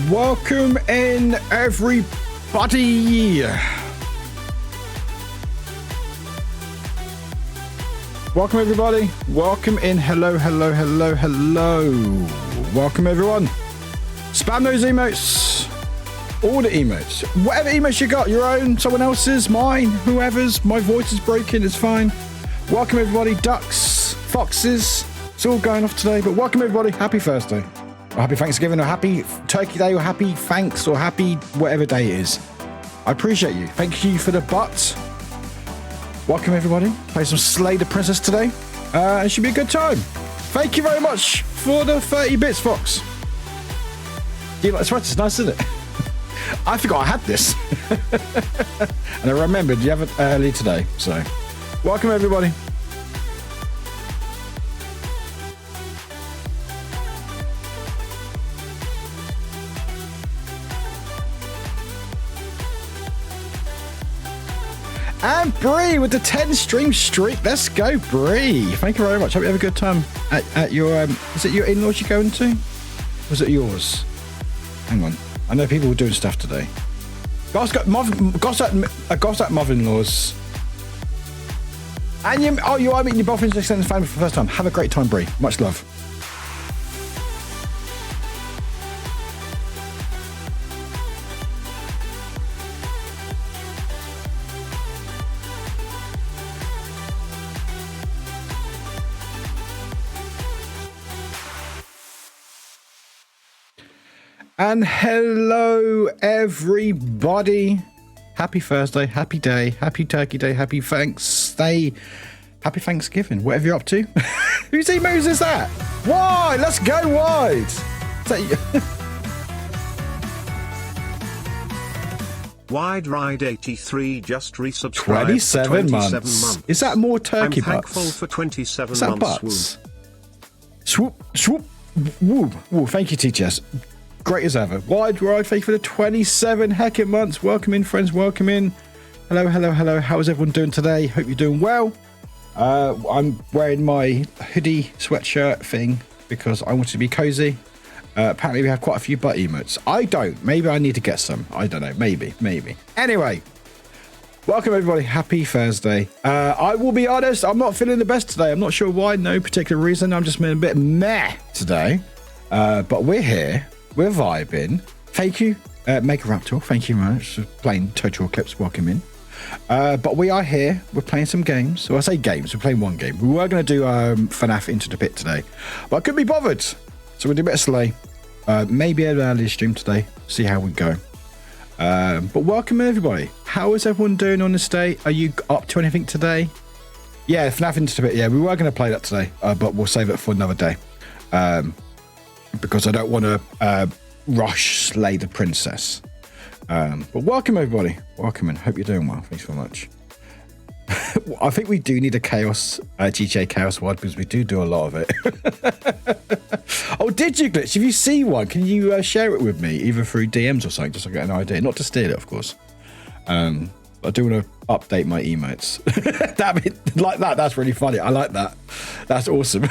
Welcome in, everybody. Welcome, everybody. Welcome in. Hello, hello, hello, hello. Welcome, everyone. Spam those emotes. All the emotes. Whatever emotes you got, your own, someone else's, mine, whoever's. My voice is breaking, it's fine. Welcome, everybody. Ducks, foxes. It's all going off today, but welcome, everybody. Happy Thursday. Or happy Thanksgiving, or happy Turkey Day, or happy thanks, or happy whatever day it is. I appreciate you. Thank you for the butt. Welcome, everybody. Play some Slay the Princess today. It should be a good time. Thank you very much for the 30 bits, Fox. Do you like the sweater? It's nice, isn't it? I forgot I had this. And I remembered you have it early today. So, welcome, everybody. And Bree with the 10 stream streak. Let's go, Bree. Thank you very much. Hope you have a good time at your is it your in-laws you're going to? Was it yours? Hang on. I know people were doing stuff today. Goss at mother-in-laws. And you are meeting your boyfriend's extended family for the first time. Have a great time, Bree. Much love. And hello, everybody. Happy Thursday, happy day, happy Turkey Day, happy Thanks Day, happy Thanksgiving, whatever you're up to. Whose emails is that? Why? Let's go wide. Wide Ride 83 just resubscribed 27 months. Is that more turkey I'm butts? thankful for 27 Is that months. butts? Swoop, swoop, woo, woo. Thank you, TTS. Great as ever. Wide Ride, thank you for the 27 heckin' months. Welcome in, friends. Welcome in. Hello, hello, hello. How is everyone doing today? Hope you're doing well. I'm wearing my hoodie sweatshirt thing because I want to be cozy. Apparently, we have quite a few butt emotes. I don't. Maybe I need to get some. I don't know. Maybe. Anyway, welcome, everybody. Happy Thursday. I will be honest. I'm not feeling the best today. I'm not sure why. No particular reason. I'm just being a bit meh today. But we're here. We're vibing. Thank you, Mega Raptor. Thank you very much for playing Total Eclipse. Welcome in. But we are here. We're playing some games. So I say games. We're playing one game. We were going to do FNAF Into the Pit today, but I couldn't be bothered. So we'll do a bit of Slay. Maybe an early stream today. See how we go. But welcome, everybody. How is everyone doing on this day? Are you up to anything today? Yeah, FNAF Into the Pit. Yeah, we were going to play that today, but we'll save it for another day. Because I don't want to rush Slay the Princess. But welcome, everybody. Welcome in. Hope you're doing well. Thanks very much. I think we do need a Chaos, GTA Chaos Wad, because we do a lot of it. Oh, did you glitch? If you see one, can you share it with me, either through DMs or something, just so I get an idea? Not to steal it, of course. I do want to update my emotes. Like that. That's really funny. I like that. That's awesome.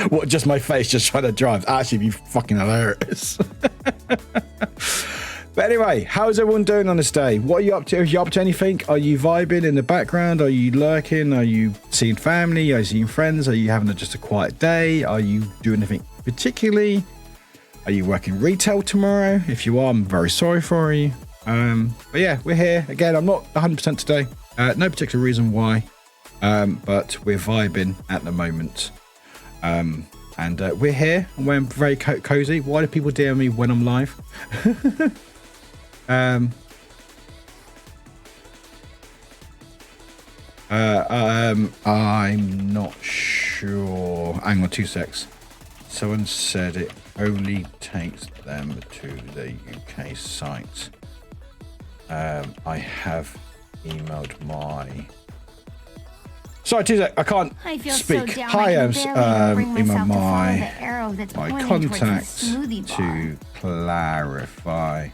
What? Just my face just trying to drive? Actually, be fucking hilarious. But anyway, how's everyone doing on this day? What are you up to? Are you up to anything? Are you vibing in the background? Are you lurking? Are you seeing family? Are you seeing friends? Are you having just a quiet day? Are you doing anything particularly? Are you working retail tomorrow? If you are, I'm very sorry for you. But yeah, we're here again. I'm not 100% today. No particular reason why, but we're vibing at the moment. And we're here and we're very cozy. Why do people DM me when I'm live? I'm not sure. Hang on 2 secs. Someone said it only takes them to the UK site. I have emailed my... Sorry, Tuesday, I can't speak. So Hi, I'm email my contact to clarify.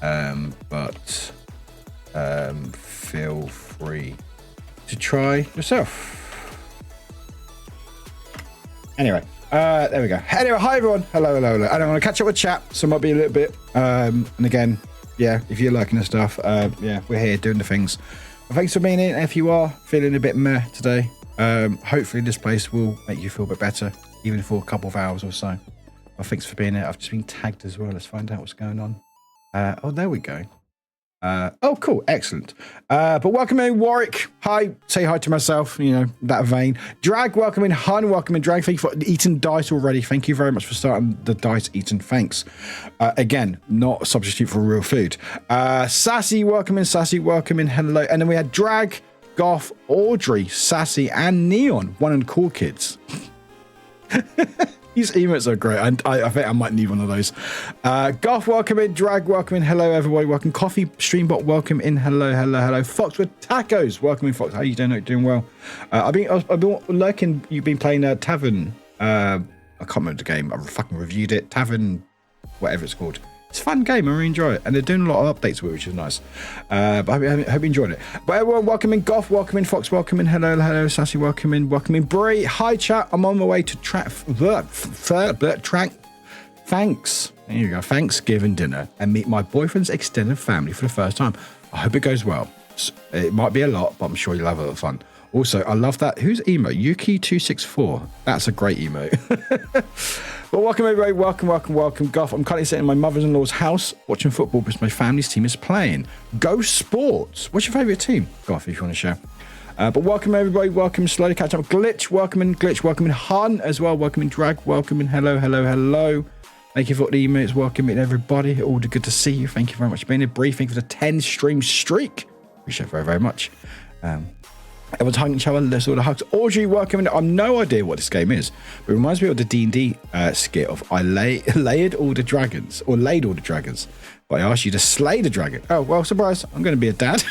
But feel free to try yourself. Anyway, There we go. Anyway, hi everyone. Hello. And I'm going to catch up with chat, so it might be a little bit. And again, yeah, if you're liking the stuff, yeah, we're here doing the things. Well, thanks for being in. If you are feeling a bit meh today, hopefully this place will make you feel a bit better, even for a couple of hours or so. Well, thanks for being here. I've just been tagged as well. Let's find out what's going on. Oh, there we go. Oh, cool. Excellent. But welcome in, Warwick. Hi. Say hi to myself, that vein. Drag, welcome in. Hun, welcome in. Drag, thank you for eating dice already. Thank you very much for starting the dice eating. Thanks. Again, not a substitute for real food. Sassy, welcome in. Sassy, welcome in. Hello. And then we had Drag, Goth, Audrey, Sassy, and Neon. One and Cool Kids. These emotes are great. I think I might need one of those. Goth, welcome in. Drag, welcome in. Hello, everybody. Welcome. Coffee, Streambot, welcome in. Hello. Fox with Tacos, welcome in. Fox, how you doing? Doing well. I've been lurking. You've been playing Tavern. I can't remember the game. I fucking reviewed it. Tavern, whatever it's called. It's a fun game. I really enjoy it. And they're doing a lot of updates with it, which is nice. But I hope you enjoyed it. But everyone, welcome in. Goth, welcome in. Fox, welcome in. Hello. Sassy, welcome in. Brie, hi, chat. I'm on my way to Thanks. There you go. Thanksgiving dinner and meet my boyfriend's extended family for the first time. I hope it goes well. It might be a lot, but I'm sure you'll have a lot of fun. Also, I love that. Who's emo? Yuki264. That's a great emo. Well, welcome everybody. Welcome. Goth, I'm currently sitting in my mother-in-law's house watching football because my family's team is playing. Go Sports. What's your favourite team? Goth, if you want to share. But welcome everybody. Welcome. Slowly catch up. Glitch. Welcome in. Hun as well. Welcome in. Drag. Welcome in. Hello. Thank you for the emails. Welcome in everybody. All good to see you. Thank you very much for being here. Briefing for the 10 stream streak. Appreciate it very, very much. Everyone's hugging each other. Let's all the hugs. Audrey, welcome in. I've no idea what this game is, but it reminds me of the D&D skit of I laid all the dragons, but I asked you to slay the dragon. Oh, well, surprise. I'm going to be a dad.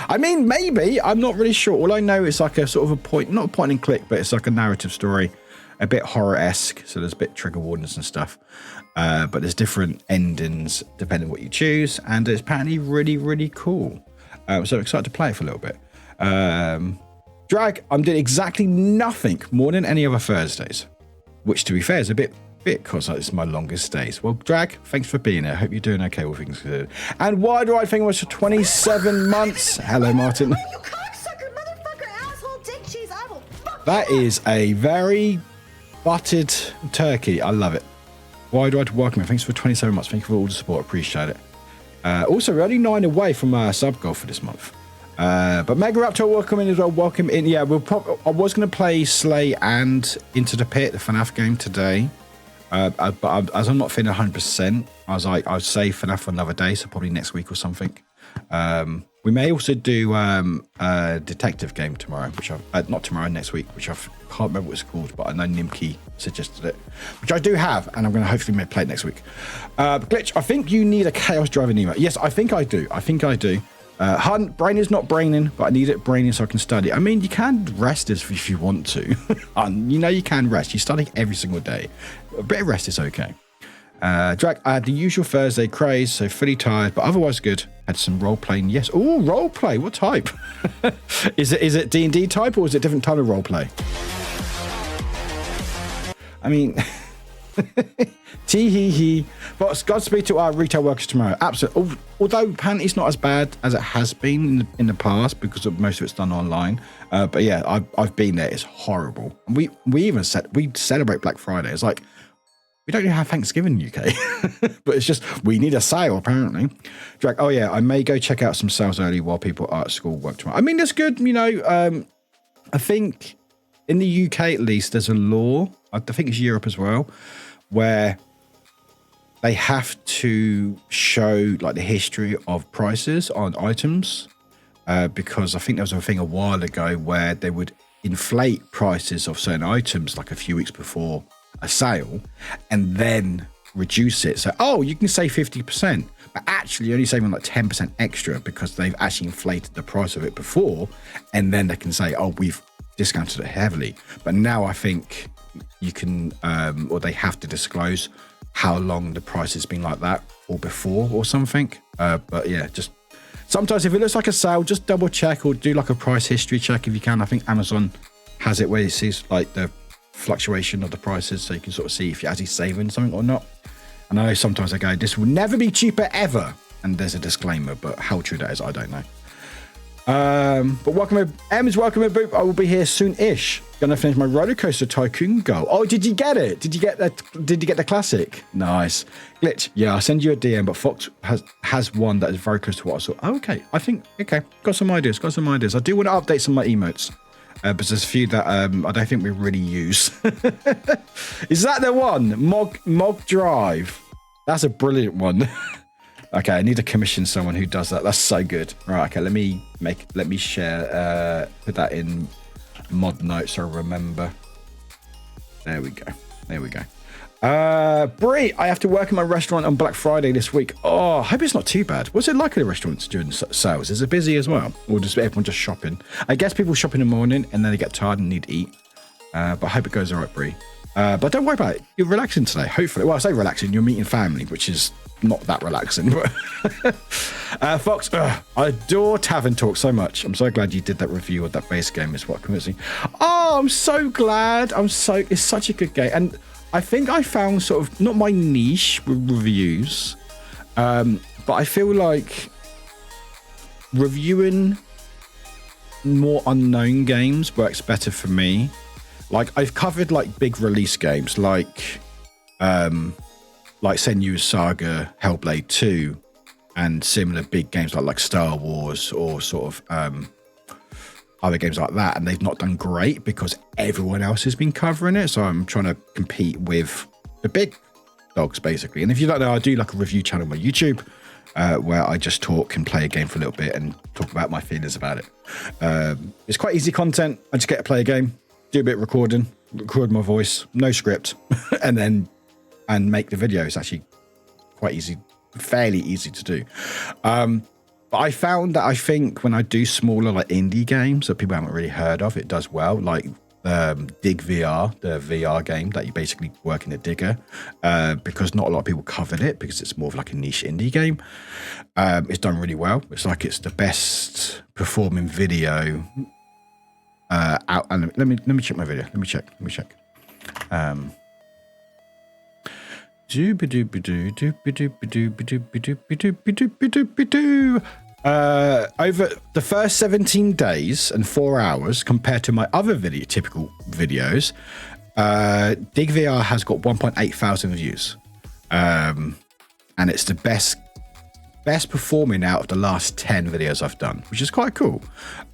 I mean, maybe. I'm not really sure. All I know is like a sort of a point, not a point and click, but it's like a narrative story, a bit horror-esque. So there's a bit trigger warnings and stuff. But there's different endings depending on what you choose. And it's apparently really, really cool. So I'm excited to play it for a little bit. Drag, I'm doing exactly nothing more than any other Thursdays, which to be fair is a bit because it's my longest days. Well, Drag, thanks for being here. Hope you're doing okay with things. And Wide Ride thing was for 27 months. Hello, Martin. You cocksucker, motherfucker, asshole, dick cheese, I will fuck that you. is a very buttered turkey. I love it. Wide Ride, welcome. Thanks for 27 months. Thank you for all the support. Appreciate it. Also, we're only 9 away from sub goal for this month. But Mega Raptor, welcome in as well. Welcome in. Yeah, I was going to play Slay and Into the Pit, the FNAF game today. But as I'm not feeling 100%, I was like, I'll save FNAF for another day, so probably next week or something. We may also do a detective game tomorrow, which not tomorrow, next week, which I can't remember what it's called, but I know Nimki suggested it, which I do have, and I'm going to hopefully play it next week. Glitch, I think you need a Chaos Driver Nemo. Yes, I think I do. Hunt, brain is not braining, but I need it braining so I can study. I mean, you can rest if you want to. You can rest. You study every single day. A bit of rest is okay. Drag, I had the usual Thursday craze, so fully tired, but otherwise good. Had some role playing. Yes. Oh, role play. What type? Is it D&D type or is it a different type of role play? I mean, tee-hee-hee. But Godspeed to our retail workers tomorrow. Absolutely. Although apparently it's not as bad as it has been in the past because most of it's done online. But yeah, I've been there. It's horrible. We even we celebrate Black Friday. It's like, we don't even have Thanksgiving in the UK, but it's just, we need a sale apparently. Drag, oh yeah, I may go check out some sales early while people are at school work tomorrow. I mean, that's good, I think in the UK at least, there's a law, I think it's Europe as well, where they have to show like the history of prices on items, because I think there was a thing a while ago where they would inflate prices of certain items like a few weeks before a sale and then reduce it. So, you can save 50%, but actually you're only saving like 10% extra because they've actually inflated the price of it before. And then they can say, we've discounted it heavily. But now I think you can, or they have to disclose how long the price has been like that or before or something. But yeah, just sometimes if it looks like a sale, just double check or do like a price history check if you can. I think Amazon has it where it sees like the fluctuation of the prices, so you can sort of see if you're actually saving something or not. And I know sometimes I go, this will never be cheaper ever, and there's a disclaimer, but how true that is, I don't know. But welcome, Ems, welcome, Boop. I will be here soon-ish. Gonna finish my Roller Coaster Tycoon goal. Oh, did you get it? Did you get that? Did you get the classic? Nice. Glitch. Yeah, I'll send you a DM, but Fox has one that is very close to what I saw. Oh, okay. I think, okay. Got some ideas. I do want to update some of my emotes. But there's a few that I don't think we really use. Is that the one? Mog Drive. That's a brilliant one. Okay, I need to commission someone who does that. That's so good. Right, okay, let me share, put that in mod notes so I remember. There we go. Brie, I have to work in my restaurant on Black Friday this week. Oh, I hope it's not too bad. What's it like at the restaurants during sales? Is it busy as well? Or does everyone just shopping? I guess people shop in the morning and then they get tired and need to eat. But I hope it goes all right, Brie. But don't worry about it. You're relaxing today, hopefully. Well, I say relaxing. You're meeting family, which is not that relaxing. But Fox, I adore Tavern Talk so much. I'm so glad you did that review of that base game. Is what convinced me. Oh, I'm so glad. It's such a good game. And I think I found sort of not my niche with reviews, but I feel like reviewing more unknown games works better for me. Like I've covered like big release games like Senua's Saga, Hellblade 2, and similar big games like Star Wars or sort of other games like that, and they've not done great because everyone else has been covering it. So I'm trying to compete with the big dogs, basically. And if you don't know, I do like a review channel on my YouTube where I just talk and play a game for a little bit and talk about my feelings about it. It's quite easy content. I just get to play a game, do a bit of recording, record my voice, no script, and make the video. It's actually quite easy, fairly easy to do. But I found that I think when I do smaller like indie games that people haven't really heard of, it does well. Like Dig VR, the VR game that you basically work in a digger, because not a lot of people covered it because it's more of like a niche indie game. It's done really well. It's like it's the best performing video out. And let me check my video. Let me check. Over the first 17 days and 4 hours compared to my other typical videos, Dig VR has got 1.8 thousand views, and it's the best performing out of the last 10 videos I've done, which is quite cool.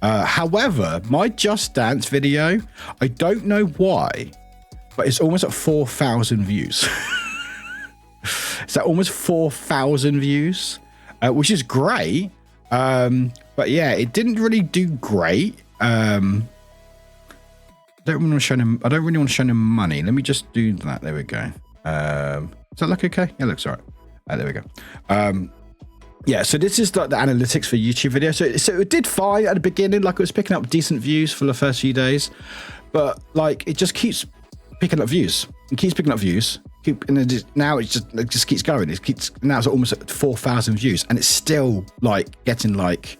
However, my Just Dance video, I don't know why, but it's almost at 4,000 views. It's at almost 4,000 views, which is great. But yeah, it didn't really do great. I don't really want to show them money. Let me just do that. There we go. Does that look okay? Yeah, it looks all right. There we go. Yeah, so this is like the analytics for YouTube video. So it did fine at the beginning, like it was picking up decent views for the first few days, but like it just keeps picking up views. It keeps picking up views. Now it just keeps going. Now it's almost at 4,000 views, and it's still like getting like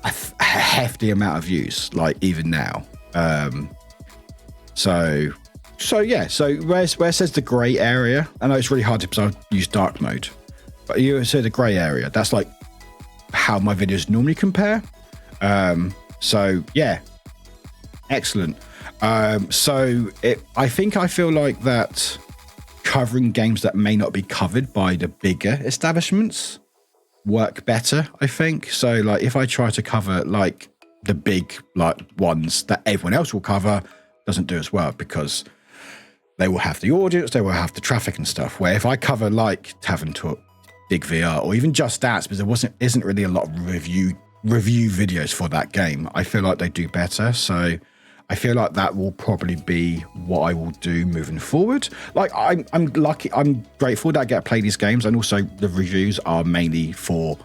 a hefty amount of views, like even now. So yeah. So where it says the grey area, I know it's really hard because I use dark mode, but you say the grey area. That's like how my videos normally compare. So yeah, excellent. I feel like that covering games that may not be covered by the bigger establishments work better, I think. So like if I try to cover like the big like ones that everyone else will cover, doesn't do as well because they will have the audience, they will have the traffic and stuff. Where if I cover like Tavern Talk, Dig VR, or even Just Dance, because there isn't really a lot of review videos for that game, I feel like they do better. So I feel like that will probably be what I will do moving forward. Like I'm lucky, I'm grateful that I get to play these games, and also the reviews are mainly for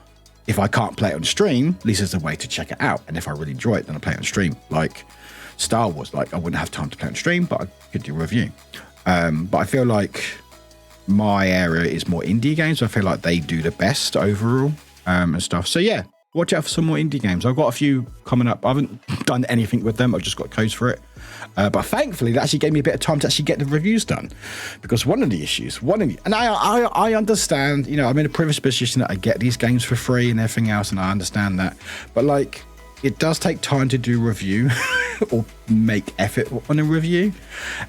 if I can't play it on stream, at least there's a way to check it out. And if I really enjoy it, then I play it on stream. Like Star Wars, like I wouldn't have time to play on stream, but I could do a review. But I feel like my area is more indie games. So I feel like they do the best overall and stuff. So yeah, watch out for some more indie games. I've got a few coming up. I haven't done anything with them. I've just got codes for it. But thankfully, that actually gave me a bit of time to actually get the reviews done. Because one of the issues, and I understand, you know, I'm in a privileged position that I get these games for free and everything else, and I understand that. But like, it does take time to do review or make effort on a review.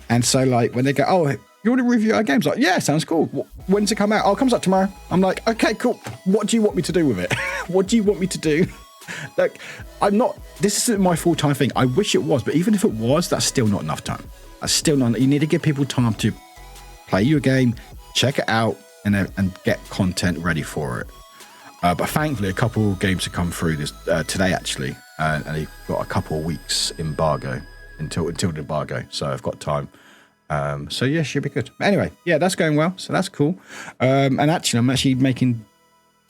And so like when they go, oh, you want to review our games? Like, yeah, sounds cool. When's it come out? Oh, it comes out tomorrow. I'm like, okay, cool. What do you want me to do with it? What do you want me to do? Like, this isn't my full-time thing. I wish it was, but even if it was, that's still not enough time. That's still not, you need to give people time to play your game, check it out, and get content ready for it. But thankfully, a couple of games have come through this today, actually, and they've got a couple of weeks embargo until the embargo, so I've got time. So yeah, should be good. Anyway, yeah, that's going well, so that's cool. And actually, I'm actually making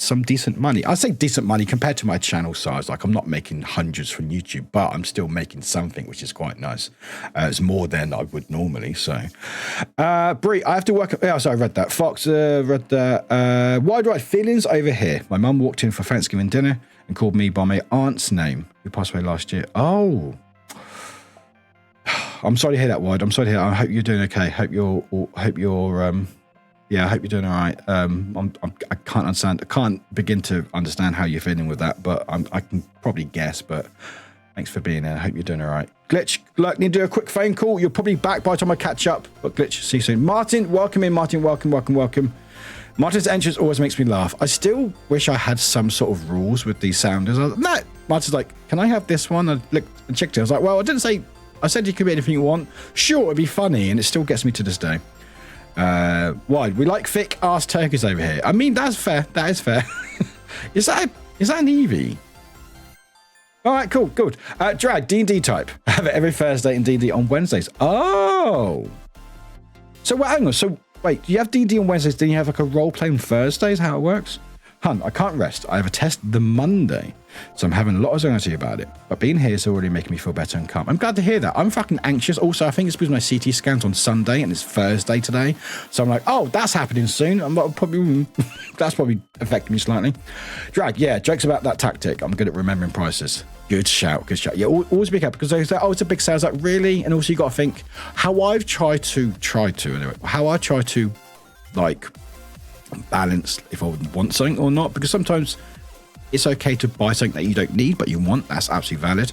some decent money. I say decent money compared to my channel size. Like, I'm not making hundreds from YouTube, but I'm still making something, which is quite nice. It's more than I would normally. So, Brie, I have to work. Yeah, so I read that. Fox read that. Wide right feelings over here. My mum walked in for Thanksgiving dinner and called me by my aunt's name, who passed away last year. Oh, I'm sorry to hear that, Wide. I'm sorry to hear that. I hope you're doing okay. Yeah, I hope you're doing all right. I can't understand. I can't begin to understand how you're feeling with that, but I can probably guess. But thanks for being here. I hope you're doing all right. Glitch, like, need to do a quick phone call. You're probably back by the time I catch up. But Glitch, see you soon. Martin, welcome in. Martin, welcome. Martin's entrance always makes me laugh. I still wish I had some sort of rules with these sounders. No, Martin's like, can I have this one? I looked and checked it. I was like, well, I didn't say. I said you could be anything you want. Sure, it'd be funny, and it still gets me to this day. Wide, we like thick ass turkeys over here. I mean, that's fair. That is fair. Is that an Eevee? All right, cool, good. Drag, D&D type. I have it every Thursday and D&D on Wednesdays. Oh. So, hang on. So, wait, you have D&D on Wednesdays, then you have like a role-play on Thursdays? How it works? Hun, I can't rest. I have a test the Monday, so I'm having a lot of anxiety about it. But being here is already making me feel better and calm. I'm glad to hear that. I'm fucking anxious. Also, I think it's because my CT scan's on Sunday and it's Thursday today. So I'm like, oh, that's happening soon. I'm not probably that's probably affecting me slightly. Drag, yeah, jokes about that tactic. I'm good at remembering prices. Good shout. Yeah, always be careful because they say, oh, it's a big sale. It's like, really? And also you got to think how I've tried to like balance if I would want something or not, because sometimes it's okay to buy something that you don't need but you want. That's absolutely valid.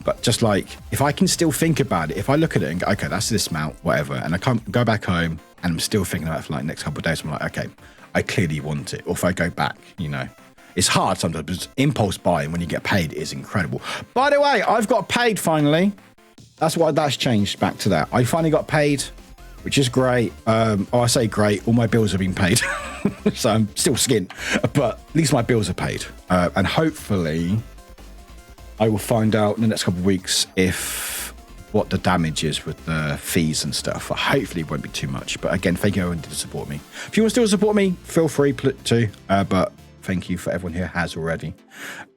But just like, if I can still think about it, if I look at it and go, okay, that's this amount, whatever, and I can't go back home and I'm still thinking about it for like the next couple of days, I'm like, okay, I clearly want it. Or if I go back, you know, it's hard sometimes because impulse buying when you get paid is incredible. By the way, I've got paid finally. That's why that's changed back to that. I finally got paid, which is great. I say great, all my bills have been paid. So I'm still skint, but at least my bills are paid. And hopefully I will find out in the next couple of weeks what the damage is with the fees and stuff. Hopefully it won't be too much. But again, thank you everyone to support me. If you want to still support me, feel free to. But thank you for everyone who has already.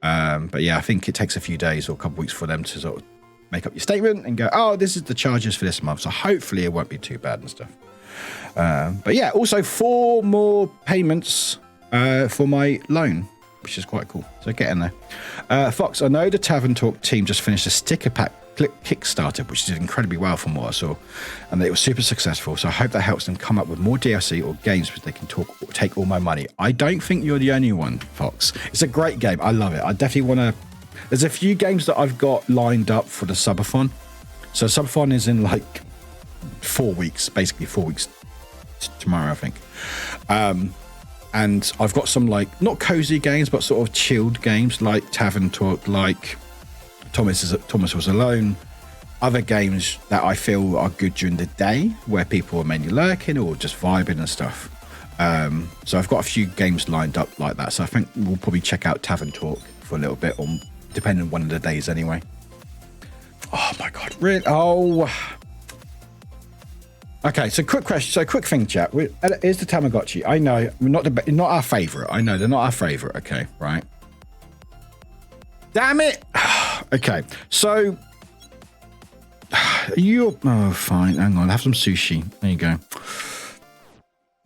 But yeah, I think it takes a few days or a couple of weeks for them to sort of make up your statement and go, oh, this is the charges for this month. So hopefully it won't be too bad and stuff. But yeah, also 4 more payments for my loan, which is quite cool. So get in there. Fox, I know the Tavern Talk team just finished a sticker pack Kickstarter, which did incredibly well from what I saw, and it was super successful. So I hope that helps them come up with more DLC or games where they can take all my money. I don't think you're the only one, Fox. It's a great game. I love it. I definitely want to. There's a few games that I've got lined up for the subathon. So subathon is in like 4 weeks, basically 4 weeks tomorrow, I think. And I've got some like not cozy games, but sort of chilled games like Tavern Talk, like Thomas Was Alone. Other games that I feel are good during the day, where people are mainly lurking or just vibing and stuff. So I've got a few games lined up like that. So I think we'll probably check out Tavern Talk for a little bit, or depending on one of the days anyway. Oh my god, really? Oh. Okay, so quick question. So quick thing, chat. Is the Tamagotchi? I know, not our favorite. I know they're not our favorite. Okay, right. Damn it. Okay, so oh, fine. Hang on, have some sushi. There you go.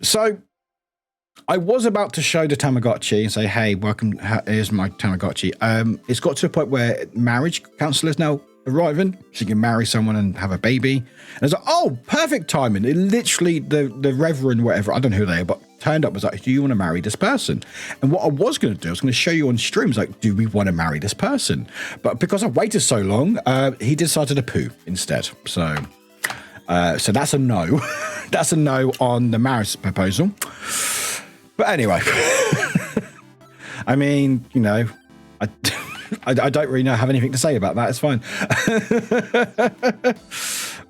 So I was about to show the Tamagotchi and say, hey, welcome, here's my Tamagotchi. It's got to a point where marriage counselors now arriving, so you can marry someone and have a baby. And it's like, oh, perfect timing. It literally, the reverend, whatever, I don't know who they are, but turned up, was like, do you want to marry this person? And what I was going to do, I was going to show you on streams, like, do we want to marry this person? But because I've waited so long, he decided to poo instead. So that's a no. That's a no on the marriage proposal. But anyway, I mean, you know, I don't really have anything to say about that. It's fine.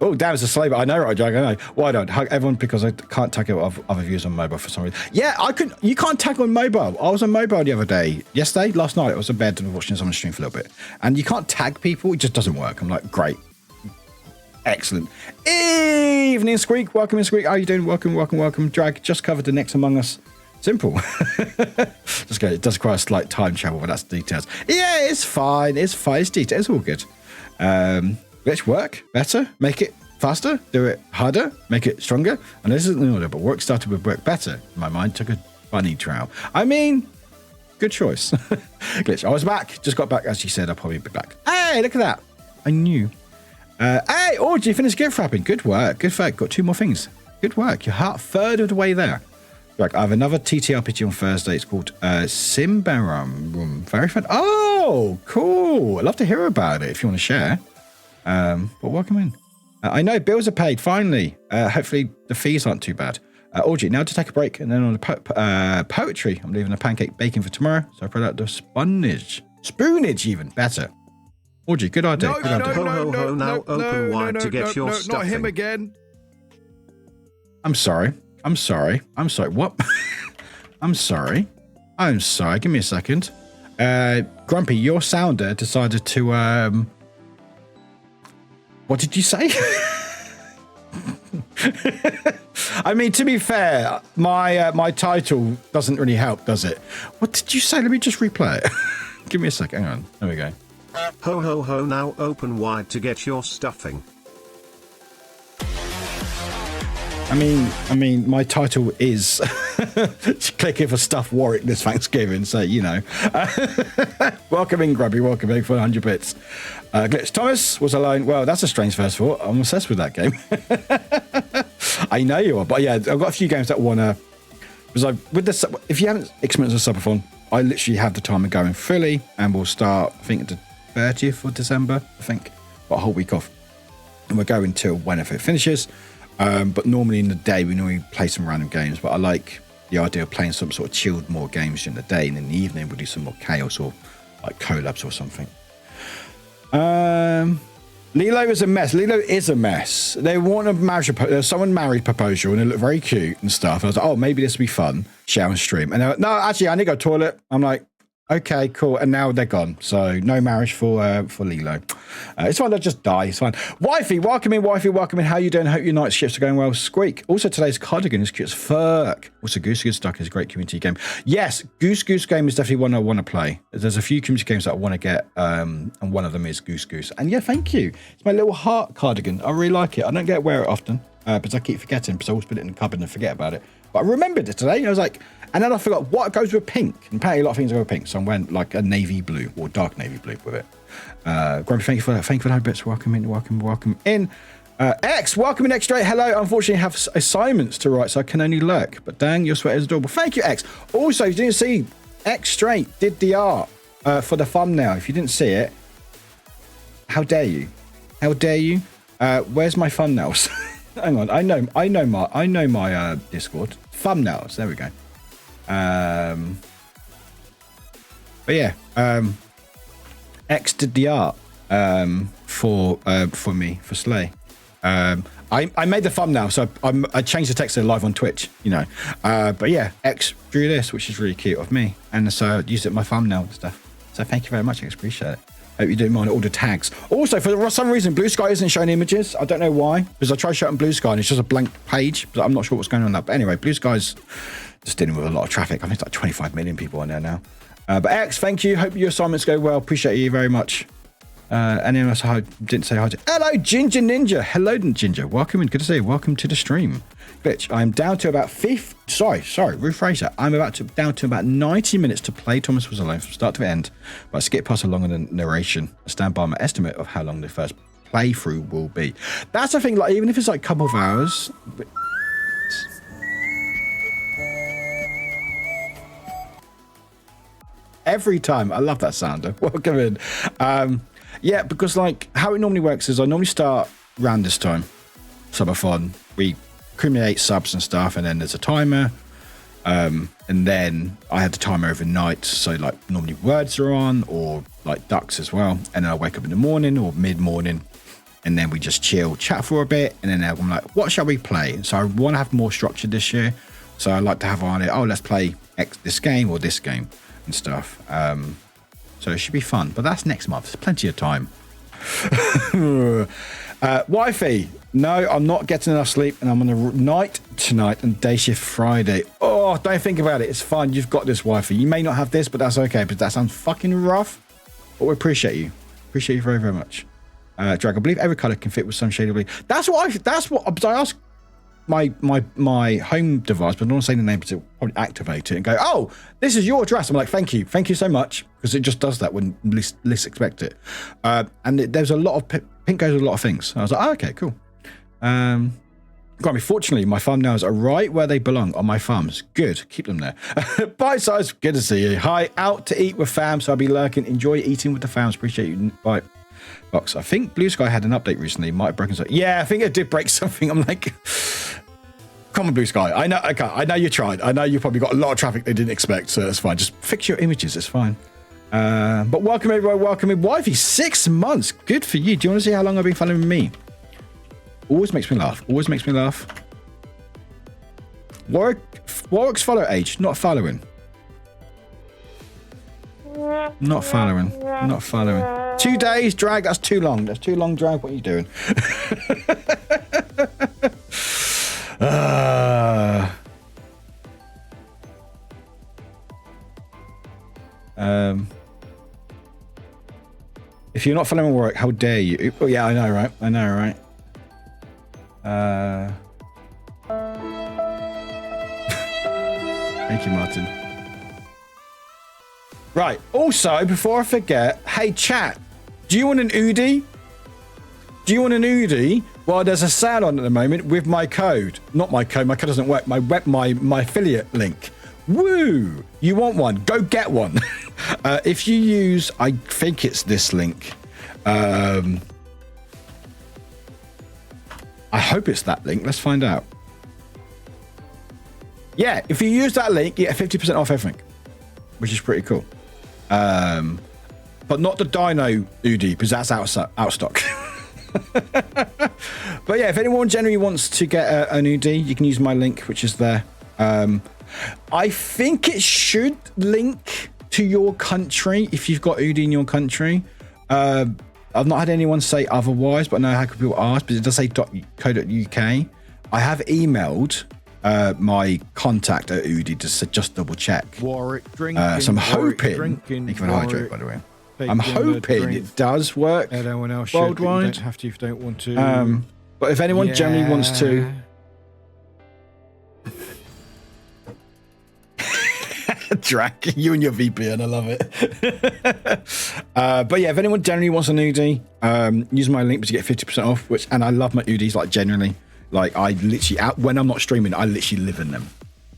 Oh, damn, it's a slave. I know, right, Jack? I know. Why don't hug everyone? Because I can't tag other views on mobile for some reason. Yeah, I could. You can't tag on mobile. I was on mobile the other day. Yesterday, last night, I was in bed and watching someone stream for a little bit. And you can't tag people. It just doesn't work. I'm like, great. Excellent. Evening, Squeak. Welcome in, Squeak. How are you doing? Welcome. Drag just covered the next Among Us. Simple. Just go. It does require a slight time travel, but that's details. Yeah, it's fine. It's details. It's all good. Let's work better, make it faster, do it harder, make it stronger. And this isn't in order, but work started with work better. In my mind, took a bunny trail. I mean, good choice. Glitch. I was back. Just got back. As you said, I'll probably be back. Hey, look at that. I knew. Hey, Orgy, finished gift wrapping. Good work. Good fact. Got 2 more things. Good work. You're third of the way there. Like, I have another TTRPG on Thursday. It's called Simbarum. Very fun. Oh, cool. I'd love to hear about it if you want to share. But welcome in. I know bills are paid finally. Hopefully the fees aren't too bad. Orgy, now to take a break, and then on the poetry, I'm leaving a pancake baking for tomorrow. So I put out the spoonage even better. Orgy, good idea. Now open wide to get your stuffing. Not him again. I'm sorry. What? I'm sorry. Give me a second. Grumpy, your sounder decided to what did you say? I mean, to be fair, my title doesn't really help, does it? What did you say? Let me just replay it. Give me a second. Hang on. There we go. Ho, now open wide to get your stuffing. I mean, my title is click here for Stuff Warwick this Thanksgiving, so you know. Welcome in, Grubby. Welcome in for 100 bits. Glitch Thomas was alone. Well, that's a strange first thought. I'm obsessed with that game. I know you are, but yeah, I've got a few games that wanna. Because if you haven't experienced a subathon, I literally have the timer going fully, and we'll start. I think the 30th of December. I think, got a whole week off, and we're going till whenever it finishes. But normally in the day, we normally play some random games. But I like the idea of playing some sort of chilled more games during the day. And in the evening, we'll do some more chaos or like collabs or something. Lilo is a mess. Lilo is a mess. They want a marriage someone married proposal and it looked very cute and stuff. And I was like, oh, maybe this will be fun. Share and stream. And they're like, no, actually, I need to go to the toilet. I'm like, okay, cool. And now they're gone. So no marriage for Lilo. It's fine. They'll just die. It's fine. Wifey, welcome in. How you doing? Hope your night shifts are going well. Squeak. Also, today's cardigan is cute as fuck. Also, Goose Goose Duck is a great community game. Yes, Goose Goose Game is definitely one I want to play. There's a few community games that I want to get, and one of them is Goose Goose. And yeah, thank you. It's my little heart cardigan. I really like it. I don't get to wear it often, because I keep forgetting, because I always put it in the cupboard and forget about it. But I remembered it today. I was like, and then I forgot what goes with pink. And apparently a lot of things go with pink. So I went like a navy blue or dark navy blue with it. Grumpy, thank you for the bits. Welcome in. X, welcome in X straight. Hello. Unfortunately, I have assignments to write, so I can only lurk. But dang, your sweater is adorable. Thank you, X. Also, if you didn't see, X straight did the art for the thumbnail. If you didn't see it, how dare you? Where's my thumbnails? Hang on, I know my Discord thumbnails. There we go. But yeah, X did the art for me for Slay. I made the thumbnail, so I changed the text to live on Twitch, you know. But yeah, X drew this, which is really cute of me, and so I used it in my thumbnail and stuff. So thank you very much, X. Appreciate it. Hope you don't mind all the tags. Also, for some reason, Blue Sky isn't showing images. I don't know why, because I tried showing Blue Sky and it's just a blank page, but I'm not sure what's going on there. But anyway, Blue Sky's just dealing with a lot of traffic. I think it's like 25 million people on there now. But X, thank you. Hope your assignments go well. Appreciate you very much. Anyone else I didn't say hi to? Hello, Ginger Ninja. Hello, Ginger. Welcome in. Good to see you. Welcome to the stream. Bitch, I'm down to about rephrase that. I'm down to about 90 minutes to play Thomas Was Alone from start to end. But I skip past a longer than narration. I stand by my estimate of how long the first playthrough will be. That's the thing, like, even if it's like a couple of hours. Every time. I love that sounder. Welcome in. Yeah, because like how it normally works is I normally start around this time. Subathon. We accumulate subs and stuff, and then there's a timer. And then I had the timer overnight, so like normally words are on, or like ducks as well. And then I wake up in the morning or mid-morning, and then we just chill, chat for a bit, and then I'm like, what shall we play? So I want to have more structure this year. So I like to have on it, oh, let's play this game or this game and stuff. So it should be fun, but that's next month. There's plenty of time. Wifey, no, I'm not getting enough sleep, and I'm on a night tonight and day shift Friday. Oh, don't think about it. It's fine. You've got this, wifey. You may not have this, but that's okay, because that sounds fucking rough. But we appreciate you. Appreciate you very, very much. Drag, I believe every color can fit with some shade of blue. That's what I asked my home device, but I don't want to say the name to probably activate it and go, oh, this is your address. I'm like, thank you so much, because it just does that when least expect it. And there's a lot of pink goes with a lot of things. I was like, oh, okay, cool. Fortunately, my thumbnails are right where they belong on my thumbs. Good, keep them there. Bite size, good to see you. Hi, out to eat with fam, so I'll be lurking. Enjoy eating with the fams. Appreciate you. Bye. Box. I think Blue Sky had an update recently. Might have broken something. Yeah, I think it did break something. I'm like, come on, Blue Sky. I know. Okay, I know you tried. I know you probably got a lot of traffic they didn't expect, so that's fine. Just fix your images. It's fine. But welcome everyone. Welcome in, wifey. 6 months. Good for you. Do you want to see how long I've been following me? Always makes me laugh. Always makes me laugh. Warwick's follow age, not following. Not following. Not following. 2 days, drag. That's too long. That's too long, drag. What are you doing? If you're not following Warwick, how dare you? Oh, yeah, I know, right? I know, right? Thank you, Martin. Right. Also, before I forget, hey, chat, do you want an Udi? Do you want an Udi? Well, there's a sale on at the moment with my code. Not my code. My code doesn't work. My affiliate link. Woo! You want one? Go get one. If you use, I think it's this link. I hope it's that link. Let's find out. Yeah, if you use that link, you get 50% off everything, which is pretty cool. But not the Dino Udi, because that's out stock. But yeah, if anyone generally wants to get an Udi, you can use my link, which is there. I think it should link to your country if you've got Udi in your country. I've not had anyone say otherwise, but I know how people ask, but it does say .co.uk. I have emailed my contact at Udi to just double check. Warwick drinking. So I'm hoping. Drinking, thank you for the hydrate, by the way. I'm hoping it does work. Everyone else worldwide. You don't have to if you don't want to. But if anyone generally wants to. Drag, you and your VPN, I love it. But yeah, if anyone generally wants an Udi, use my link to get 50% off. And I love my Udis, like generally. Like I literally, when I'm not streaming, I literally live in them.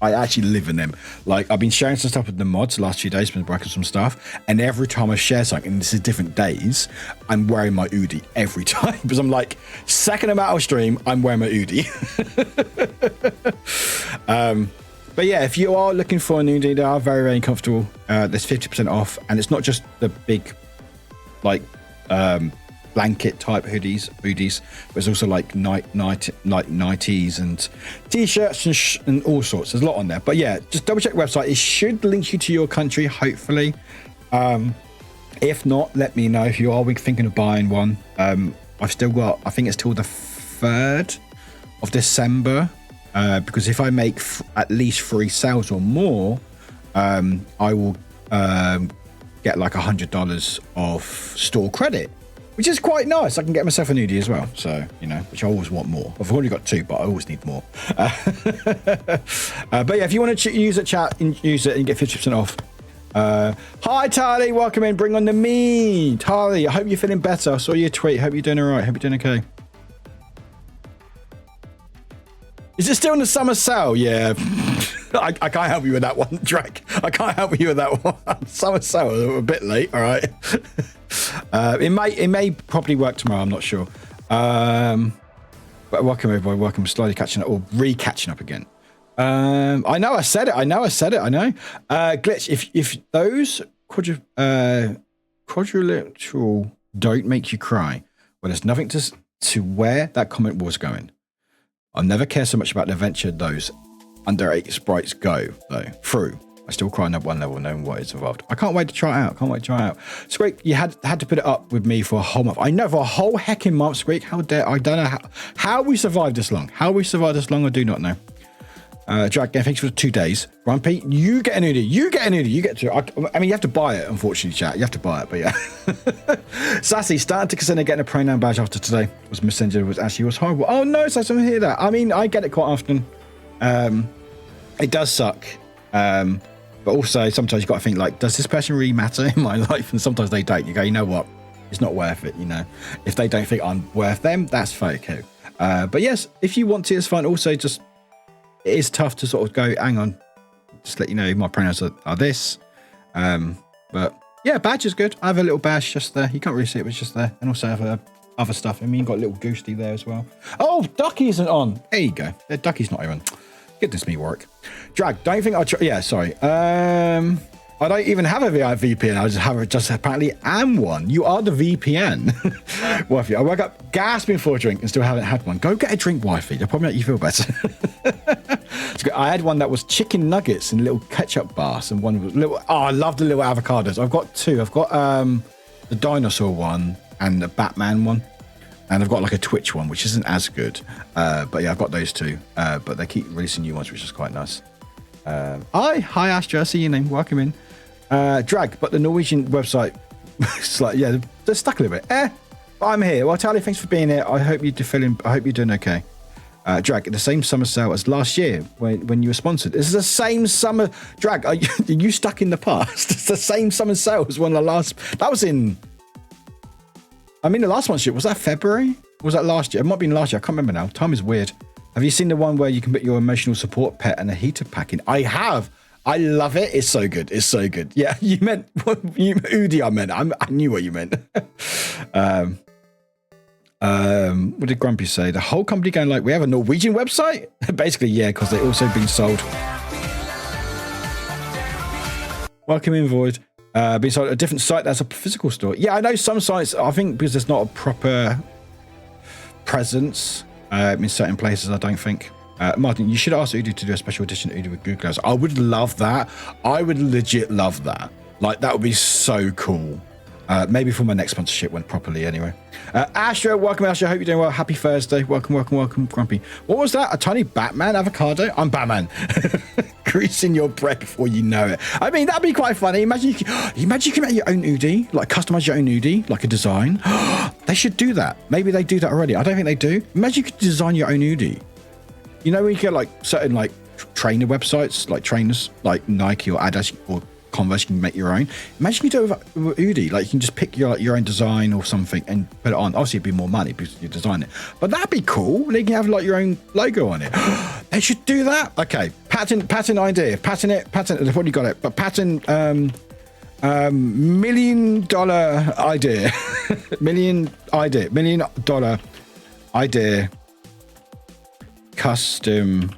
I actually live in them. Like I've been sharing some stuff with the mods the last few days, been working some stuff, and every time I share something, and this is different days, I'm wearing my Udi every time because I'm like, second I'm out of stream, I'm wearing my Udi. But yeah, if you are looking for an Udi, they are very, very comfortable. There's 50% off, and it's not just the big, like, blanket type hoodies, but it's also like nighties and t-shirts and all sorts. There's a lot on there. But yeah, just double check the website. It should link you to your country, hopefully. If not, let me know if you are thinking of buying one. I've still got, I think it's till the 3rd of December. Because if I make at least 3 sales or more, I will get like $100 of store credit. which is quite nice. I can get myself a nudie as well. So, you know, which I always want more. I've already got 2, but I always need more. But yeah, if you want to use it, chat, use it and get 50% off. Hi, Tali. Welcome in. Bring on the meat. Tali, I hope you're feeling better. I saw your tweet. Hope you're doing all right. Hope you're doing okay. Is it still in the summer sale? Yeah. I can't help you with that one, Drake. I can't help you with that one. Summer sale, a bit late. All right. It may probably work tomorrow. I'm not sure. But welcome everybody. Welcome. Slowly catching up or re-catching up again. I know I said it. I know. Glitch. If those quadrilateral don't make you cry, well, there's nothing to where that comment was going. I never care so much about the adventure those under 8 sprites go though through. I still cry on that one level knowing what is involved. I can't wait to try it out. Squeak, you had to put it up with me for a whole month. I know, for a whole hecking month, Squeak. How dare I don't know how we survived this long. I do not know. Drag, thanks for 2 days. Grumpy, you get an Udi. You get to. I mean, you have to buy it, unfortunately, chat. You have to buy it, but yeah. Sassy, starting to consider getting a pronoun badge after today. Was Messenger was horrible. Oh no, Sassy, I didn't hear that. I mean, I get it quite often. It does suck. But also sometimes you got to think like, does this person really matter in my life? And sometimes they don't. You go, you know what? It's not worth it. You know, if they don't think I'm worth them, that's okay. But yes, if you want to, it's fine. Also, just. It is tough to sort of go, hang on, just let you know my pronouns are this. But yeah, badge is good. I have a little badge just there. You can't really see it, but it's just there. And also have other stuff. I mean, you've got a little goosey there as well. Oh, Ducky isn't on. There you go. Ducky's not even. Goodness me, work. Drag, don't think I'll try. Yeah, sorry. I don't even have a VPN. I just apparently am one. You are the VPN. Wifey, I woke up gasping for a drink and still haven't had one. Go get a drink, wifey. They'll probably make you feel better. I had one that was chicken nuggets and little ketchup bars, and one was little. Oh, I love the little avocados. I've got 2. I've got the dinosaur one and the Batman one, and I've got like a Twitch one, which isn't as good. But yeah, I've got those 2. But they keep releasing new ones, which is quite nice. Hi, Astra. I see your name. Welcome in. Drag, but the Norwegian website, it's like, yeah, they're stuck a little bit. But I'm here. Well, Tally, thanks for being here. I hope you're doing okay. Drag, the same summer sale as last year when you were sponsored. This is the same summer. Drag, are you stuck in the past? It's the same summer sale as one of the last. That was in. I mean, the last one, was that February? Or was that last year? It might have been last year. I can't remember now. Time is weird. Have you seen the one where you can put your emotional support pet and a heater pack in? I have. I love it. It's so good. Yeah, you meant Udi. I meant. I knew what you meant. What did Grumpy say? The whole company going like, we have a Norwegian website? Basically, yeah, because they've also been sold. Welcome in, Void. Being sold at a different site that's a physical store. Yeah, I know some sites. I think because there's not a proper presence in certain places. I don't think. Martin, you should ask Udi to do a special edition Udi with Google Glass. I would love that. I would legit love that. Like, that would be so cool. Maybe for my next sponsorship went properly anyway. Astra, welcome, Astra. Hope you're doing well. Happy Thursday. Welcome, Grumpy. What was that? A tiny Batman avocado? I'm Batman. Greasing your bread before you know it. I mean, that'd be quite funny. Imagine you can make your own Udi, like customize your own Udi, like a design. They should do that. Maybe they do that already. I don't think they do. Imagine you could design your own Udi. You know when you get like certain like trainer websites, like trainers, like Nike or Adidas or Converse, you can make your own. Imagine you do it with Udi, like you can just pick your own design or something and put it on. Obviously, it'd be more money because you design it, but that'd be cool. They can have like your own logo on it. They should do that. Okay, patent idea. Patent it. They've already got it, but patent $1 million idea, $1 million idea. Custom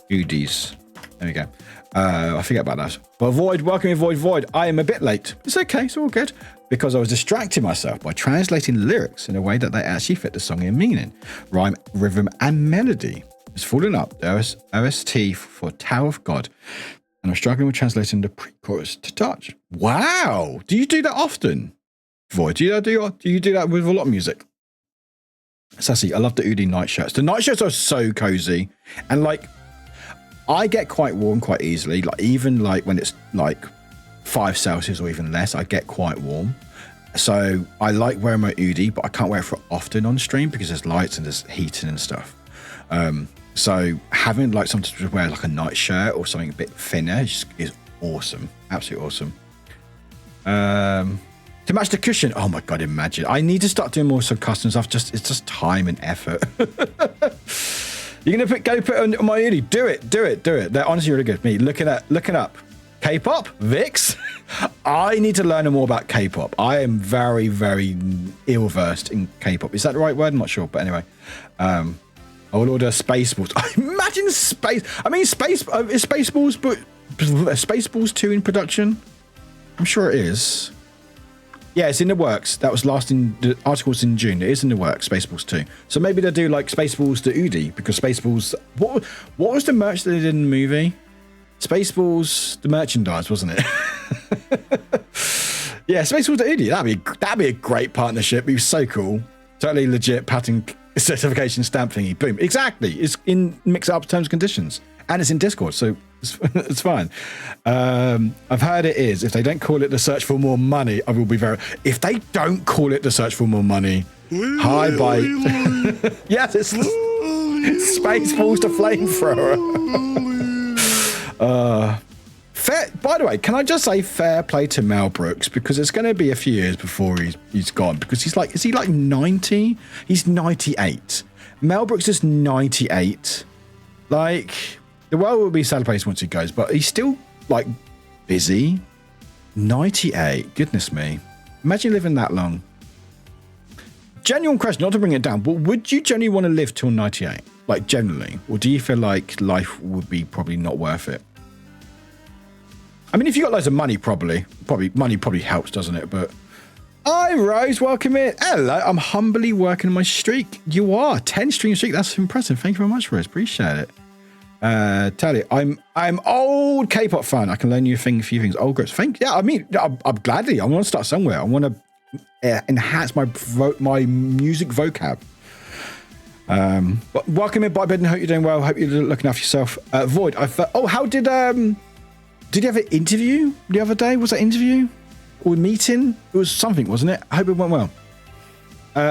Udis. There we go. I forget about that. But Void, welcome in, Void. I am a bit late. It's okay. It's all good. Because I was distracting myself by translating lyrics in a way that they actually fit the song in meaning, rhyme, rhythm, and melody. It's falling up. The OST for Tower of God. And I'm struggling with translating the pre-chorus to Dutch. Wow. Do you do that often? Void, do you do that with a lot of music? Sassy, I love the Udi night shirts. The night shirts are so cozy, and like I get quite warm quite easily. Like even like when it's like 5 Celsius or even less, I get quite warm. So I like wearing my Udi, but I can't wear it for often on stream because there's lights and there's heating and stuff. So having like something to wear like a night shirt or something a bit thinner is awesome. Absolutely awesome. To match the cushion. Oh my God, imagine. I need to start doing more some custom stuff. It's just time and effort. You're going to go put on my Udi. Do it. They're honestly really good. Me looking up K-pop, VIX. I need to learn more about K-pop. I am very, very ill-versed in K-pop. Is that the right word? I'm not sure. But anyway, I will order Spaceballs. Imagine Space. I mean, is Spaceballs, but Spaceballs 2 in production? I'm sure it is. Yeah, it's in the works. That was the articles in June. It is in the works, Spaceballs 2. So maybe they'll do like Spaceballs to Udi, because Spaceballs... What was the merch that they did in the movie? Spaceballs, the merchandise, wasn't it? Yeah, Spaceballs to Udi. That'd be a great partnership. It was so cool. Totally legit patent certification stamp thingy. Boom. Exactly. It's in mix-up terms and conditions. And it's in Discord, so it's fine. I've heard it is. If they don't call it the search for more money, I will be very... If they don't call it the search for more money, hi, bye. Yes, it's Spaceballs to Flamethrower. By the way, can I just say fair play to Mel Brooks, because it's going to be a few years before he's gone, because is he like 90? He's 98. Mel Brooks is 98. Like... The world will be celebrated once he goes, but he's still, like, busy. 98. Goodness me. Imagine living that long. Genuine question, not to bring it down, but would you genuinely want to live till 98? Like, generally? Or do you feel like life would be probably not worth it? I mean, if you got loads of money, probably money probably helps, doesn't it? But... Hi, Rose. Welcome in. Hello. I'm humbly working my streak. You are. 10 stream streak. That's impressive. Thank you very much, Rose. Appreciate it. Tell you, I'm old K-pop fan. I can learn you a few things. Old groups. I mean, I'm gladly. I want to start somewhere. I want to enhance my music vocab. But welcome in, Biden. Hope you're doing well. Hope you're looking after yourself. Void. How did you have an interview the other day? Was that interview or meeting? It was something, wasn't it? I hope it went well.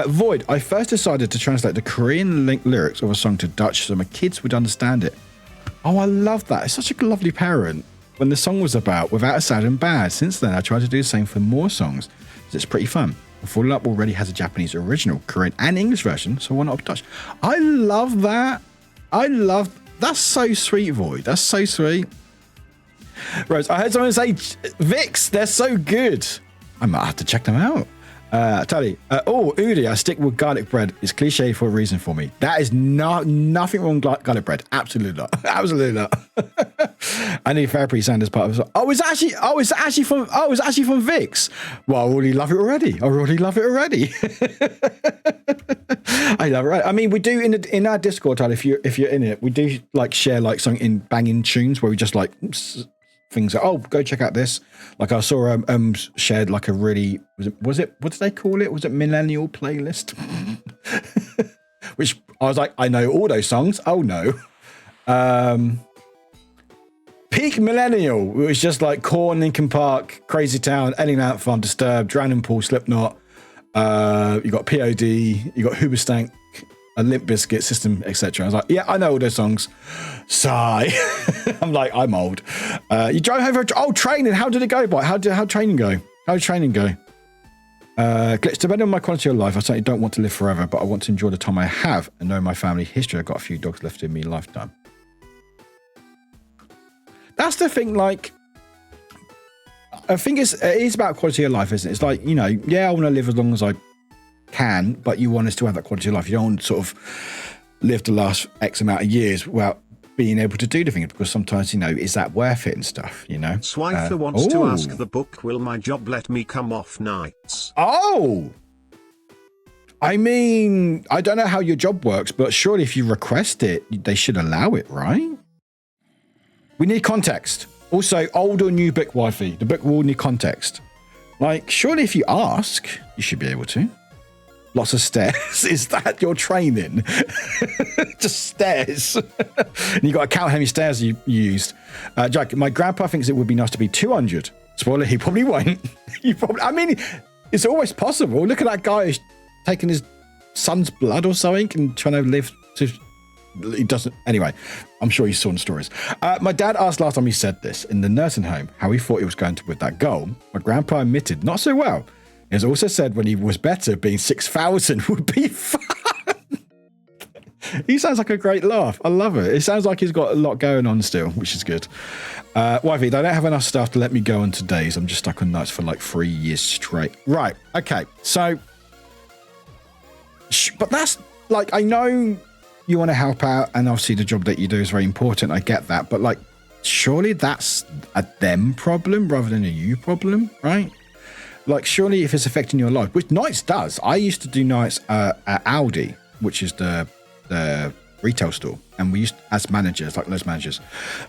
Void. I first decided to translate the Korean lyrics of a song to Dutch so my kids would understand it. Oh, I love that. It's such a lovely parent. When the song was about Without a Sad and Bad. Since then, I tried to do the same for more songs. It's pretty fun. Falling Up already has a Japanese original, Korean and English version, so why not Dutch? I love that. That's so sweet, Void. That's so sweet. Rose, I heard someone say VIX, they're so good. I might have to check them out. Tally, Udi, I stick with garlic bread. It's cliche for a reason for me. That is nothing wrong with garlic bread. Absolutely not. Absolutely not. I need Fairpree Sanders part of it. It's actually from VIX. Well, I already love it already. I love it. Right. I mean, we do in our Discord, Tally, if you're in it, we do like share like something in banging tunes where we just like things like, go check out this. Like I saw shared like a really what did they call it? Was it millennial playlist? Which I was like, I know all those songs. Oh no. Peak Millennial. It was just like Korn, Linkin Park, Crazy Town, Alien Ant Farm, Disturbed, Drowning Pool, Slipknot. You got POD, you got Hoobastank, a Limp Bizkit, System, etc. I was like, yeah, I know all those songs. Sigh. I'm like, I'm old. You drove over. Training. How did it go, boy? How training go? How did training go? Glitch. Depending on my quality of life, I certainly don't want to live forever, but I want to enjoy the time I have and know my family history. I've got a few dogs left in me lifetime. That's the thing. Like, I think it is about quality of life, isn't it? It's like, I want to live as long as I can, but you want to still have that quality of life. You don't want to sort of live the last X amount of years without being able to do the thing, because sometimes, is that worth it and stuff, Swifer wants to ask the book, will my job let me come off nights? I mean, I don't know how your job works, but surely if you request it, they should allow it, right? We need context. Also, old or new book, wifey. The book will need context. Like, surely if you ask, you should be able to. Lots of stairs. Is that your training? Just stairs. And you got to count how many stairs you used. Jack, my grandpa thinks it would be nice to be 200. Spoiler, he probably won't. It's always possible. Look at that guy who's taking his son's blood or something and trying to live to... He doesn't... Anyway, I'm sure you saw in stories. My dad asked last time he said this in the nursing home how he thought he was going to with that goal. My grandpa admitted not so well. He has also said when he was better, being 6,000 would be fun. He sounds like a great laugh. I love it. It sounds like he's got a lot going on still, which is good. Wifey, they don't have enough stuff to let me go on today's. I'm just stuck on nights for like 3 years straight. Right. Okay. So, but that's like, I know you want to help out, and obviously the job that you do is very important. I get that. But like, surely that's a them problem rather than a you problem, right? Like, surely if it's affecting your life, which nights does. I used to do nights at Aldi, which is the retail store, and we used as managers, like those managers,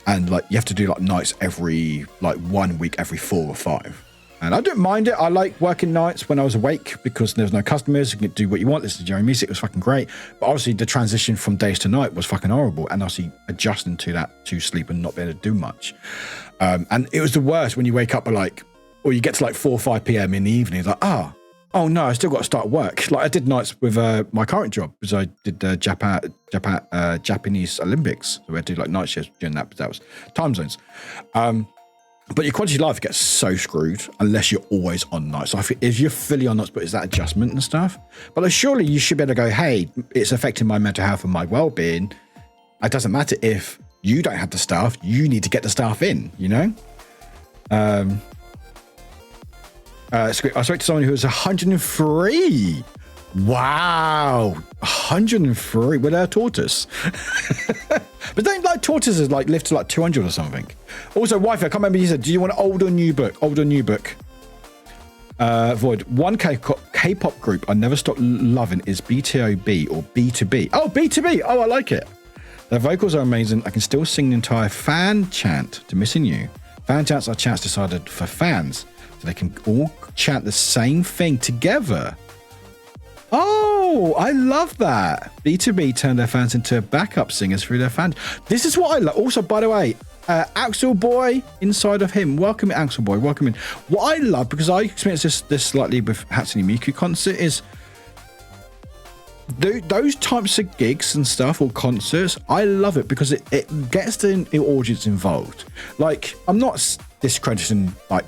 and like you have to do like nights every like 1 week every 4 or 5, and I don't mind it. I like working nights when I was awake because there's no customers. You can do what you want, listen to your own music. It was fucking great. But obviously the transition from days to night was fucking horrible, and obviously adjusting to that, to sleep and not being able to do much, and it was the worst when you wake up at like, or you get to like 4 or 5 p.m. in the evening. It's like, oh no, I still got to start work. Like I did nights with my current job because I did Japanese Olympics. So I did like night shifts during that, but that was time zones. But your quality of life gets so screwed unless you're always on nights. So if you're fully on nights, but is that adjustment and stuff? But like, surely you should be able to go, hey, it's affecting my mental health and my well-being. It doesn't matter if you don't have the staff. You need to get the staff in, you know? I spoke to someone who was 103. Wow, 103 with a tortoise. But don't like tortoises like live to like 200 or something. Also, wife, I can't remember. You said, do you want an old or new book? Old or new book? Void. One K-pop group I never stopped loving is BTOB or B2B. Oh, B2B. Oh, I like it. Their vocals are amazing. I can still sing the entire fan chant to Missing You. Fan chants are chants decided for fans, so they can all chant the same thing together. Oh, I love that. B2B turned their fans into backup singers through their fans. This is what I love. Also, by the way, Axel Boy, inside of him. Welcome in, Axel Boy. Welcome in. What I love, because I experienced this slightly with Hatsune Miku concert, is those types of gigs and stuff or concerts. I love it because it gets the audience involved. Like, I'm not discrediting like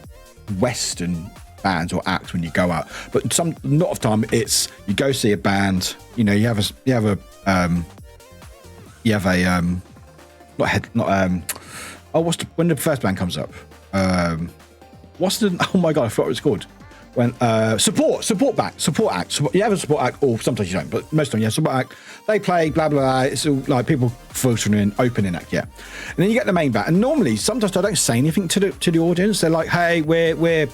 Western bands or acts when you go out, but lot of time it's you go see a band, you know, you have a when the first band comes up, what's the, oh my god, I forgot what it's called, when support act, you have a support act, or sometimes you don't, but most of the time you have a support act, they play blah blah blah, it's all like people filtering in, opening act, yeah, and then you get the main band, and normally sometimes I don't say anything to the audience. They're like, hey, we're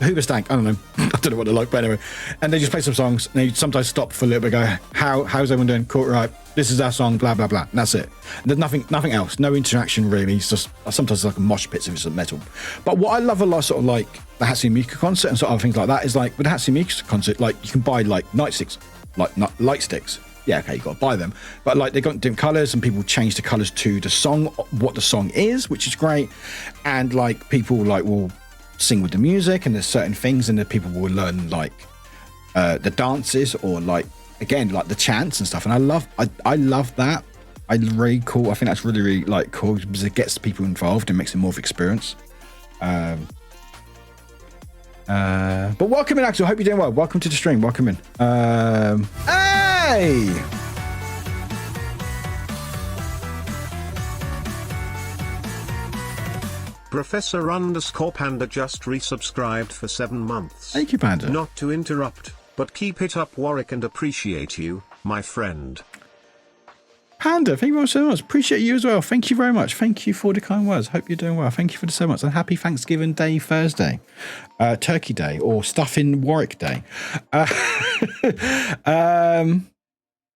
Hoobastank, I don't know, I don't know what they're like, but anyway, and they just play some songs, and they sometimes stop for a little bit, go, how's everyone doing? Cool, right, this is our song, blah blah blah, and that's it. There's nothing else, no interaction really. It's just sometimes it's like a mosh pit if it's metal. But what I love a lot, sort of like the Hatsune Miku concert and sort of things like that, is like with the Hatsune Miku concert, like you can buy like nightsticks, like light sticks. Yeah, okay, you got to buy them, but like they got different colors, and people change the colors to the song, what the song is, which is great. And like people like will sing with the music, and there's certain things, and the people will learn like the dances, or like again like the chants and stuff. And I love that. I really cool. I think that's really, really like cool because it gets people involved and makes it more of an experience. But welcome in, Axel. Hope you're doing well. Welcome to the stream. Welcome in. Hey. Professor_Panda just resubscribed for 7 months. Thank you, Panda. Not to interrupt, but keep it up, Warwick, and appreciate you, my friend. Panda, thank you so much. Appreciate you as well. Thank you very much. Thank you for the kind words. Hope you're doing well. Thank you for the so much. And happy Thanksgiving Day Thursday. Turkey Day, or Stuffing Warwick Day.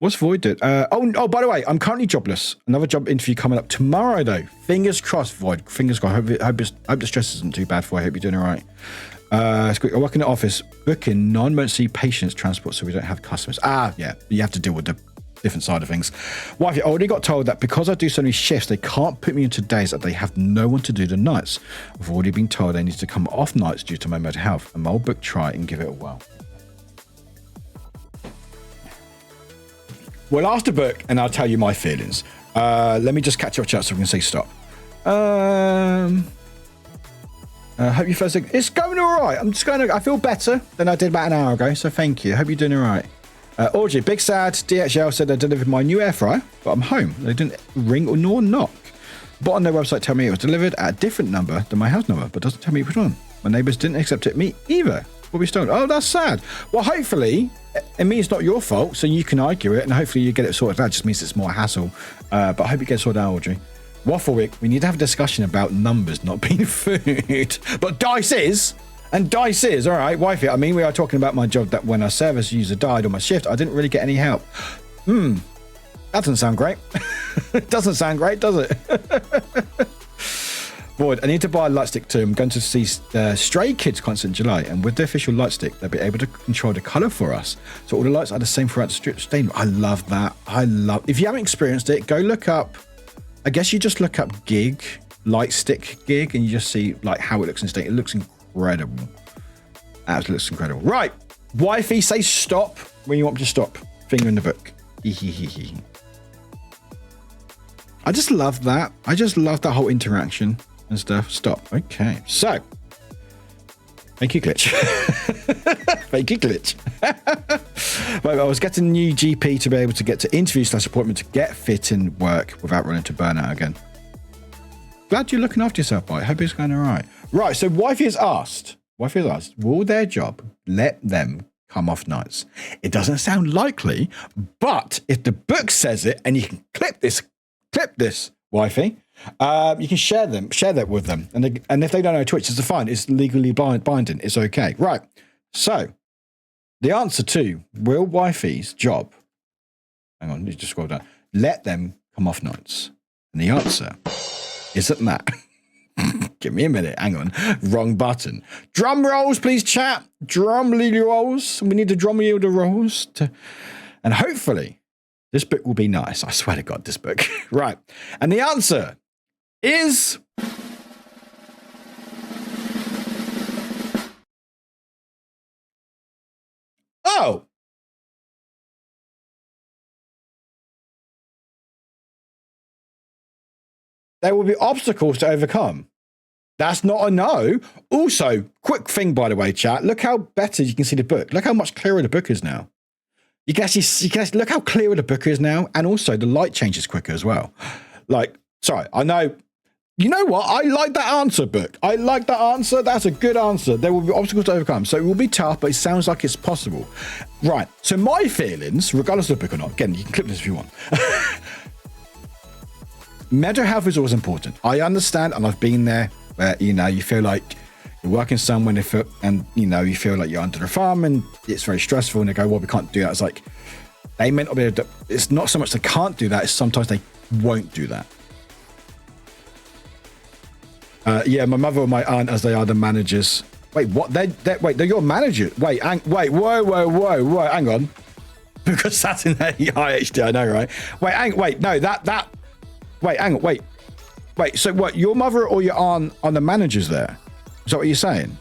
What's Void doing? Oh, by the way, I'm currently jobless. Another job interview coming up tomorrow, though. Fingers crossed, Void. Fingers crossed. Hope the stress isn't too bad for you. I hope you're doing all right. I work in the office, booking non-emergency patients transport, so we don't have customers. Yeah, you have to deal with the different side of things. Wifey, I already got told that because I do so many shifts, they can't put me into days that they have no one to do the nights. I've already been told I need to come off nights due to my mental health. And I'll book try and give it a whirl. Well, ask the book and I'll tell you my feelings. Let me just catch up chat so we can say stop. Hope you first. It's going all right. I feel better than I did about an hour ago. So thank you. Hope you're doing all right. Audrey, big sad. DHL said they delivered my new air fryer, but I'm home. They didn't ring or nor knock. But on their website, tell me it was delivered at a different number than my house number, but doesn't tell me which one. My neighbours didn't accept it. Me either. Will be stolen. Oh, that's sad. Well, hopefully, it means it's not your fault, so you can argue it, and hopefully you get it sorted out. It just means it's more hassle. But I hope you get it sorted out, Audrey. Waffle Week, we need to have a discussion about numbers not being food. But dice is, and dice is, all right, wifey. I mean, we are talking about my job that when a service user died on my shift, I didn't really get any help. That doesn't sound great. It doesn't sound great, does it? Void, I need to buy a light stick too. I'm going to see Stray Kids concert in July, and with the official light stick, they'll be able to control the color for us. So all the lights are the same throughout the stadium. I love that. If you haven't experienced it, go look up. I guess you just look up gig, light stick gig, and you just see like how it looks in state. It looks incredible. Absolutely looks incredible. Right. Wifey, say stop when you want me to stop. Finger in the book. I just love that. I just love that whole interaction and stuff. Stop. Okay. So, thank you, Glitch. Thank you, Glitch. Right, I was getting a new GP to be able to get to interview/appointment to get fit in work without running to burnout again. Glad you're looking after yourself, boy. Hope it's going all right. Right, so Wifey has asked, will their job let them come off nights? It doesn't sound likely, but if the book says it, and you can clip this, Wifey, you can share that with them. And if they don't know Twitch, it's fine. It's legally binding. It's okay. Right. So the answer to will Wifey's job, hang on, you just scroll down, let them come off nights. And the answer isn't that. Give me a minute. Hang on. Wrong button. Drum rolls, please, chat. Drum rolls. We need to drum the rolls. And hopefully this book will be nice. I swear to God, this book. Right. And the answer is... Oh! There will be obstacles to overcome. That's not a no. Also, quick thing, by the way, chat. Look how better you can see the book. Look how much clearer the book is now. You can look how clearer the book is now. And also, the light changes quicker as well. Like, sorry, I know. You know what? I like that answer, book. I like that answer. That's a good answer. There will be obstacles to overcome. So it will be tough, but it sounds like it's possible. Right. So my feelings, regardless of the book or not, again, you can clip this if you want. Mental health is always important. I understand, and I've been there where, you feel like you're working somewhere and you feel like you're under the thumb and it's very stressful and they go, well, we can't do that. It's like, they meant to be able to, it's not so much they can't do that, it's sometimes they won't do that. Yeah, my mother or my aunt, as they are the managers. Wait, what? They're your manager. Wait, whoa, hang on. Because that's in IHD, I know, right? Wait, so what, your mother or your aunt are the managers there? Is that what you're saying?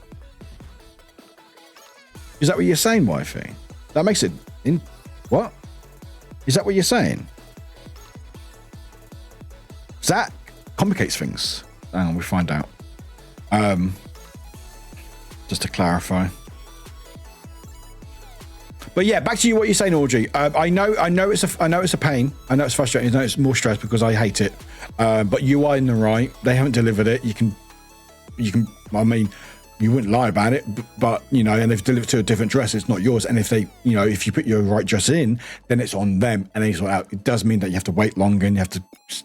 Is that what you're saying, Wifey? That makes it in what? Is that what you're saying? That complicates things. Hang on, we find out. Just to clarify. But yeah, back to you. What you're saying, Audrey. I know it's a pain. I know it's frustrating. I know it's more stress because I hate it. But you are in the right. They haven't delivered it. You can. I mean, you wouldn't lie about it, but and they've delivered to a different dress. It's not yours. And if they, if you put your right dress in, then it's on them. And then out. It does mean that you have to wait longer and you have to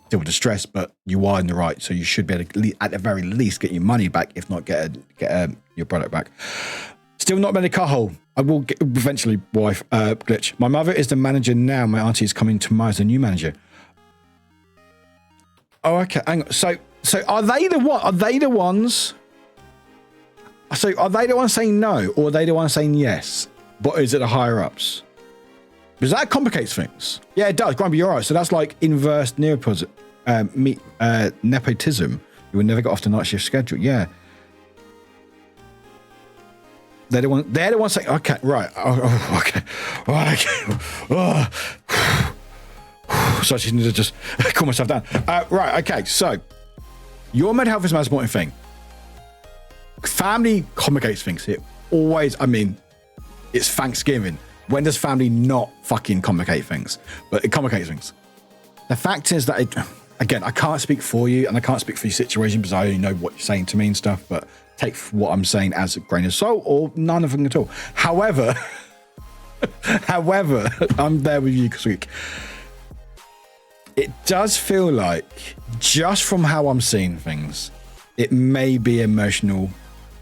deal with the stress. But you are in the right, so you should be able to, at the very least, get your money back. If not, get your product back. Still not many car hole. I will get, eventually, wife, Glitch. My mother is the manager now. My auntie is coming tomorrow as the new manager. Oh, okay. Hang on. So are they the one? Are they the ones? So are they the ones saying no, or are they the ones saying yes? But is it the higher ups? Because that complicates things. Yeah, it does. Grumpy, you're right. So that's like inverse nepotism. Nepotism. You will never get off the night shift schedule. Yeah. They're the ones saying, okay, right. Oh, okay. Oh, okay. Oh. So I just need to just cool myself down. Right, okay. So your mental health is the most important thing. Family complicates things. It always, I mean, it's Thanksgiving. When does family not fucking complicate things? But it complicates things. The fact is that, again, I can't speak for you and I can't speak for your situation because I only know what you're saying to me and stuff, but take what I'm saying as a grain of salt or none of them at all. However, I'm there with you this week. It does feel like, just from how I'm seeing things, it may be emotional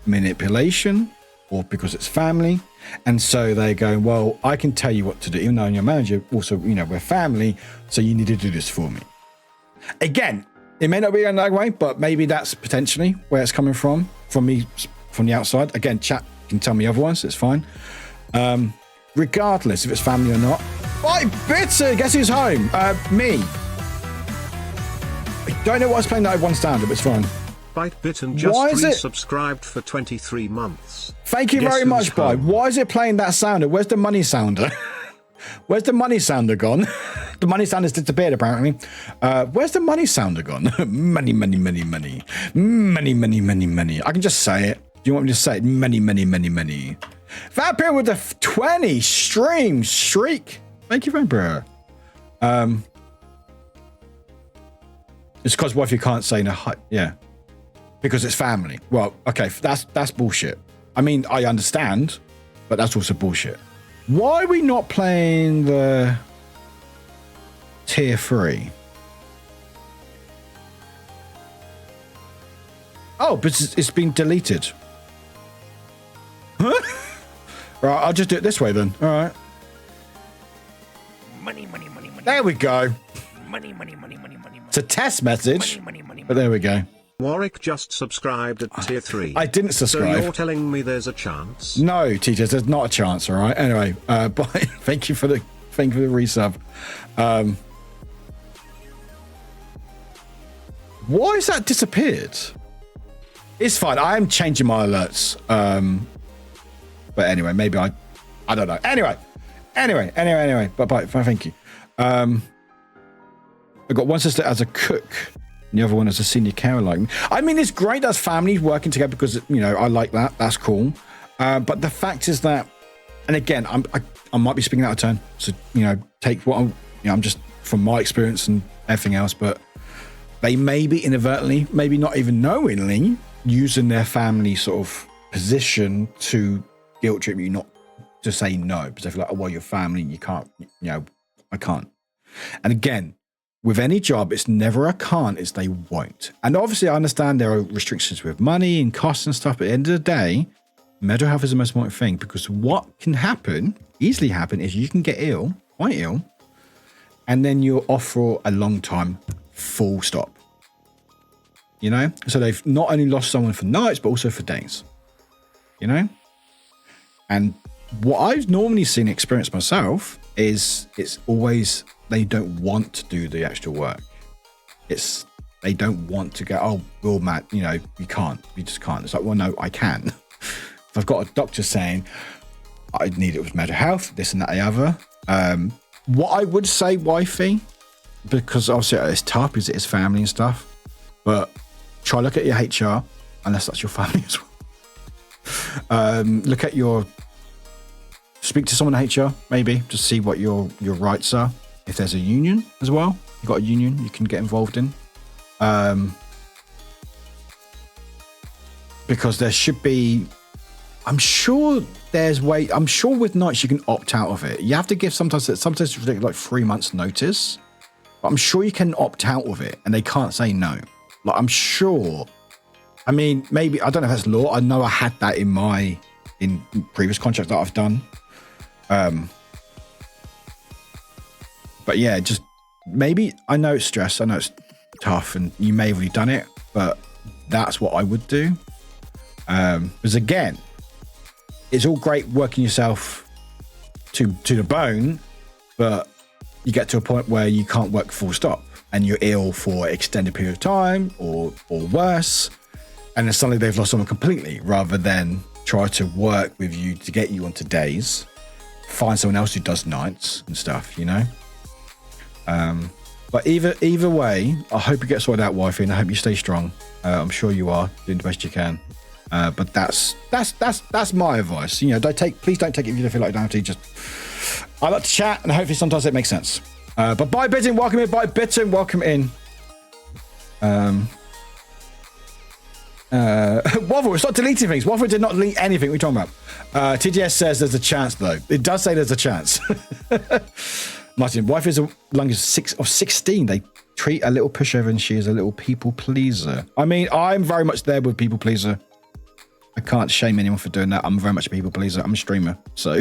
manipulation or because it's family. And so they're going, well, I can tell you what to do, even though I'm your manager. Also, you know, we're family, so you need to do this for me. Again, it may not be in that way, but maybe that's potentially where it's coming from me, from the outside. Again, chat can tell me otherwise. It's fine. Regardless if it's family or not. Right, Bitter, guess who's home? Me. I don't know what's playing that one standard, but it's fine. Byte Bitten just resubscribed for 23 months. Thank you very much, Byte. Why is it playing that sounder? Where's the money sounder? Where's the money sounder gone? The money sounder's disappeared, apparently. Where's the money sounder gone? Money, money, money, money. Money, money, money, money. I can just say it. Do you want me to say it? Money, money, money, money. Vampire with the 20 stream streak. Thank you, Vampire. It's because what if you can't say no? Yeah. Because it's family. Well, okay, that's bullshit. I mean, I understand, but that's also bullshit. Why are we not playing the tier 3? Oh, but it's been deleted. Huh? Right, I'll just do it this way then. All right. Money, money, money, money. There we go. Money, money, money, money, money. It's a test message. Money, money, money. But there we go. Warwick just subscribed at tier 3. I didn't subscribe. So you're telling me there's a chance? No, teachers, there's not a chance. All right. Anyway, bye. Thank you for the resub. Why has that disappeared? It's fine. I am changing my alerts. But anyway, maybe I don't know. Anyway. But bye. Thank you. I got one sister as a cook. And the other one as a senior carer like me. I mean, it's great as families working together because, you know, I like that. That's cool. But the fact is that, and again, I might be speaking out of turn. So, you know, take what I'm just from my experience and everything else. But they may be inadvertently, maybe not even knowingly, using their family sort of position to guilt trip you not to say no. Because they feel like, oh, well, you're family, you can't, you know, I can't. And again, with any job, it's never a can't, it's they won't. And obviously, I understand there are restrictions with money and costs and stuff, but at the end of the day, mental health is the most important thing because what can happen, easily happen, is you can get ill, quite ill, and then you're off for a long time, full stop. You know? So they've not only lost someone for nights, but also for days. You know? And what I've normally seen experience myself is it's always they don't want to do the extra work. It's they don't want to go, oh, well, Matt, you know, you just can't. It's like, well, no, I can. If I've got a doctor saying I need it with mental health, this and that, the other. What I would say, wifey, because obviously it's tough because it is family and stuff, but try look at your HR, unless that's your family as well. Look at speak to someone at HR, maybe, to see what your rights are. If there's a union as well, you've got a union you can get involved in. Because there should be, I'm sure with nights you can opt out of it. You have to give sometimes it's like 3 months notice, but I'm sure you can opt out of it and they can't say no. Like, I'm sure. I mean, maybe, I don't know if that's law. I know I had that in previous contracts that I've done. But yeah, just maybe, I know it's stress, I know it's tough, and you may have already done it, but that's what I would do. Because again, it's all great working yourself to the bone, but you get to a point where you can't work full stop and you're ill for an extended period of time or worse. And then suddenly they've lost someone completely, rather than try to work with you to get you onto days, find someone else who does nights and stuff, you know? But either way, I hope you get sorted out, wifey, and I hope you stay strong. I'm sure you are doing the best you can. But that's my advice. You know, please don't take it if you don't feel like you don't have to. Just, I like to chat, and hopefully sometimes it makes sense. But bye, Bitten, welcome in. Bye, Bitten, welcome in. Waffle, stop deleting things. Waffle did not delete anything. What are you talking about? TGS says there's a chance, though. It does say there's a chance. Martin, wife is as young as 16. They treat a little pushover, and she is a little people pleaser. I mean, I'm very much there with people pleaser. I can't shame anyone for doing that. I'm very much a people pleaser. I'm a streamer, so.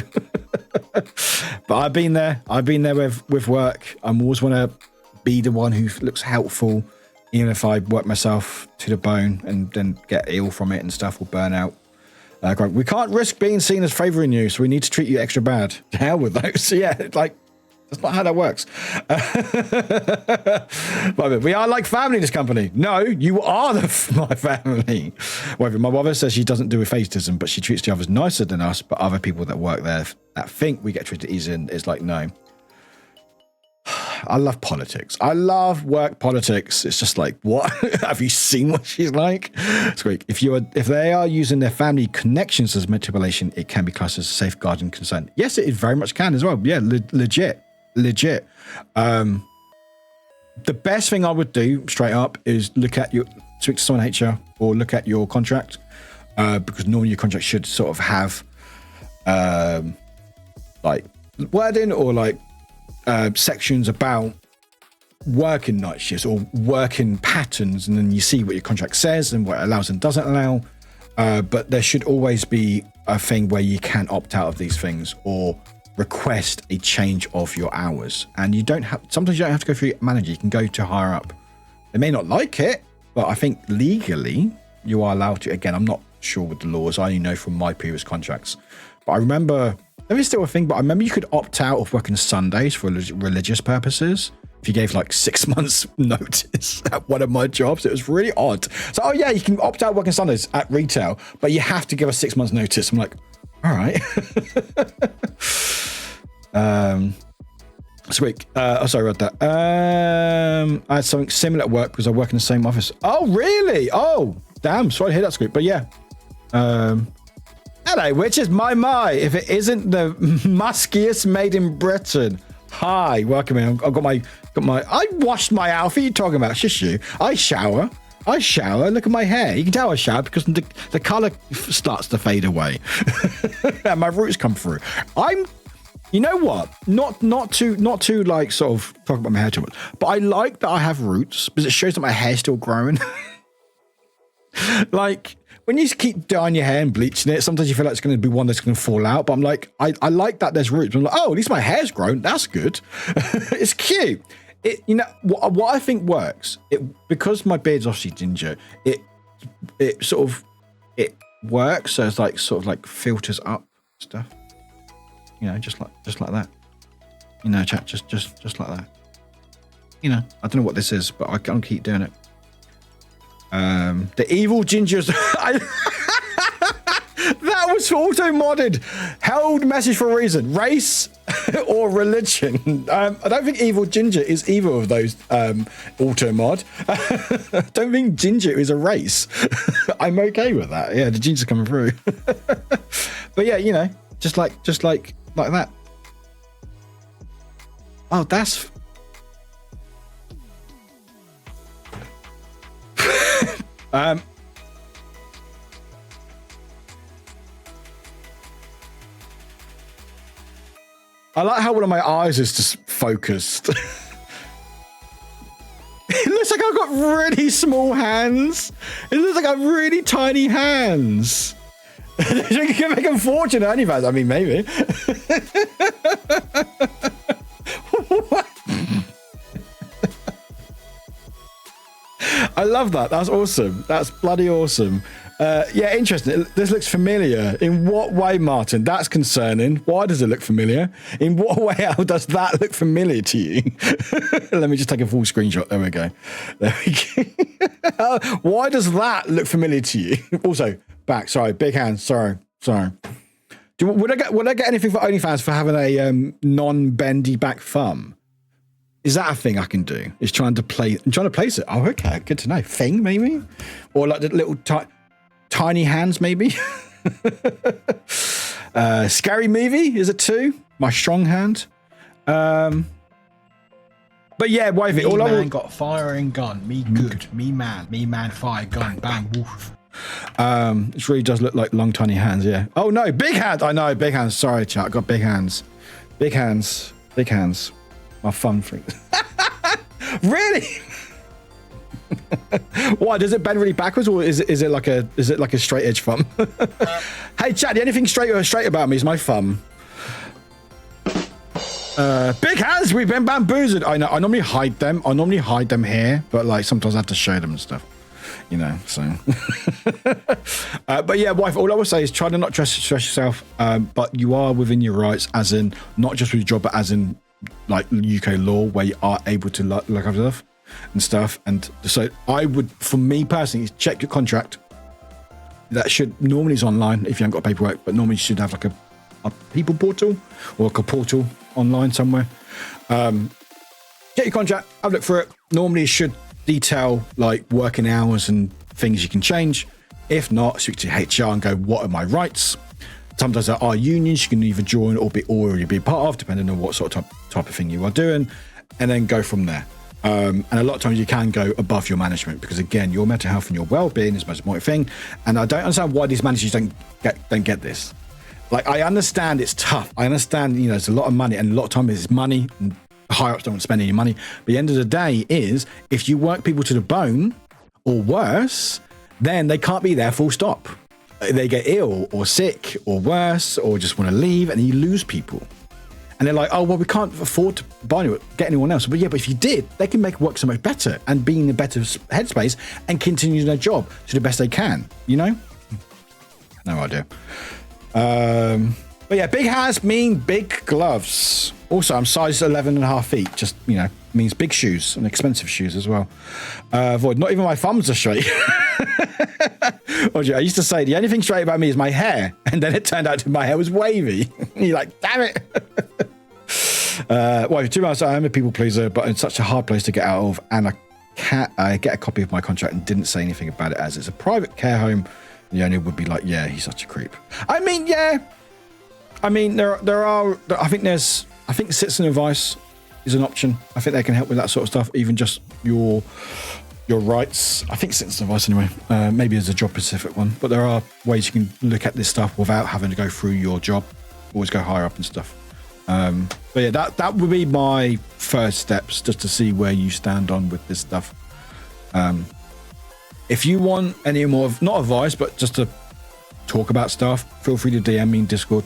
But I've been there. With work. I always want to be the one who looks helpful, even if I work myself to the bone and then get ill from it and stuff, or burn out. We can't risk being seen as favouring you, so we need to treat you extra bad. To hell with those. So yeah, like, that's not how that works. But we are like family in this company. No, you are my family. Whatever. My mother says she doesn't do with favoritism, but she treats the others nicer than us. But other people that work there that think we get treated easy, and it's like, no. I love politics. I love work politics. It's just like, what? Have you seen what she's like? It's great. If they are using their family connections as manipulation, it can be classed as a safeguarding concern. Yes, it very much can as well. Yeah, legit. The best thing I would do straight up is speak to someone HR or look at your contract, because normally your contract should sort of have like wording or like sections about working night shifts or working patterns, and then you see what your contract says and what it allows and doesn't allow. But there should always be a thing where you can opt out of these things or request a change of your hours. And sometimes you don't have to go through your manager. You can go to higher up. They may not like it, but I think legally you are allowed to. Again, I'm not sure with the laws. I only know from my previous contracts. But I remember, there is still a thing, but I remember you could opt out of working Sundays for religious purposes. If you gave like 6 months notice at one of my jobs, it was really odd. So, oh yeah, you can opt out working Sundays at retail, but you have to give us 6 months notice. I'm like, all right. Sweet. Sorry about that. I had something similar at work because I work in the same office. Oh, really? Oh, damn. Sorry to hear that, Squeak. But yeah. Hello, which is my. If it isn't the muskiest made in Britain. Hi, welcome in. I've got my. I washed my outfit. What are you talking about? Shush you. I shower. Look at my hair. You can tell I shower because the color starts to fade away, and my roots come through. You know what? Not to like sort of talk about my hair too much, but I like that I have roots because it shows that my hair's still growing. Like when you keep dyeing your hair and bleaching it, sometimes you feel like it's going to be one that's going to fall out. But I'm like, I like that there's roots. I'm like, oh, at least my hair's grown. That's good. It's cute. You know what I think works. Because my beard's obviously ginger. It works. So it's like sort of like filters up stuff. You know, just like that. You know, chat, just like that. You know, I don't know what this is, but I can't keep doing it. The evil gingers. That was auto-modded. Held message for a reason. Race or religion. I don't think evil ginger is either of those auto-mod. I don't think ginger is a race. I'm okay with that. Yeah, the ginger's coming through. But yeah, you know, just like that. Oh, that's... I like how one of my eyes is just focused. It looks like I've got really small hands. It looks like I have really tiny hands. You can make a fortune at OnlyFans. I mean, maybe. I love that. That's awesome. That's bloody awesome. Yeah, interesting. This looks familiar. In what way, Martin? That's concerning. Why does it look familiar? In what way does that look familiar to you? Let me just take a full screenshot. There we go. There we go. Why does that look familiar to you? Also, back. Sorry, big hands. Sorry. Would I get anything for OnlyFans for having a non-bendy back thumb? Is that a thing I can do? Is trying to place it? Oh, okay, good to know. Thing maybe, or like the little tiny hands maybe. Scary movie is it too? My strong hand. But yeah, wavy. Me man got firing gun. Me good. Me man fire gun. Bang. Woof. It really does look like long tiny hands. Yeah. Oh no, big hands. I know, big hands. Sorry, chat. I got big hands. Big hands. My fun freak. Really? Why does it bend really backwards, or is it like a straight edge thumb? Hey, chat. The only thing straight about me is my thumb. Big hands. We've been bamboozled. I know. I normally hide them here, but like sometimes I have to show them and stuff. You know, so. But yeah, wife, all I will say is try to not stress yourself, but you are within your rights, as in not just with your job, but as in like UK law, where you are able to look after stuff and stuff. And so I would, for me personally, check your contract. That should normally is online if you haven't got paperwork, but normally you should have like a people portal or like a portal online somewhere. Get your contract, have a look for it. Normally it should detail like working hours and things you can change. If not, speak to HR and go, what are my rights? Sometimes there are unions you can either join or already be part of, depending on what sort of type of thing you are doing, and then go from there. And a lot of times you can go above your management, because again, your mental health and your well-being is the most important thing. And I don't understand why these managers don't get this. Like, I understand it's tough. I understand, you know, it's a lot of money, and a lot of time it's money, and higher ups don't want to spend any money. But the end of the day is, if you work people to the bone or worse, then they can't be there full stop. They get ill or sick or worse, or just want to leave, and you lose people. And they're like, oh, well, we can't afford to get anyone else. But yeah, but if you did, they can make work so much better and be in a better headspace and continue their job to the best they can, you know? No idea. But yeah, big hands mean big gloves. Also, I'm size 11.5 feet. Just, you know, means big shoes and expensive shoes as well. Void, not even my thumbs are straight. I used to say the only thing straight about me is my hair, and then it turned out my hair was wavy. And you're like, damn it. Well, to be honest, I am a people pleaser, but it's such a hard place to get out of, and I get a copy of my contract and didn't say anything about it, as it's a private care home. The owner would be like, yeah, he's such a creep. I mean, yeah. I mean, there are. I think citizen advice is an option. I think they can help with that sort of stuff, even just your rights. I think citizen advice anyway. Maybe there's a job specific one, but there are ways you can look at this stuff without having to go through your job. Always go higher up and stuff. But yeah, that would be my first steps, just to see where you stand on with this stuff. If you want any more, not advice, but just to talk about stuff, feel free to DM me in Discord.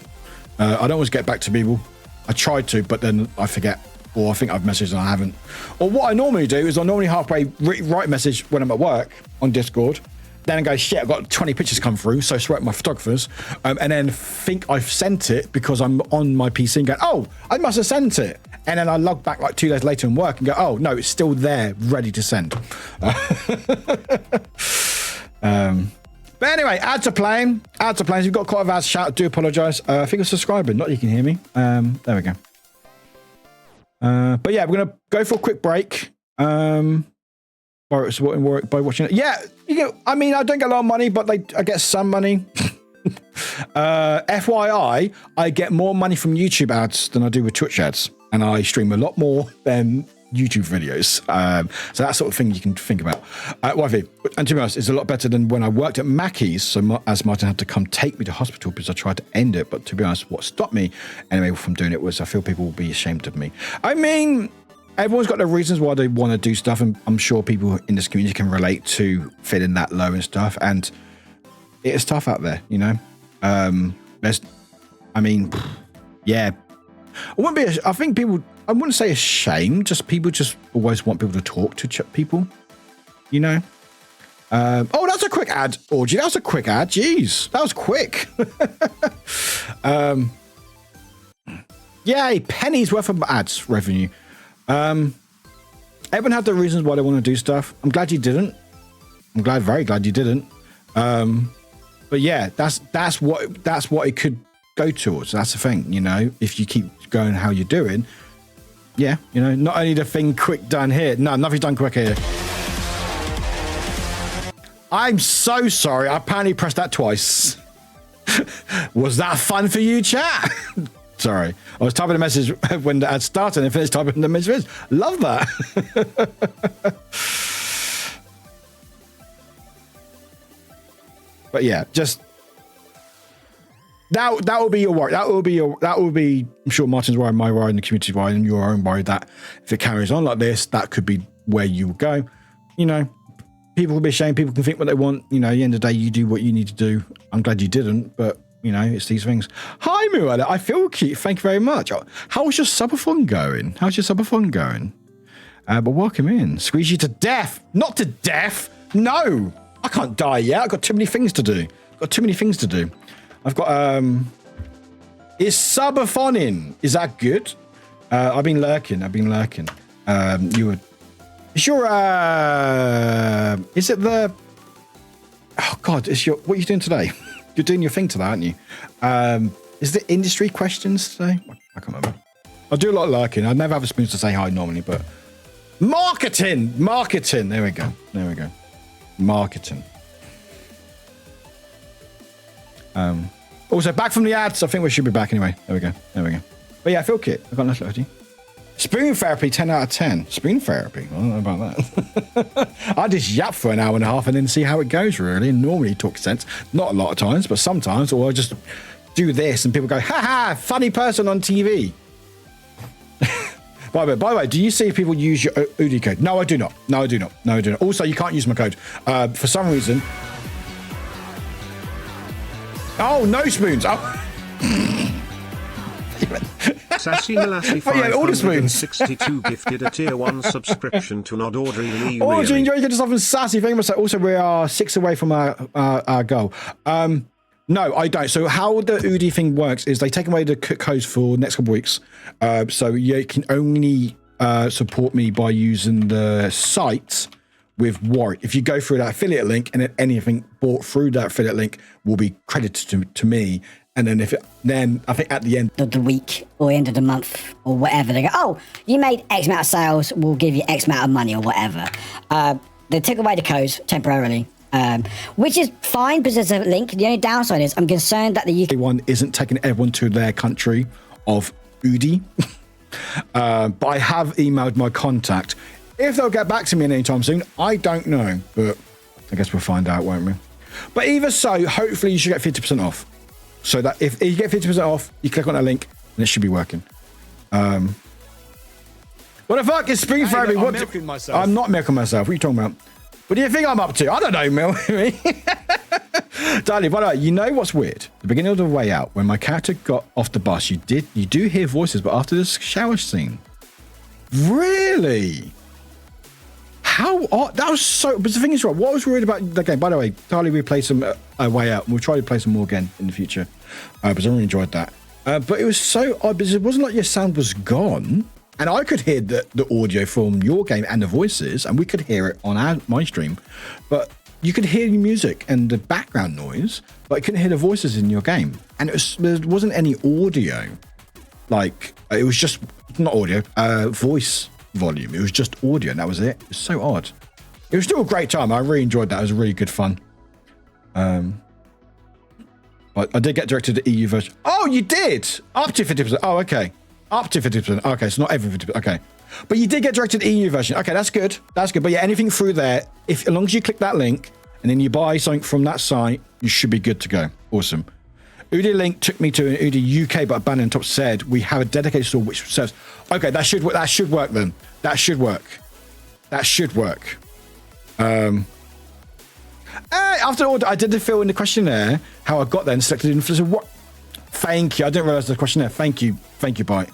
I don't always get back to people. I try to, but then I forget, or I think I've messaged and I haven't. Or what I normally do is I normally halfway write a message when I'm at work on Discord, then I go, shit, I've got 20 pictures come through, so I swear at my photographers, and then think I've sent it because I'm on my PC and go, oh, I must have sent it. And then I log back like 2 days later in work and go, oh, no, it's still there, ready to send. But anyway, ads are playing. You've got quite a vast shout. I do apologise. I think I'm subscribing. Not that you can hear me. There we go. But yeah, we're going to go for a quick break. By watching it. Yeah, I mean, I don't get a lot of money, but I get some money. FYI, I get more money from YouTube ads than I do with Twitch ads. And I stream a lot more than YouTube videos. So that sort of thing you can think about. Wifey, and to be honest, it's a lot better than when I worked at Mackey's. So as Martin had to come take me to hospital because I tried to end it. But to be honest, what stopped me anyway from doing it was I feel people will be ashamed of me. I mean, everyone's got their reasons why they want to do stuff. And I'm sure people in this community can relate to feeling that low and stuff. And it is tough out there, you know? Yeah. I think people, I wouldn't say ashamed, just people just always want people to talk to people, you know? Oh, that's a quick ad, Orgy. That was a quick ad. Jeez, that was quick. Yay, pennies worth of ads revenue. Everyone had their reasons why they want to do stuff. I'm glad you didn't. I'm very glad you didn't. But yeah, that's what it could go towards. That's the thing, you know. If you keep going how you're doing, yeah, you know, not only the thing quick done here. No, nothing's done quick here. I'm so sorry. I apparently pressed that twice. Was that fun for you, chat? Sorry. I was typing a message when the ad started and finished typing the message. Love that. But yeah, just that will be your worry. That will be I'm sure Martin's worry, my worry, and the community's worry, and your own worry that if it carries on like this, that could be where you will go. You know, people will be ashamed, people can think what they want. You know, at the end of the day, you do what you need to do. I'm glad you didn't, but you know, it's these things. Hi, Muala. I feel cute. Thank you very much. How's your subathon going? But welcome in. Squeeze you to death. Not to death. No. I can't die yet. I've got too many things to do. I've got, is subaphoning. Is that good? I've been lurking. Is it the, oh God, what are you doing today? You're doing your thing today, aren't you? Is the industry questions today? I can't remember. I do a lot of lurking. I never have a spoon to say hi normally, but marketing. There we go. Marketing. Also back from the ads. I think we should be back anyway. There we go. But yeah, I feel kit. I got nothing to do. Spoon therapy, 10 out of 10. Spoon therapy. I don't know about that. I just yap for an hour and a half and then see how it goes, really. Normally talk sense. Not a lot of times, but sometimes. Or I just do this and people go, ha, funny person on TV. By the way, do you see if people use your UDI code? No, I do not. Also, you can't use my code. For some reason. Oh, no spoons. Oh. Sassy Malassi 562 gifted a tier 1 subscription to Nod Audrey Lee. Oh, do you enjoy getting stuff from Sassy? Thank you much. Also, we are 6 away from our goal. No, I don't. So how the UDI thing works is they take away the codes for the next couple of weeks. So you can only support me by using the site with Warwick. If you go through that affiliate link and then anything bought through that affiliate link will be credited to me. And then I think at the end of the week or end of the month or whatever, they go, oh, you made X amount of sales, we'll give you X amount of money or whatever. They took away the codes temporarily, which is fine because there's a link. The only downside is I'm concerned that the UK one isn't taking everyone to their country of UDI. But I have emailed my contact. If they'll get back to me anytime soon, I don't know. But I guess we'll find out, won't we? But either so, hopefully you should get 50% off. So that if you get 50% off, you click on that link and it should be working. What the fuck is Spring Therapy? I'm milking myself. I'm not milking myself. What are you talking about? What do you think I'm up to? I don't know, Mil. Darling, by the way, you know what's weird? The beginning of The Way Out, when my character got off the bus, you do hear voices, but after the shower scene. Really? How odd. That was so. But the thing is, right, what I was worried about the game, by the way, Charlie, we played some Way Out, and we'll try to play some more again in the future. Because I really enjoyed that. But it was so odd because it wasn't like your sound was gone. And I could hear the audio from your game and the voices, and we could hear it on my stream. But you could hear the music and the background noise, but I couldn't hear the voices in your game. And there wasn't any audio. Like, it was just, not audio, voice volume. It was just audio, and that was it. It was so odd. It was still a great time. I really enjoyed that. It was really good fun. But I did get directed to the EU version. Oh, you did? Up to 50%. Oh, okay. Up to 50%. Okay, so not every 50%. Okay. But you did get directed to the EU version. Okay, that's good. That's good. But yeah, anything through there, as long as you click that link and then you buy something from that site, you should be good to go. Awesome. UDI link took me to an UDI UK, but Bannon Top said we have a dedicated store which serves. Okay, that should work then. That should work. After all, I did fill in the questionnaire how I got there and selected influencer. What? Thank you. I didn't realize the questionnaire. Thank you, Bite.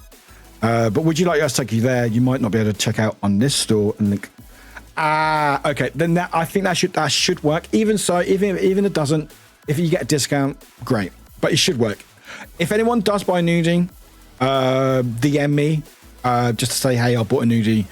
But would you like us to take you there? You might not be able to check out on this store and link Okay. Then I think that should work. Even so, even if it doesn't, if you get a discount, great. But it should work. If anyone does buy a nudie, DM me just to say, hey, I bought a nudie,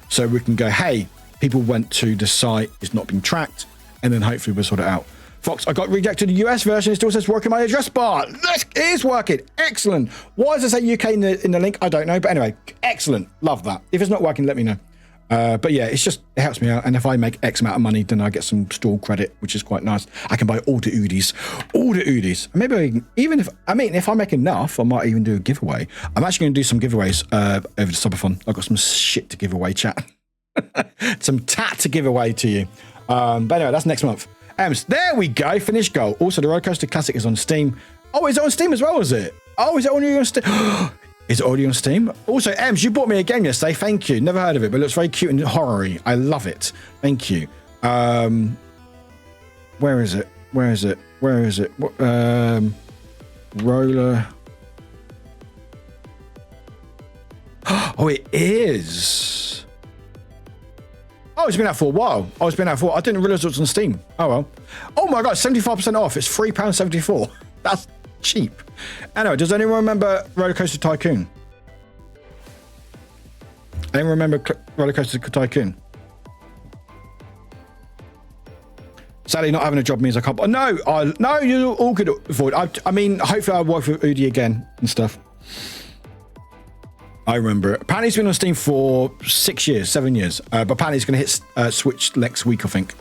so we can go, hey, people went to the site, it's not been tracked, and then hopefully we'll sort it out. Fox, I got rejected the US version. It still says working my address bar. It is working. Excellent. Why does it say UK in the link? I don't know. But anyway, excellent. Love that. If it's not working, let me know. But yeah, it helps me out. And if I make X amount of money, then I get some store credit, which is quite nice. I can buy all the Udis. Maybe if I make enough, I might even do a giveaway. I'm actually going to do some giveaways over the subathon. I've got some shit to give away, chat. Some tat to give away to you. But anyway, that's next month. There we go. Finished goal. Also, the Roller Coaster Classic is on Steam. Oh, is it on Steam as well, is it? Oh, is it only on Steam? Is it already on Steam? Also, Ems, you bought me a game yesterday. Thank you. Never heard of it, but it looks very cute and horror-y. I love it. Thank you. Where is it? Roller. Oh, it is. Oh, it's been out for a while. I didn't realize it was on Steam. Oh, well. Oh, my God. 75% off. It's £3.74. That's cheap. Anyway, does anyone remember Roller Coaster Tycoon? Anyone remember Roller Coaster Tycoon? Sadly, not having a job means I can't. No, you're all good, Void. I mean, hopefully I'll work with Udi again and stuff. I remember it. Apparently it's been on Steam for 7 years. But apparently it's going to hit Switch next week, I think.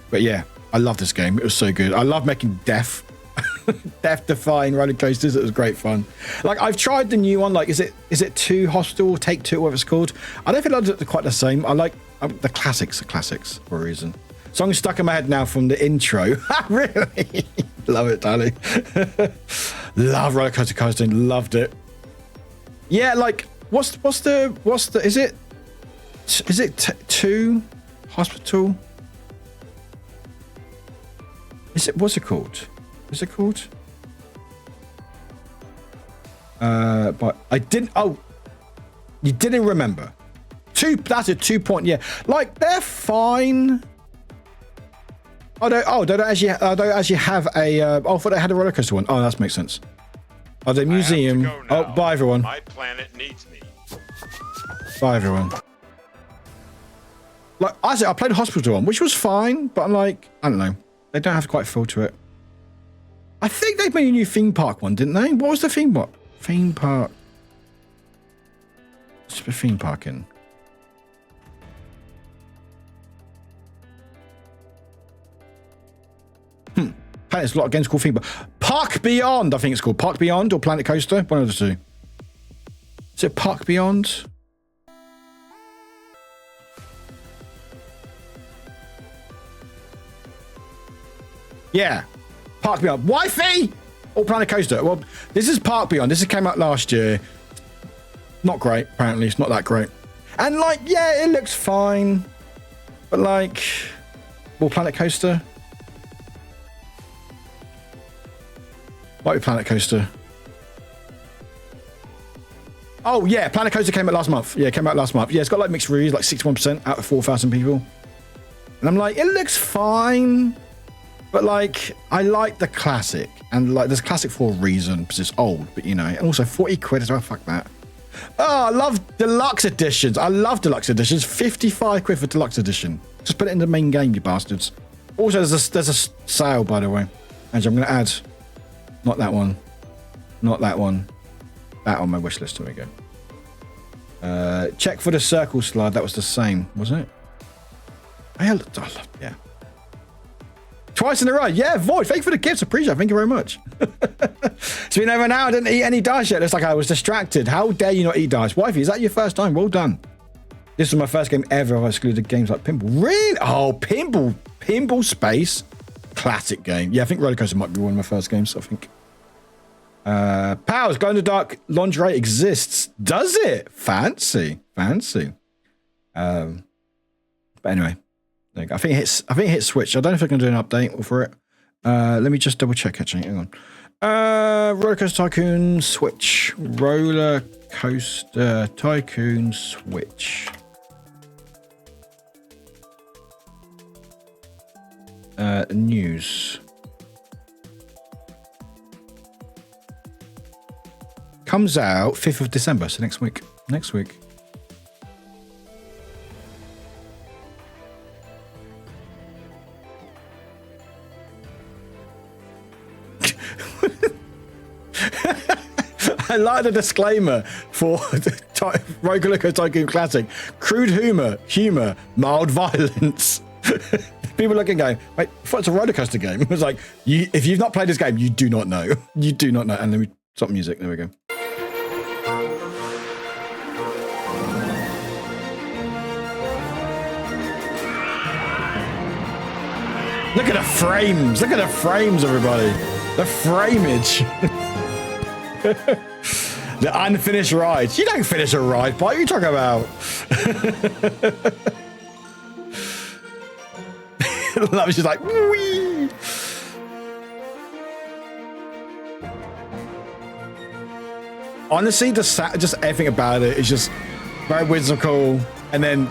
But yeah, I love this game. It was so good. I love making death-defying roller coasters. It was great fun. Like, I've tried the new one. Like, is it 2 Hostel, Take 2, whatever it's called? I don't think they're quite the same. I like the classics for a reason. Song stuck in my head now from the intro. Really? Love it, darling. Love Roller Coaster Coasting. Loved it. Yeah, like, what's the is it 2 Hospital? What's it called? Is it called? But I didn't. Oh, you didn't remember. 2. That's a 2 point. Yeah, like they're fine. They don't actually have a. I thought they had a roller coaster one. Oh, that makes sense. Oh, the museum. Oh, bye everyone. My planet needs me. Bye everyone. Like I said, I played Hospital one, which was fine, but I'm like, I don't know. They don't have quite feel to it. I think they made a new theme park one, didn't they? What was the theme park? Theme park. What's the theme park in? Planet's a lot against called theme park. Park Beyond, I think it's called. Park Beyond or Planet Coaster? One of the two. Is it Park Beyond? Yeah. Park Beyond. Wi-Fi or Planet Coaster? Well, this is Park Beyond. This came out last year. Not great, apparently. It's not that great. And, like, yeah, it looks fine. But, like, well, Planet Coaster? Might be Planet Coaster. Oh, yeah, Planet Coaster came out last month. Yeah, it came out last month. Yeah, it's got, like, mixed reviews, like 61% out of 4,000 people. And I'm like, it looks fine. But, like, I like the classic. And, like, there's classic for a reason, because it's old, but, you know. And also, 40 quid as well, fuck that. Oh, I love deluxe editions. I love deluxe editions. 55 quid for deluxe edition. Just put it in the main game, you bastards. Also, there's a sale, by the way. And I'm going to add, not that one. Not that one. That on my wish list. Here we go. Check for the circle slide. That was the same, wasn't it? Yeah. Twice in a row. Yeah, Void. Thank you for the gifts. Appreciate it. Thank you very much. It's been over an hour. I didn't eat any dice yet. It's like I was distracted. How dare you not eat dice? Wifey, is that your first time? Well done. This was my first game ever. I've excluded games like Pinball. Really? Oh, Pinball. Pinball Space. Classic game. Yeah, I think Roller Coaster might be one of my first games, I think. Powers, Glow in the Dark lingerie exists. Does it? Fancy. But anyway. There you go. I think it hits Switch. I don't know if I can do an update for it. Let me just double check actually. Hang on. Roller Coaster Tycoon Switch. Roller Coaster Tycoon Switch. News. Comes out 5th of December, so next week. Next week. I like the disclaimer for the Roller Coaster Tycoon Classic. Crude humor, mild violence. People looking going, wait, I thought it's a roller coaster game. It was like, if you've not played this game, you do not know. You do not know. And let me stop music. There we go. Look at the frames. Look at the frames, everybody. The frameage. The unfinished rides. You don't finish a ride, what are you talking about? That was just like, whee! Honestly, just everything about it is just very whimsical. And then,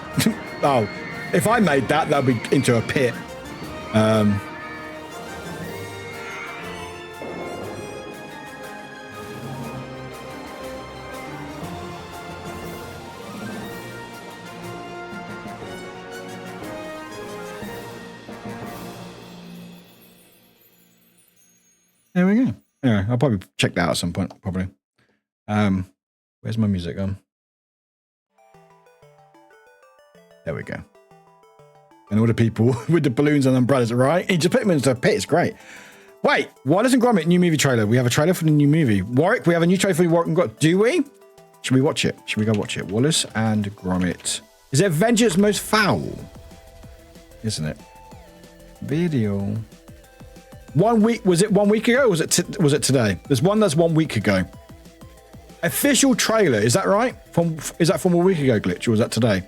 oh, if I made that, that'd be into a pit. There we go. Anyway, I'll probably check that out at some point, probably. Where's my music gone? There we go. And all the people with the balloons and umbrellas, right? He just put them into a pit. It's great. Wait, Wallace and Gromit new movie trailer. We have a trailer for the new movie. Warwick, we have a new trailer for Warwick and Gromit. Do we? Should we watch it? Should we go watch it? Wallace and Gromit. Is it Vengeance Most Foul? Isn't it? Video. 1 week. Was it 1 week ago? Or was it today? There's one that's 1 week ago. Official trailer. Is that right? Is that from a week ago, Glitch, or was that today?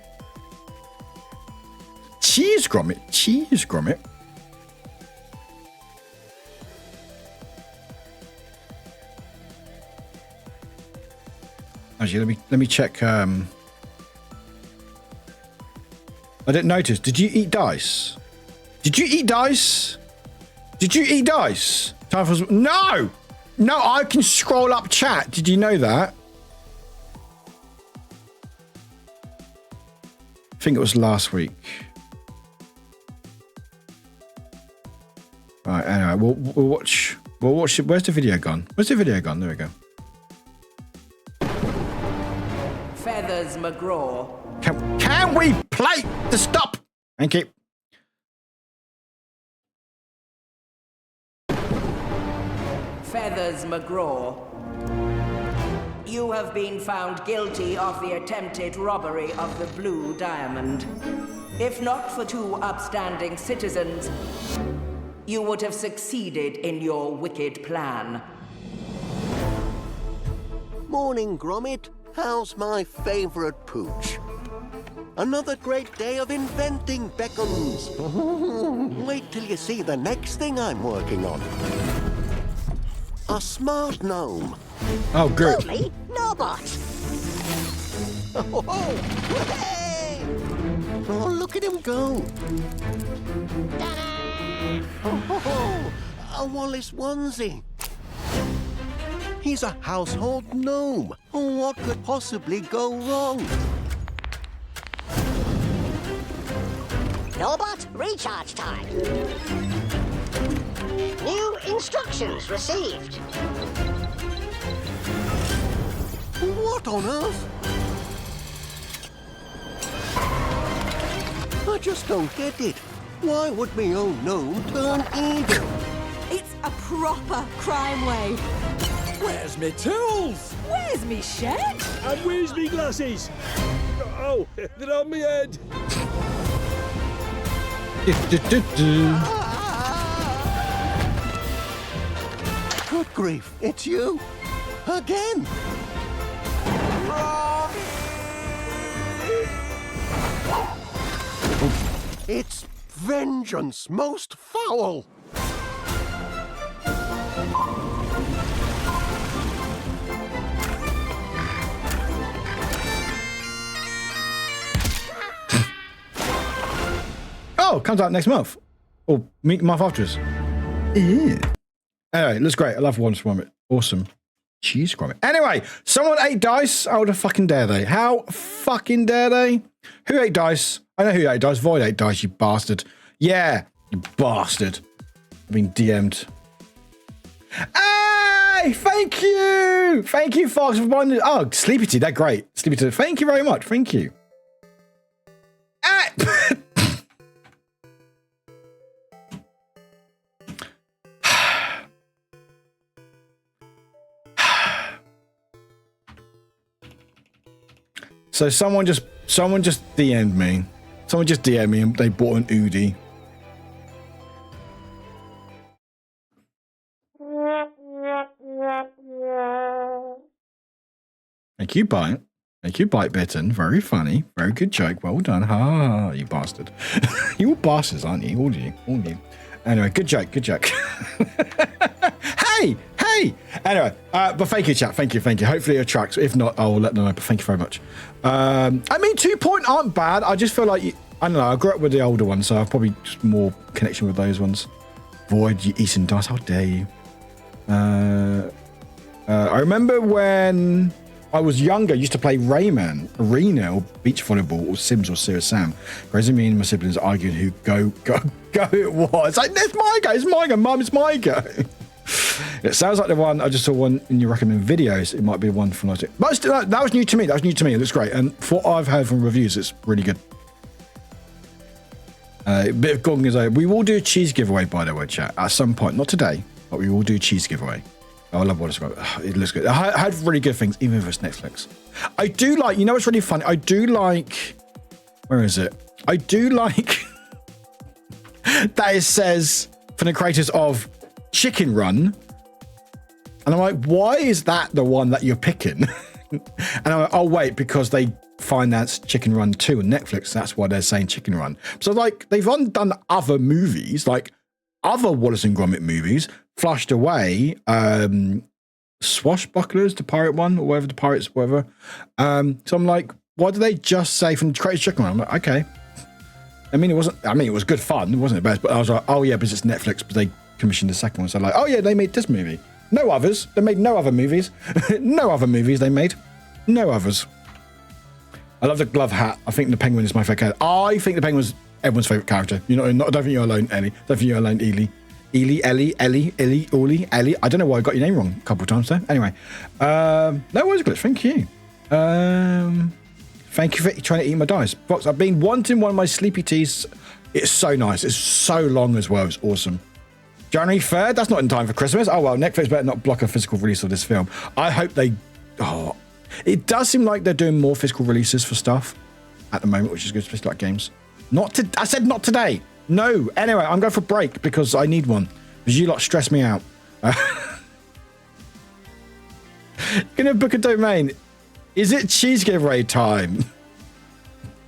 Cheese Gromit. Cheese Gromit. Actually, let me check. I didn't notice. Did you eat dice? Did you eat dice? Did you eat dice? Time for no. I can scroll up chat. Did you know that? I think it was last week. All right. Anyway, we'll watch. We'll watch it. Where's the video gone? Where's the video gone? There we go. Feathers McGraw. Can we play the stop? Thank you. Feathers McGraw. You have been found guilty of the attempted robbery of the Blue Diamond. If not for two upstanding citizens, you would have succeeded in your wicked plan. Morning, Gromit. How's my favorite pooch? Another great day of inventing beckons. Wait till you see the next thing I'm working on. A smart gnome. Oh, good. Totally, Nobot. Oh, hey! Oh, look at him go. Oh, a Wallace onesie. He's a household gnome. What could possibly go wrong? Nobot, recharge time. New instructions received. What on earth? I just don't get it. Why would me own gnome turn evil? It's a proper crime wave. Where's me tools? Where's me shed? And where's me glasses? Oh, they're on me head. Good grief, it's you. Again. It's vengeance most foul. Oh, comes out next month. Or month afterwards. Yeah. Anyway, looks great. I love Wallace Gromit. Awesome. Cheese Gromit. Anyway, someone ate dice. How the fucking dare they? How fucking dare they? Who ate dice? I know who ate dice. Void ate dice, you bastard. Yeah, you bastard. I've been DM'd. Hey, thank you. Thank you, Fox, for buying. Oh, Sleepy Tea, they're great. Sleepy Tea, thank you very much. Thank you. So someone just DM'd me. Someone just DM'd me and they bought an Oodie. Thank you, Bite. Thank you, Bite Bitten. Very funny. Very good joke. Well done. Ha, you bastard. You all bastards, aren't you? All of you. All of you. Anyway, good joke. Good joke. Hey! Anyway, but thank you, chat. Thank you. Hopefully it tracks. If not, I'll let them know. But thank you very much. I mean, 2 Point aren't bad. I just feel like, I don't know, I grew up with the older ones, so I've probably just more connection with those ones. Void, you eating dice. How dare you? I remember when I was younger, I used to play Rayman, Arena, or beach volleyball, or Sims, or Serious Sam. Whereas me and my siblings argued who go it was. Like, it's my go, Mum, it's my go. It sounds like the one, I just saw one in your recommended videos. It might be one from Logic. But that was new to me. It looks great. And for what I've heard from reviews, it's really good. A bit of Gong is over. We will do a cheese giveaway, by the way, chat, at some point. Not today, but we will do a cheese giveaway. Oh, I love what it's got. It looks good. I heard really good things, even if it's Netflix. I do like, you know what's really funny? I do like, where is it? I do like that it says, from the creators of Chicken Run. And I'm like, why is that the one that you're picking? And I'm like, oh, wait, because they financed Chicken Run 2 on Netflix. That's why they're saying Chicken Run. So, like, they've done other movies, like other Wallace and Gromit movies, flushed away, Swashbucklers, the pirate one, or whatever, the pirates, whatever. So I'm like, why do they just say from Creative Chicken Run? I'm like, okay. I mean, it was good fun. It wasn't the best, but I was like, oh yeah, because it's Netflix, but they commissioned the second one. So like, oh yeah, they made this movie. No others. They made no other movies. No other movies they made. No others. I love the glove hat. I think the penguin is my favorite character. I think the penguin's everyone's favorite character. I don't think you're alone, Ellie. I don't think you're alone, Ellie. Ellie. I don't know why I got your name wrong a couple of times there. Anyway, no worries, Glitch. Thank you. Thank you for trying to eat my dice. Fox, I've been wanting one of my Sleepy Teas. It's so nice. It's so long as well. It's awesome. January 3rd? That's not in time for Christmas. Oh, well, Netflix better not block a physical release of this film. I hope they... Oh, it does seem like they're doing more physical releases for stuff at the moment, which is good, especially like games. I said not today. No. Anyway, I'm going for a break because I need one. Because you lot stress me out. Gonna book a domain. Is it cheese giveaway time?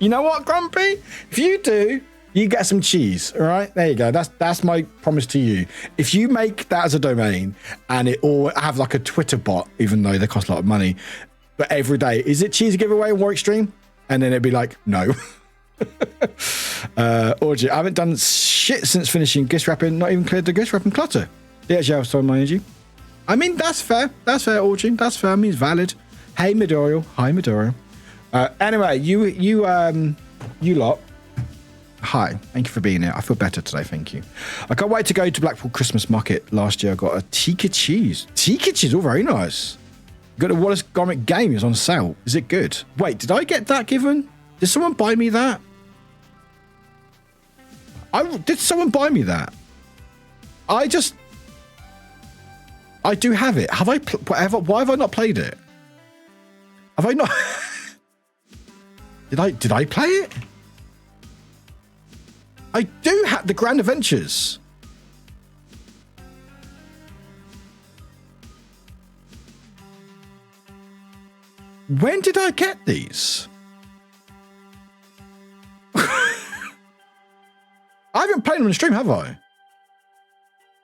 You know what, Grumpy? If you do, you get some cheese. All right, there you go. That's my promise to you. If you make that as a domain and it all have like a Twitter bot, even though they cost a lot of money, but every day, is it cheese giveaway on Warwick Stream? And then it'd be like, no. Orgy, I haven't done shit since finishing gift wrapping, not even cleared the gift wrapping clutter. Yeah, I was my energy. I mean, that's fair. That's fair, Orgy. That's fair. I mean, it's valid. Hey, Midoriel. Hi, Midoriel. Anyway, you lot. Hi. Thank you for being here. I feel better today. Thank you. I can't wait to go to Blackpool Christmas Market. Last year, I got a Tikka cheese. Tikka cheese, all very nice. Got a Wallace Gromit game. It's on sale. Is it good? Wait, did I get that given? Did someone buy me that? Did someone buy me that? I do have it. Have I? Why have I not played it? Have I not? Did I play it? I do have the Grand Adventures. When did I get these? I haven't played them on stream, have I?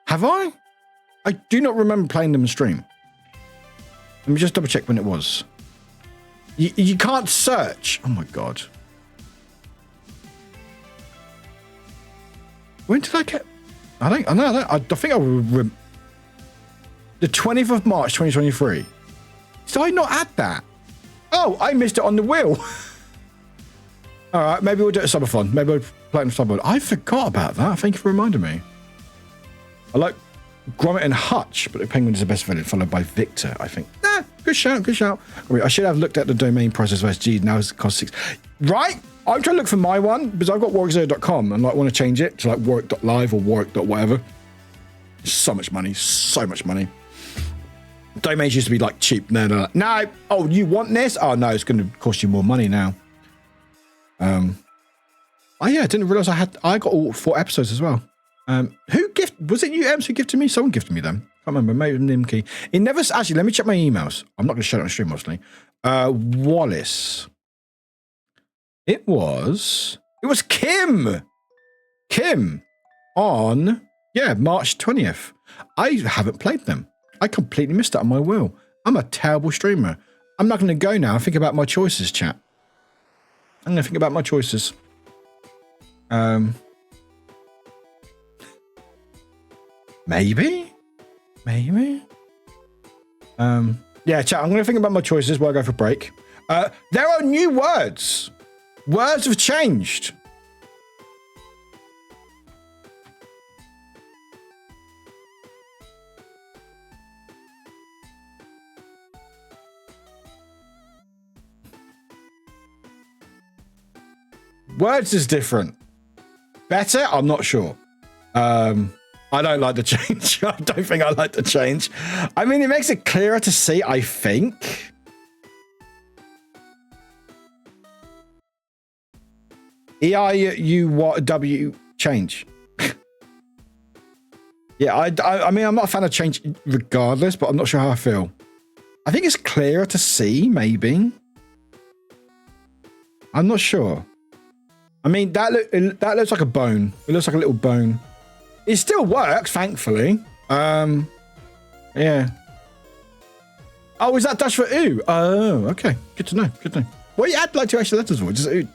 Have I? I do not remember playing them on stream. Let me just double check when it was. You can't search. Oh my God. When did I get? I think I will. The 20th of March, 2023. Did I not add that? Oh, I missed it on the wheel. All right, maybe we'll do it at Subathon. Maybe we'll play it in Subathon. I forgot about that. Thank you for reminding me. I like Gromit and Hutch, but the Penguin is the best villain, followed by Victor, I think. Good shout, good shout. I should have looked at the domain prices versus G. Now it's cost 6. Right? I'm trying to look for my one because I've got warwickzero.com and like want to change it to like warwick.live or warwick.whatever. So much money, so much money. Domains used to be like cheap. No. Oh, you want this? Oh no, it's going to cost you more money now. Oh yeah, I didn't realize I got all 4 episodes as well. Was it you, Ems, who gifted me? Someone gifted me them. Can't remember. Maybe Nimkey. It never actually. Let me check my emails. I'm not going to show it on stream mostly. Wallace. It was Kim. Kim on March 20th. I haven't played them. I completely missed that on my wheel. I'm a terrible streamer. I'm not going to go now and think about my choices, chat. I'm going to think about my choices. Maybe. Yeah, chat, I'm going to think about my choices while I go for break. There are new words. Words have changed. Words is different. Better? I'm not sure. I don't like the change. I don't think I like the change. I mean, it makes it clearer to see, I think. EIUW change. Yeah, I mean, I'm not a fan of change regardless, but I'm not sure how I feel. I think it's clearer to see, maybe. I'm not sure. I mean, that looks like a bone. It looks like a little bone. It still works, thankfully. Yeah. Oh, is that Dutch for ooh? Oh, okay. Good to know. Good to know. Well, you add like 2 extra letters for it. Just ooh.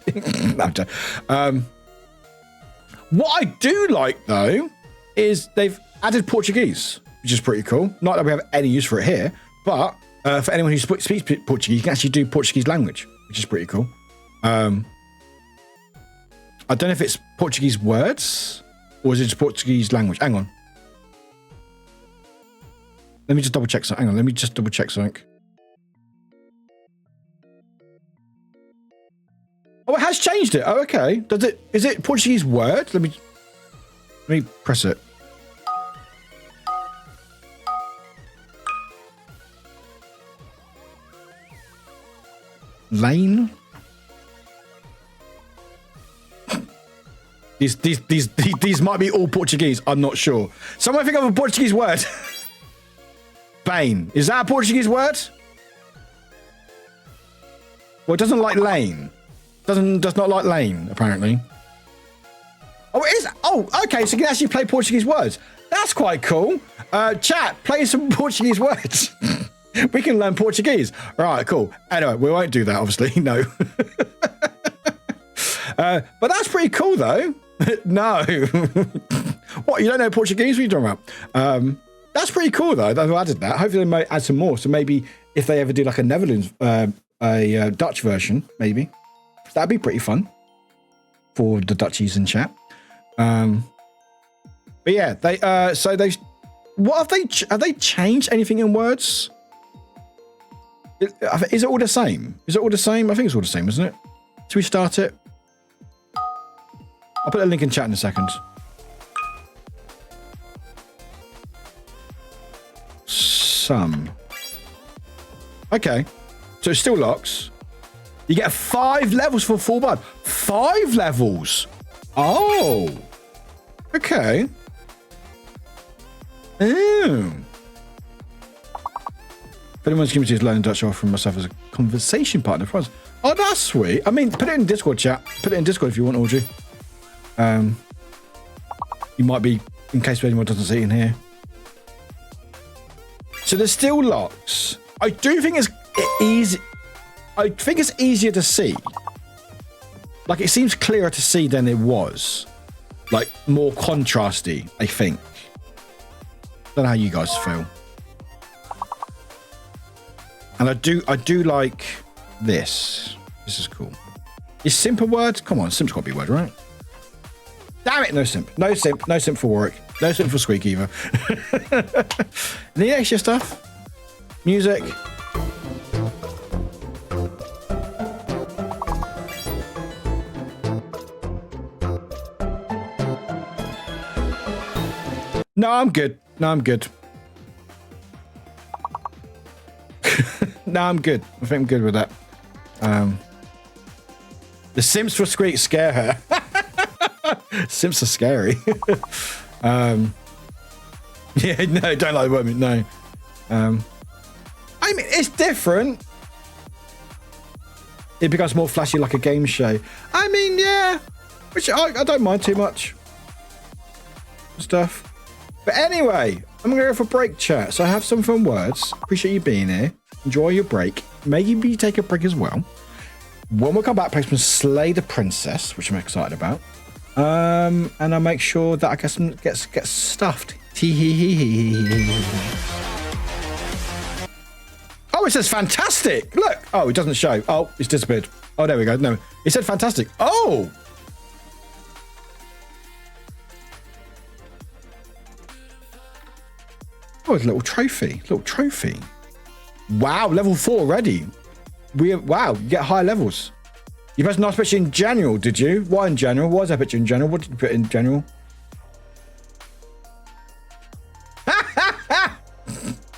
What I do like, though, is they've added Portuguese, which is pretty cool. Not that we have any use for it here, but for anyone who speaks Portuguese, you can actually do Portuguese language, which is pretty cool. I don't know if it's Portuguese words or is it just Portuguese language. Hang on. Let me just double check something. Hang on. Let me just double check something. Oh, it has changed it. Oh, okay. Is it Portuguese word? Let me press it. Lane? These might be all Portuguese. I'm not sure. Someone think of a Portuguese word. Bane. Is that a Portuguese word? Well, it doesn't like lane. Does not like lane, apparently. Oh, it is. Oh, okay. So you can actually play Portuguese words. That's quite cool. Chat, play some Portuguese words. We can learn Portuguese. All right, cool. Anyway, we won't do that, obviously. No. But that's pretty cool, though. No. What, you don't know Portuguese? What are you talking about? That's pretty cool, though. They've added that. Hopefully they might add some more. So maybe if they ever do like a Netherlands, a Dutch version, maybe. That'd be pretty fun for the Dutchies in chat. But yeah, have they changed anything in words? Is it all the same? Is it all the same? I think it's all the same, isn't it? Should we start it? I'll put a link in chat in a second. Some. Okay. So it still locks. You get 5 levels for full blood. 5 levels. Oh. Okay. Oh. If anyone's giving me his learning Dutch, offer myself as a conversation partner for us. Oh, that's sweet. I mean, put it in Discord chat. Put it in Discord if you want, Audrey. You might be, in case anyone doesn't see it in here. So there's still locks. I do think it's easy. I think it's easier to see. Like, it seems clearer to see than it was. like more contrasty, I think. Don't know how you guys feel. And I do like this. This is cool. Is simp a word? Come on, simp's got to be a word, right? Damn it, no simp. No simp. No simp for Warwick. No simp for Squeak either. Any extra stuff? Music. No, I'm good. No, I'm good. No, I'm good. I think I'm good with that. The Simps for Squeak scare her. Simps are scary. Yeah, no, don't like the word. No. I mean, it's different. It becomes more flashy like a game show. I mean, yeah. Which I don't mind too much. Stuff. But anyway, I'm going to go for break chat. So I have some fun words. Appreciate you being here. Enjoy your break. Maybe take a break as well. When we come back, play some Slay the Princess, which I'm excited about. And I'll make sure that I get stuffed. Oh, it says fantastic. Look. Oh, it doesn't show. Oh, it's disappeared. Oh, there we go. No, it said fantastic. Oh. Oh, it's a little trophy. Little trophy. Wow, level 4 already. Wow, you get higher levels. You posted a nice picture in general, did you? Why in general? Why is that picture in general? What did you put in general?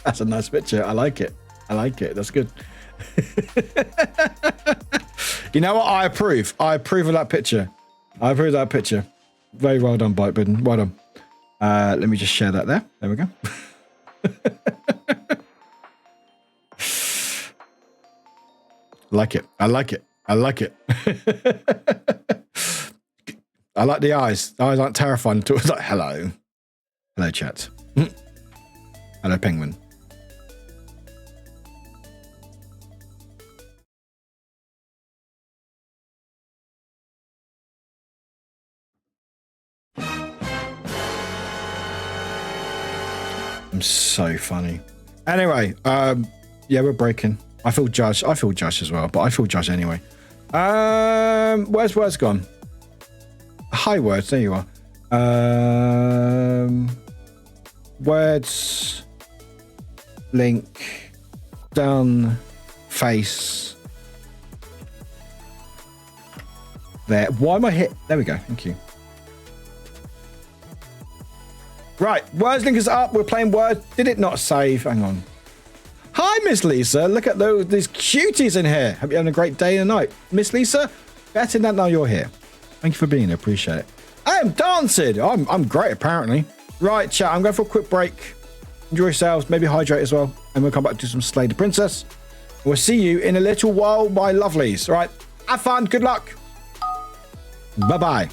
That's a nice picture. I like it. I like it. That's good. You know what? I approve. I approve of that picture. I approve of that picture. Very well done, Bite Button. Well done. Let me just share that there. There we go. Like it. I like it. I like it. I like the eyes. The eyes aren't terrifying. It's like, hello. Hello, chat. Hello, penguin. I'm so funny. Anyway, yeah, we're breaking. I feel judged. I feel judged as well, but I feel judged anyway. Where's words gone? Hi, words. There you are. Words. Link. Done. Face. There. Why am I hit? There we go. Thank you. Right. Words link is up. We're playing words. Did it not save? Hang on. Hi, Miss Lisa. Look at these cuties in here. Hope you're having a great day and night. Miss Lisa, better than now you're here. Thank you for being here. Appreciate it. I am dancing. I'm great, apparently. Right, chat. I'm going for a quick break. Enjoy yourselves. Maybe hydrate as well. And we'll come back to some Slay the Princess. We'll see you in a little while, my lovelies. All right. Have fun. Good luck. Bye-bye.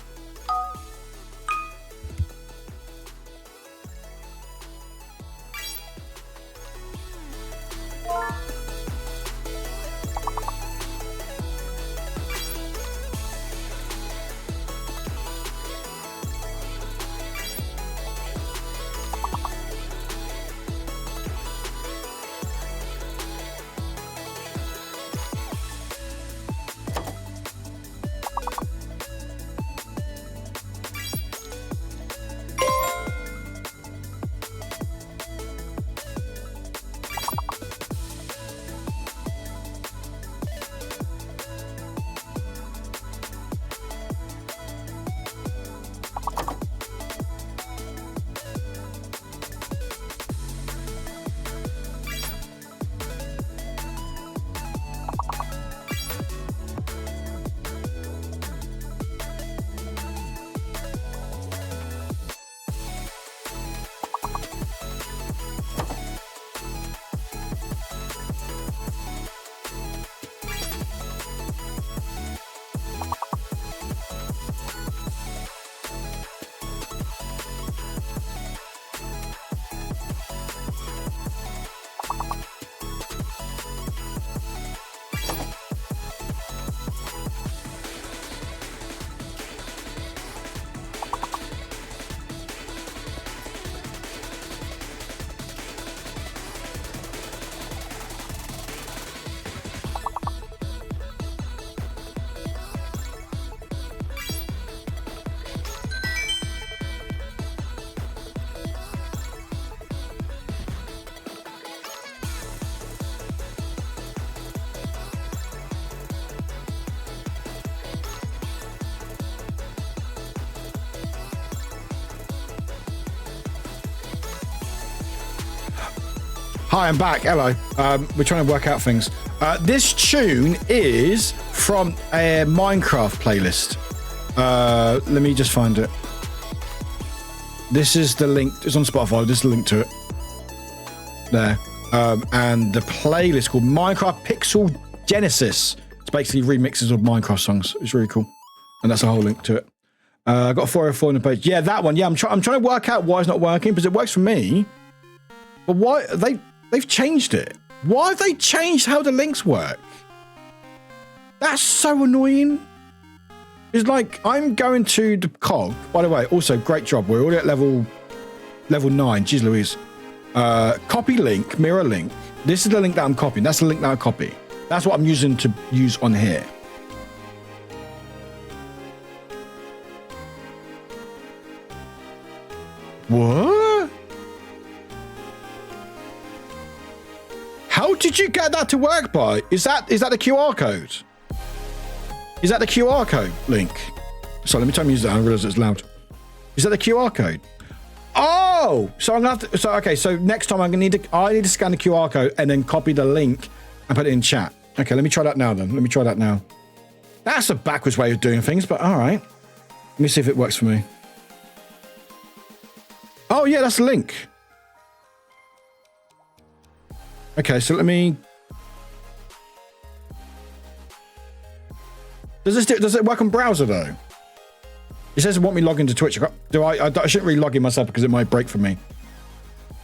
Hi, I'm back. Hello. We're trying to work out things. This tune is from a Minecraft playlist. Let me just find it. This is the link. It's on Spotify. This is the link to it. There. And the playlist called Minecraft Pixel Genesis. It's basically remixes of Minecraft songs. It's really cool. And that's a whole link to it. I got a 404 on the page. Yeah, that one. Yeah, I'm trying to work out why it's not working because it works for me. But why they've changed it? Why have they changed how the links work? That's so annoying. It's like I'm going to the cog. By the way, also great job. We're already at level 9. Jeez Louise. Copy link, mirror link. This is the link that I'm copying. That's the link that I copy. That's what I'm using to use on here. What? How did you get that to work by? Is that the QR code? Is that the QR code link? So let me try and use that. I realize it's loud. Is that the QR code? Oh, so I'm gonna have to. So okay, so next time I need to scan the QR code and then copy the link and put it in chat. Okay, let me try that now then. Let me try that now. That's a backwards way of doing things, but all right. Let me see if it works for me. Oh yeah, that's the link. Okay, so let me. Does it work on browser though? It says it want me log into Twitch. I shouldn't really log in myself because it might break for me.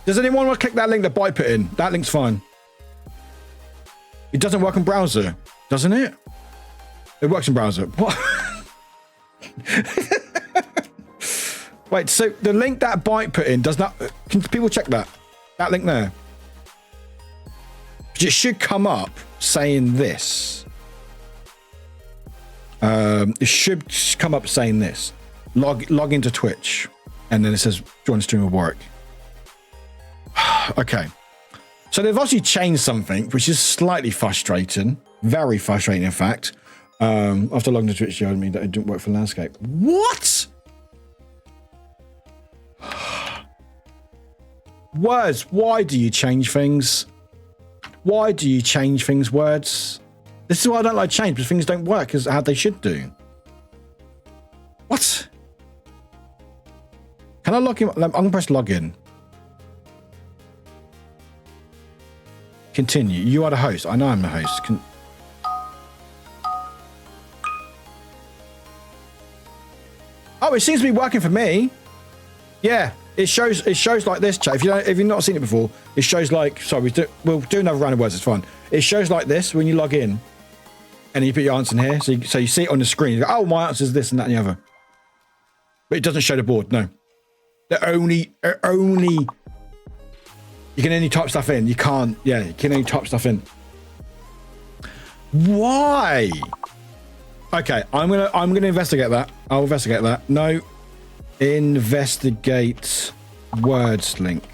Does anyone want to click that link that Byte put in? That link's fine. It doesn't work on browser, doesn't it? It works in browser. What? Wait, so the link that Byte put in does not. Can people check that? That link there. It should come up saying this. It should come up saying this. Log into Twitch, and then it says join the stream with Warwick. Okay, so they've obviously changed something, which is slightly frustrating, very frustrating, in fact. After logging into Twitch, showed me that it didn't work for landscape. What? Words. Why do you change things? Why do you change things? Words. This is why I don't like change, because things don't work as how they should do. What? Can I log in? I'm going to press login. Continue. You are the host. I know I'm the host. Oh, it seems to be working for me. Yeah, it shows like this, chat. If you've not seen it before, it shows like. Sorry, we'll do another round of words. It's fine. It shows like this when you log in, and you put your answer in here. So you see it on the screen. You go, oh, my answer is this and that and the other. But it doesn't show the board. No. You can only type stuff in. You can't. Yeah, you can only type stuff in. Why? Okay, I'm gonna investigate that. I'll investigate that. No, investigate words link.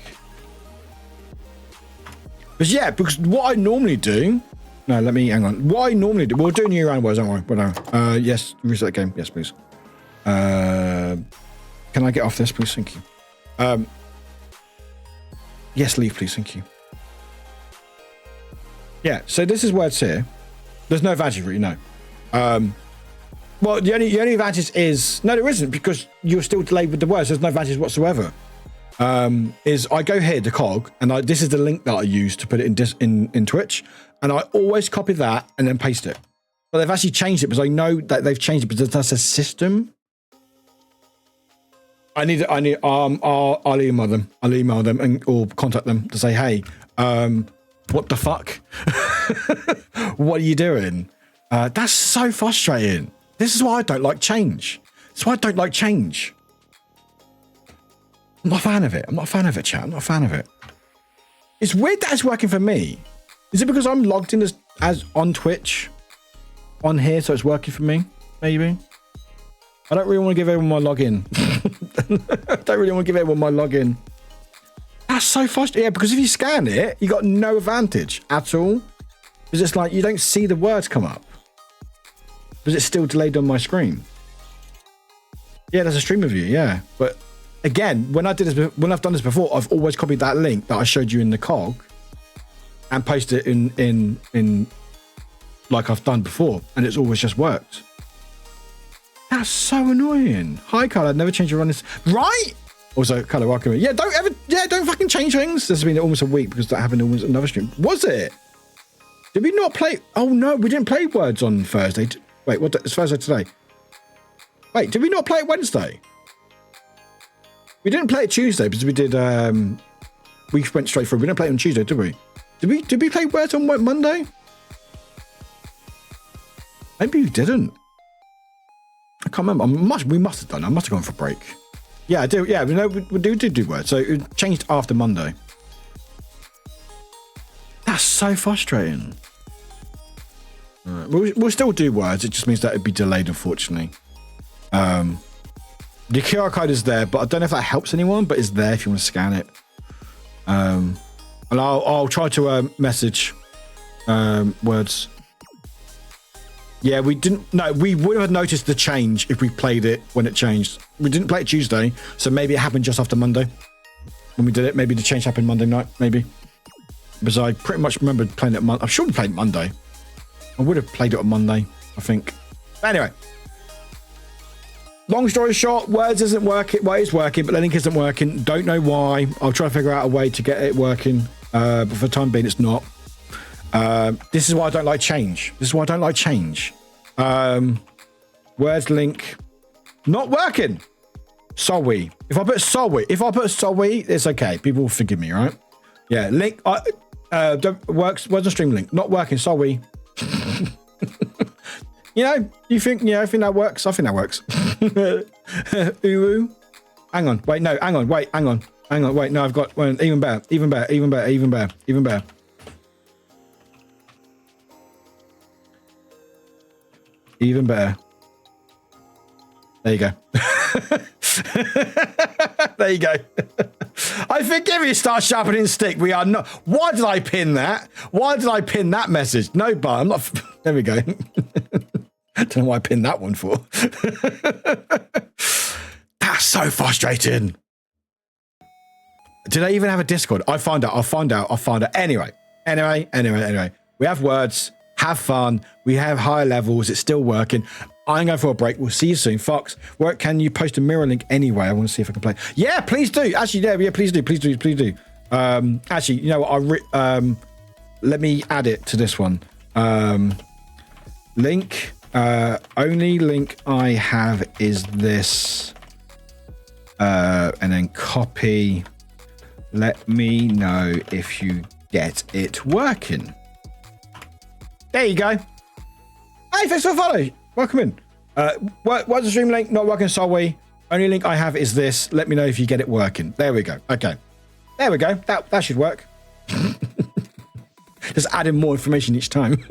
Because what I normally do. No, let me hang on. What I normally do. We'll do new round words. Don't worry. But no. Yes, reset the game. Yes, please. Can I get off this, please? Thank you. Yes, leave, please. Thank you. Yeah, so this is words here. There's no advantage for you, no. Well, the only advantage is... No, there isn't, because you're still delayed with the words. There's no advantage whatsoever. Is I go here, the cog, and this is the link that I use to put it in Twitch, and I always copy that and then paste it. But they've actually changed it, because I know that they've changed it, because that's a system. I'll email them. I'll email them or contact them to say, hey, what the fuck? What are you doing? That's so frustrating. This is why I don't like change. That's why I don't like change. I'm not a fan of it. I'm not a fan of it, chat. I'm not a fan of it. It's weird that it's working for me. Is it because I'm logged in as on Twitch on here, so it's working for me? Maybe. I don't really want to give everyone my login. I don't really want to give everyone my login. That's so frustrating. Yeah, because if you scan it, you got no advantage at all. Because it's like you don't see the words come up. Because it's still delayed on my screen. Yeah, there's a stream of you, yeah. But again, when I've done this before, I've always copied that link that I showed you in the cog and post it in like I've done before, and it's always just worked. That's so annoying. Hi, Carl. I'd never change your running. Right? Also, Carl, welcome. Yeah, don't fucking change things. This has been almost a week because that happened almost another stream. Was it? Did we not play? Oh no, we didn't play Words on Thursday. Wait, what? It's Thursday today. Wait, did we not play it Wednesday? We didn't play it Tuesday because we did. We went straight through. We didn't play it on Tuesday, did we? Did we play Words on Monday? Maybe we didn't. I can't remember. We must have done. I must have gone for a break. Yeah, I do. Yeah, we did do Words. So it changed after Monday. That's so frustrating. We'll still do Words. It just means that it'd be delayed, unfortunately. The QR code is there, but I don't know if that helps anyone. But it's there if you want to scan it. And I'll try to message Words. Yeah, we didn't. No, we would have noticed the change if we played it when it changed. We didn't play it Tuesday, so maybe it happened just after Monday when we did it. Maybe the change happened Monday night, maybe. Because I pretty much remember playing it. I'm sure we played it Monday. I would have played it on Monday, I think. But anyway, long story short, Words isn't working. Well, it's working, but the link isn't working. Don't know why. I'll try to figure out a way to get it working. But for the time being, it's not. This is why I don't like change. Words link not working. Sorry. If I put sorry, it's okay. People will forgive me, right? Yeah, link works. Words on stream link not working. Sorry. I think that works. I think that works. Uru. Hang on. Wait, no. Hang on. Wait. Hang on. Wait. No, I've got one. Even better. Even better. There you go. There you go. I forgive you, start sharpening stick. We are not. Why did I pin that? Why did I pin that message? No, but I'm not. There we go. Don't know why I pinned that one for. That's so frustrating. Did I even have a Discord? I'll find out. Anyway. We have Words. Have fun. We have higher levels. It's still working. I'm going for a break. We'll see you soon. Fox, can you post a mirror link anyway? I want to see if I can play. Yeah, please do. Actually, yeah, please do. Actually, you know what? Let me add it to this one. Link. Only link I have is this. And then copy. Let me know if you get it working. There you go. Hey, thanks for following. Welcome in. What's the stream link? Not working, sorry. Only link I have is this. Let me know if you get it working. There we go. Okay. There we go. That should work. Just adding more information each time.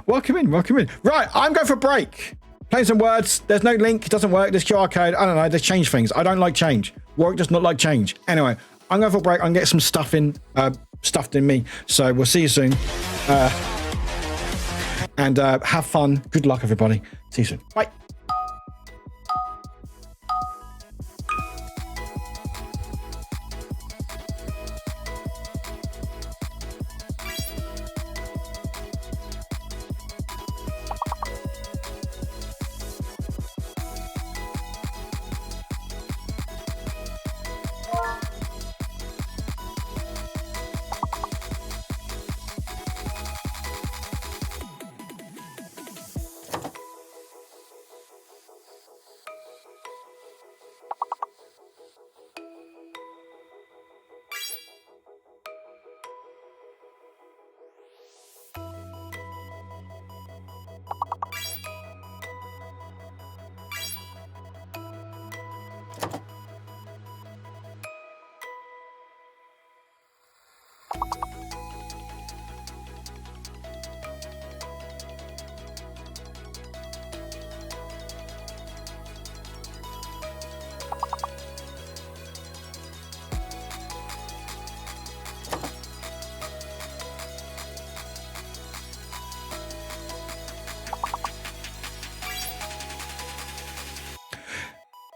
Welcome in. Right, I'm going for a break. Playing some Words. There's no link. It doesn't work. There's QR code. I don't know. They change things. I don't like change. Warwick does not like change. Anyway, I'm going for a break. I'm going to get some stuffed in me. So we'll see you soon. And have fun. Good luck, everybody. See you soon. Bye.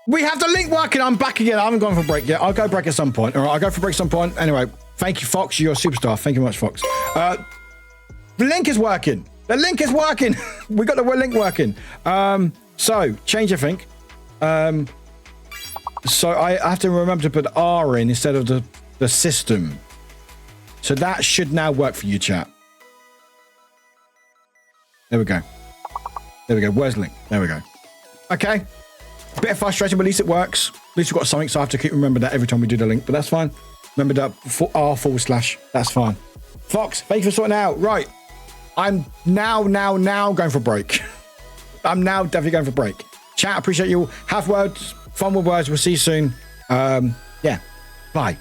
We have the link working. I'm back again. I haven't gone for break yet. I'll go break at some point. All right, I'll go for break at some point. Anyway, Thank you, Fox. You're a superstar. Thank you much, Fox. The link is working. The link is working. We got the link working. So change your think. So I have to remember to put R in instead of the system. So that should now work for you, chat. There we go. There we go. Where's the link? There we go. Okay. A bit of frustration, but at least it works. At least we've got something, so I have to keep remembering that every time we do the link, but that's fine. Remember that R//. That's fine. Fox, thank you for sorting it out. Right. I'm now going for a break. I'm now definitely going for a break. Chat, appreciate you all. Have words, fun with words. We'll see you soon. Yeah. Bye.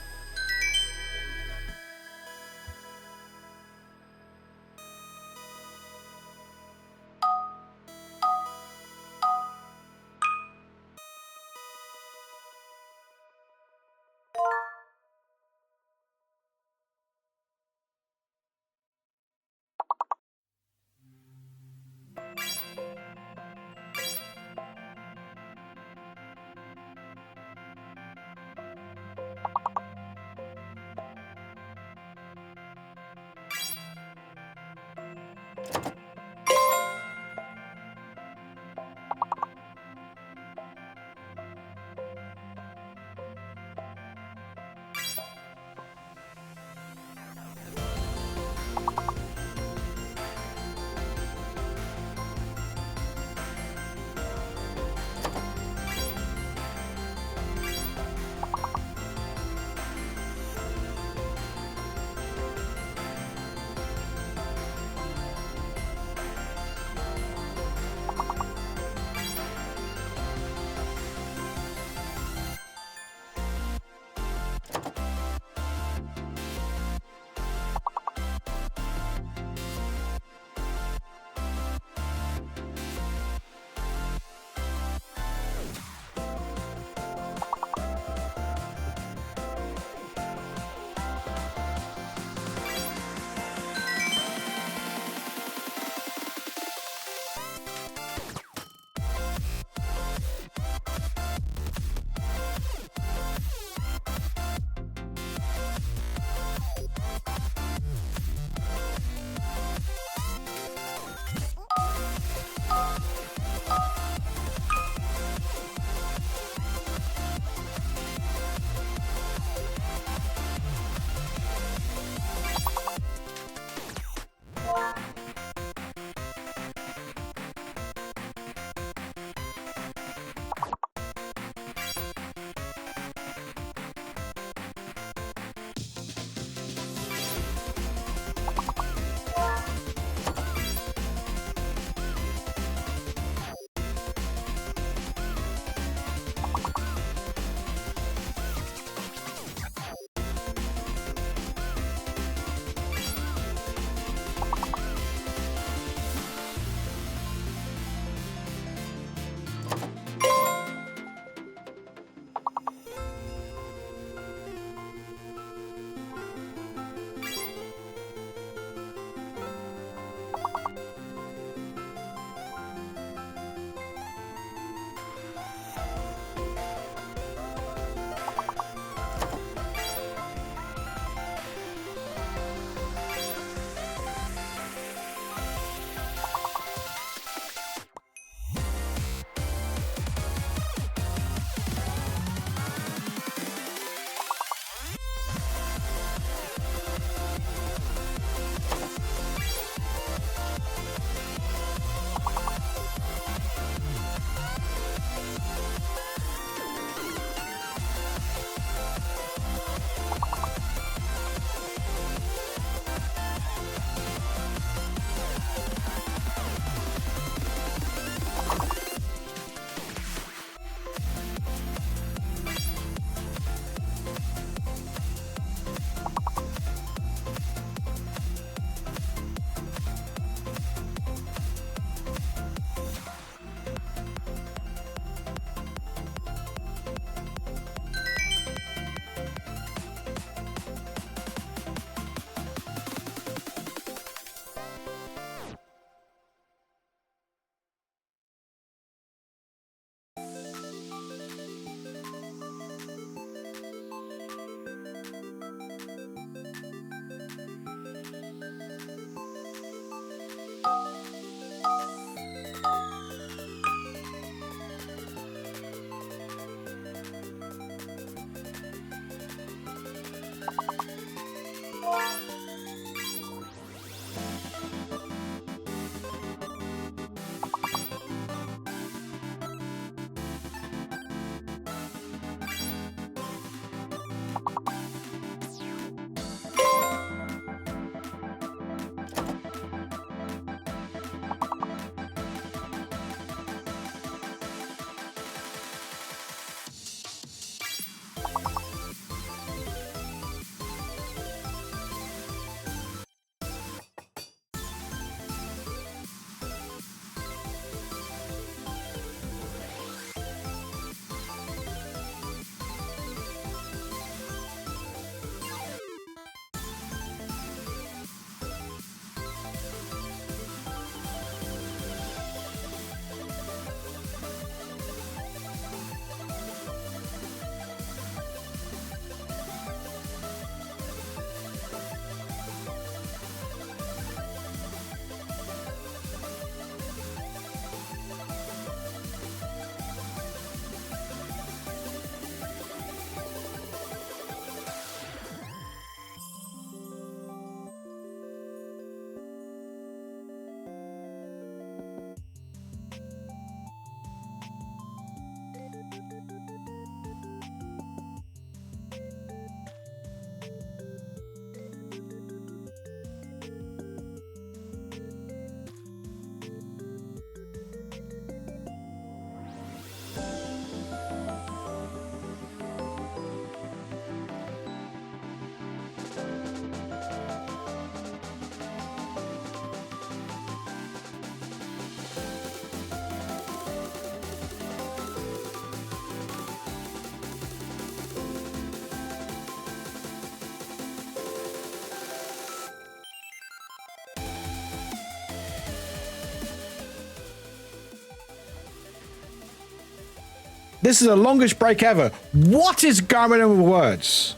This is the longest break ever. What is going on with words?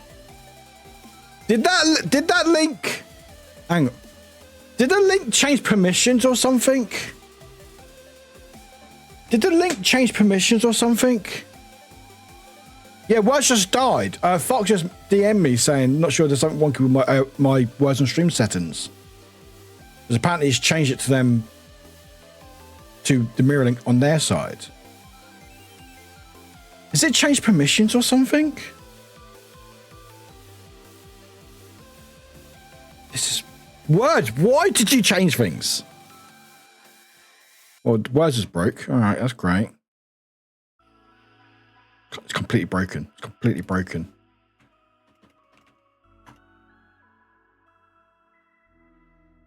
Did that link? Hang on. Did the link change permissions or something? Did the link change permissions or something? Yeah, words just died. Fox just DM'd me saying, not sure there's something wonky with my words on stream settings. Because apparently he's changed it to them, to the mirror link on their side. Has it changed permissions or something? This is words. Why did you change things? Well, words is broke. All right, that's great. It's completely broken. It's completely broken.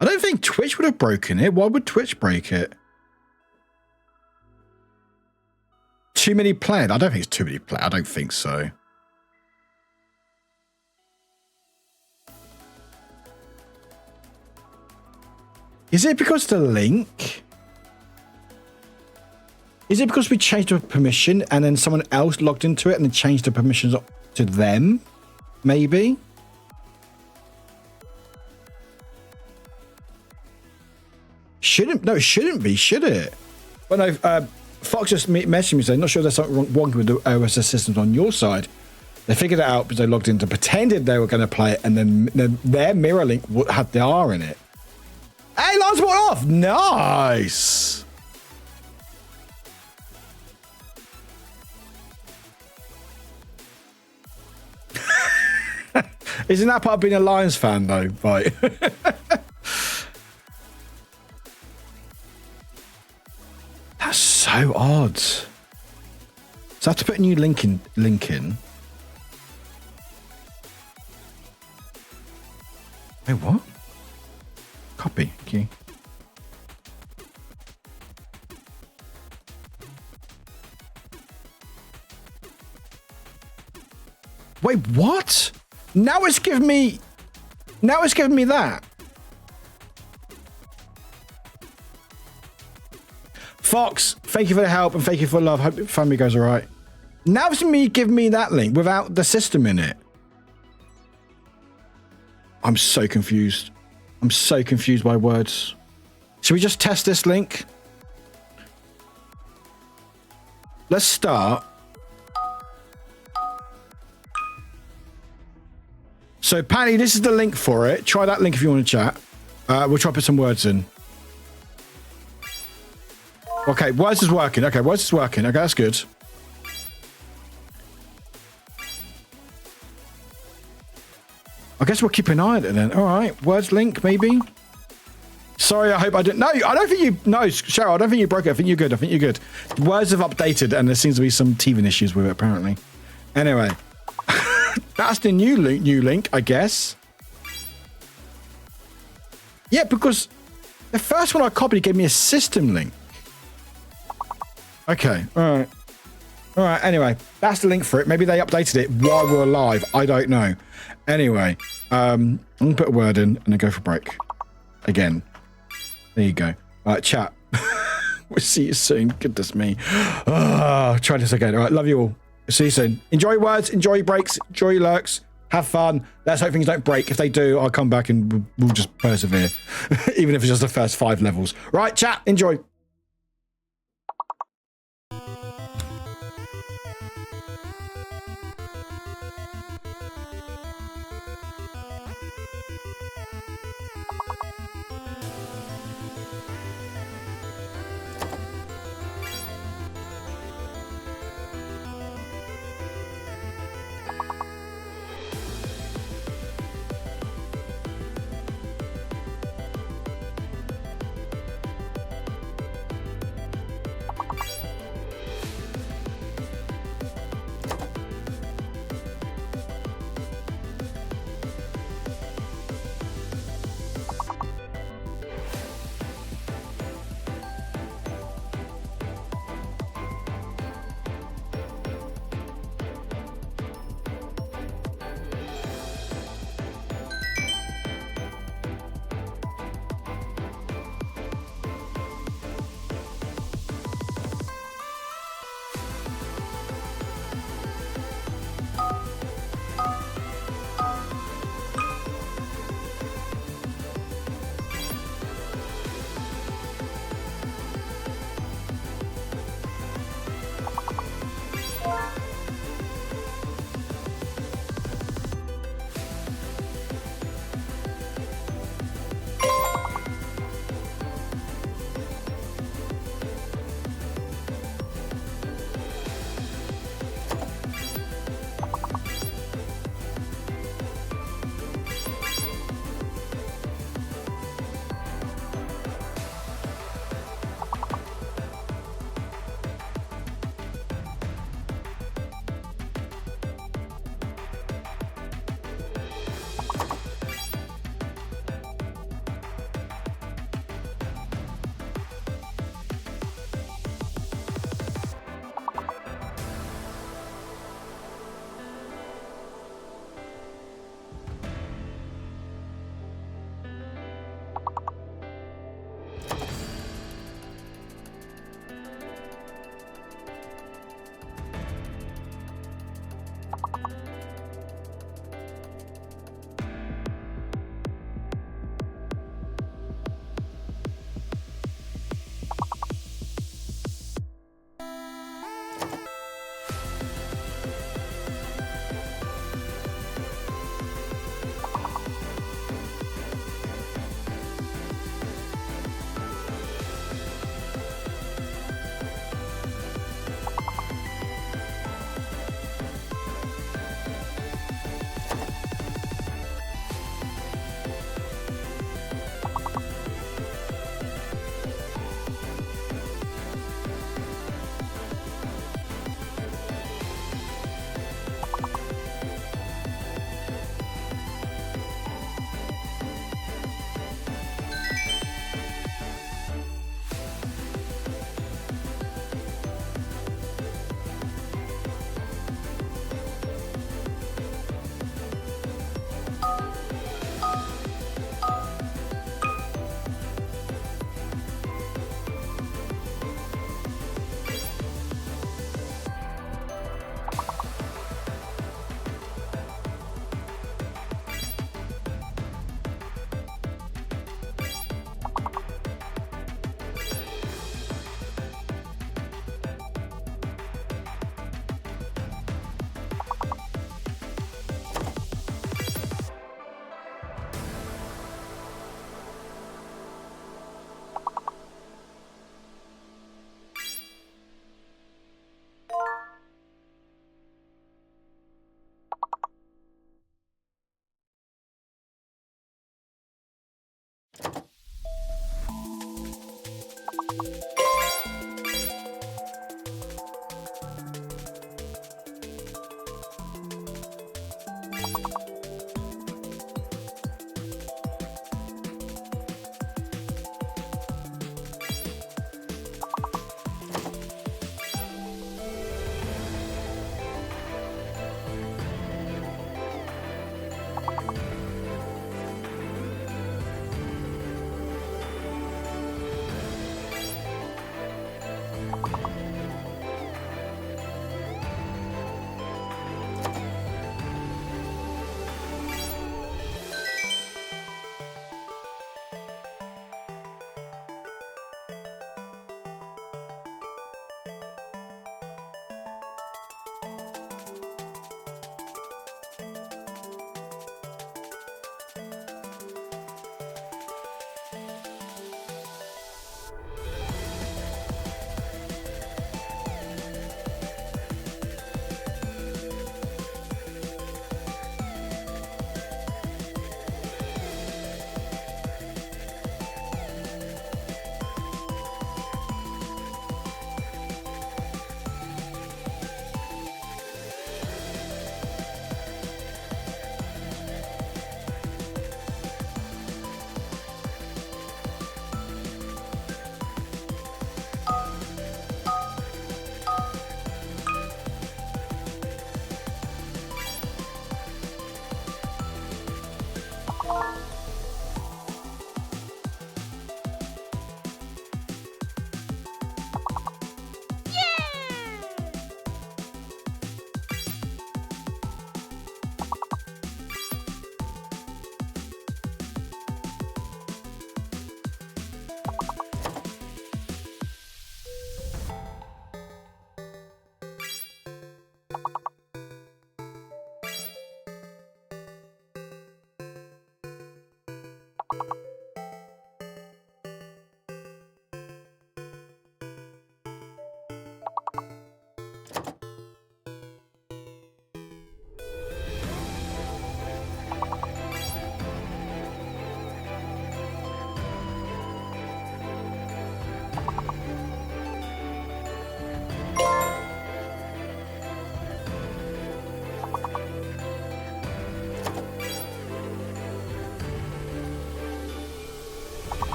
I don't think Twitch would have broken it. Why would Twitch break it? Too many played. I don't think it's too many played. I don't think so. Is it because the link? Is it because we changed the permission and then someone else logged into it and then changed the permissions to them? Maybe? No, it shouldn't be, should it? Well, no, Fox just messaged me saying, not sure there's something wrong with the OS systems on your side. They figured it out because they logged in to pretended they were going to play it, and then their mirror link had the R in it. Hey, Lance went off! Nice! Isn't that part of being a Lions fan, though? Right. That's so odd. So I have to put a new link in. Wait, what? Copy. Okay. Wait, what? Now it's giving me that. Fox, thank you for the help and thank you for the love. Hope your family goes all right. Now it's me giving me that link without the system in it. I'm so confused. I'm so confused by words. Should we just test this link? Let's start. So, Patty, this is the link for it. Try that link if you want to chat. We'll try to put some words in. Okay, words is working. Okay, words is working. Okay, that's good. I guess we'll keep an eye on it then. All right, words link, maybe. Sorry, I hope I didn't. No, I don't think you. No, Cheryl, I don't think you broke it. I think you're good. I think you're good. Words have updated, and there seems to be some teething issues with it, apparently. Anyway, that's the new link, I guess. Yeah, because the first one I copied gave me a system link. Okay, all right. All right, anyway, that's the link for it. Maybe they updated it while we were live. I don't know. Anyway, I'm going to put a word in and then go for break. Again. There you go. All right, chat. We'll see you soon. Goodness me. Try this again. All right, love you all. See you soon. Enjoy your words, enjoy your breaks, enjoy your lurks. Have fun. Let's hope things don't break. If they do, I'll come back and we'll just persevere. Even if it's just the first 5 levels. Right, chat. Enjoy.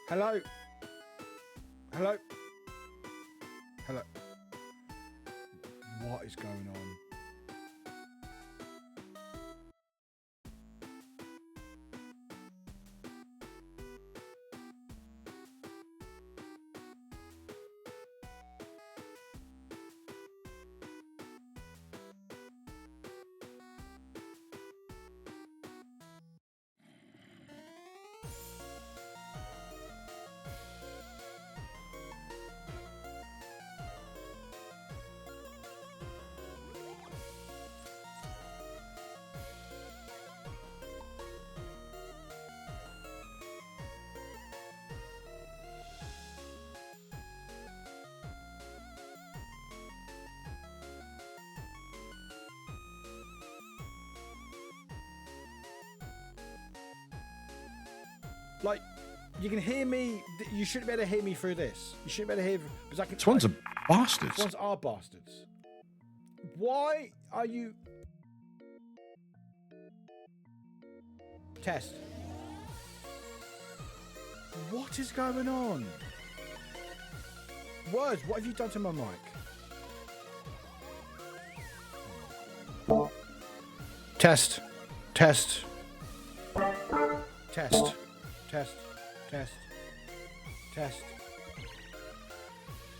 Hello? Hello? Hello? What is going on? Like, you can hear me. You shouldn't be able to hear me through this. You shouldn't be able to hear because I can. Swans are bastards. Swans are bastards. Why are you? Test. What is going on? Words, what have you done to my mic? Test. Test. Test. Test. Test. Test.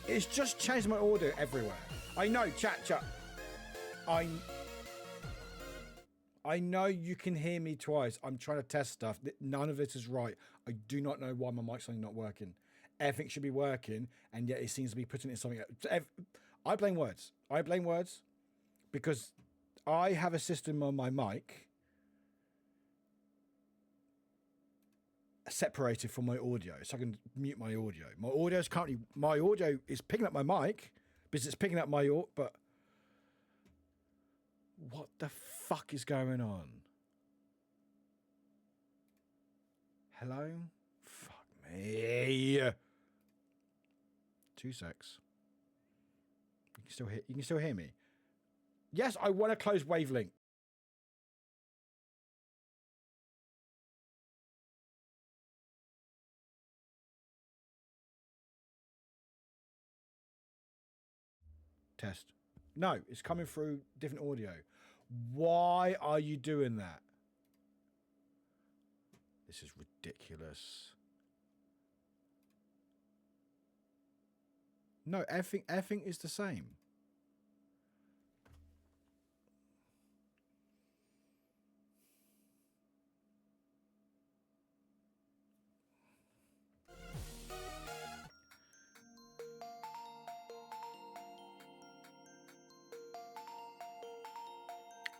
It's just changed my audio everywhere. I know, chat. I know you can hear me twice. I'm trying to test stuff. None of it is right. I do not know why my mic's not working. Everything should be working, and yet it seems to be putting it in something else. I blame words. I blame words because I have a system on my mic separated from my audio, so I can mute my audio. My audio is picking up my mic because it's picking up my but what the fuck is going on? Hello? Fuck me. 2 secs. You can still hear me. Yes, I want to close Wavelink. Test. No, it's coming through different audio. Why are you doing that? This is ridiculous. No, everything is the same.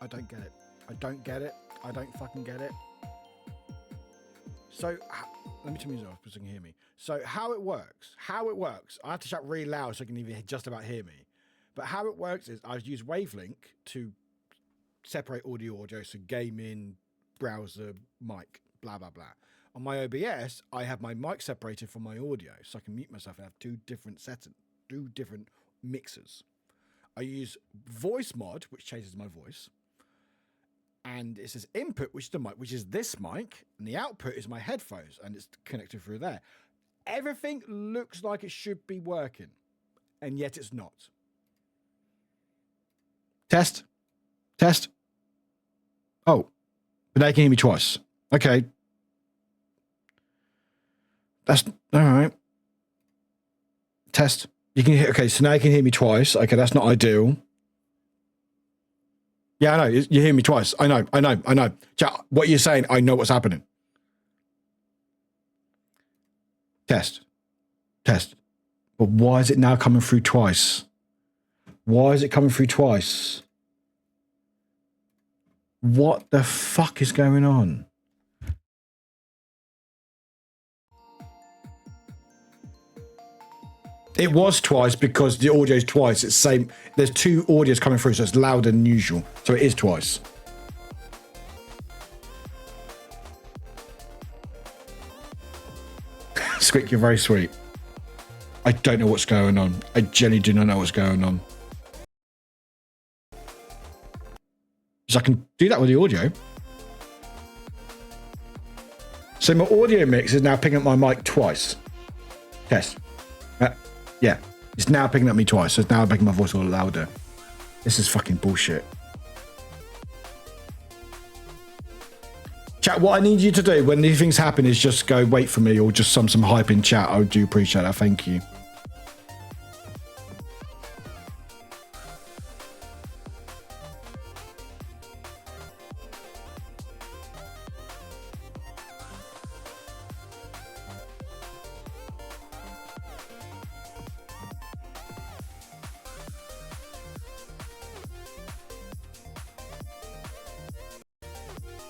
I don't get it. I don't get it. I don't fucking get it. So, let me turn music off so you can hear me. So, how it works, I have to shout really loud so you can even just about hear me. But how it works is I use Wavelink to separate audio, so gaming, browser, mic, blah, blah, blah. On my OBS, I have my mic separated from my audio so I can mute myself and have two different mixers. I use Voice Mod, which changes my voice. And it says input, which is the mic, which is this mic, and the output is my headphones, and it's connected through there. Everything looks like it should be working, and yet it's not. Test. Oh, but they can hear me twice. Okay. That's all right. Test. You can hear. Okay, so now you can hear me twice. Okay, that's not ideal. Yeah, I know. You hear me twice. I know. Chat, what you're saying, I know what's happening. Test. But why is it now coming through twice? Why is it coming through twice? What the fuck is going on? It was twice because the audio is twice. It's same. There's two audios coming through, so it's louder than usual. So it is twice. Squeak, you're very sweet. I don't know what's going on. I genuinely do not know what's going on. So I can do that with the audio. So my audio mix is now picking up my mic twice. Test. Yeah, it's now picking up me twice. So it's now making my voice all louder. This is fucking bullshit. Chat, what I need you to do when these things happen is just go wait for me or just some hype in chat. I do appreciate that. Thank you.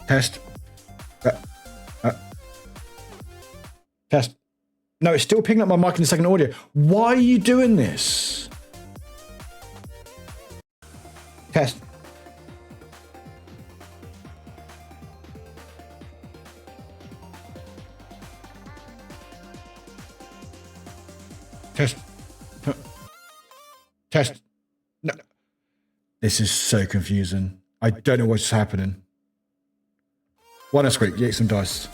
Test. Test. No, it's still picking up my mic in the second audio. Why are you doing this? Test. Test. Test. No. This is so confusing. I don't know what's happening. Why not Squeak? Get some dice.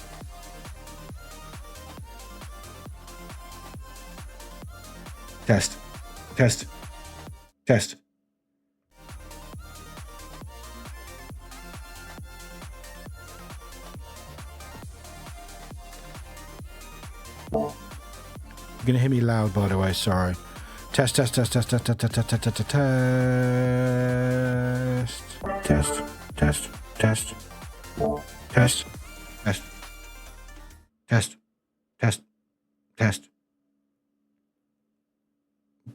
Test. Test. Test. You're gonna hear me loud, by the way. Sorry. Test. Test. Test. Test. Test. Test. Test. Test. Test. Test. Test. Test. Test, test, test, test, test.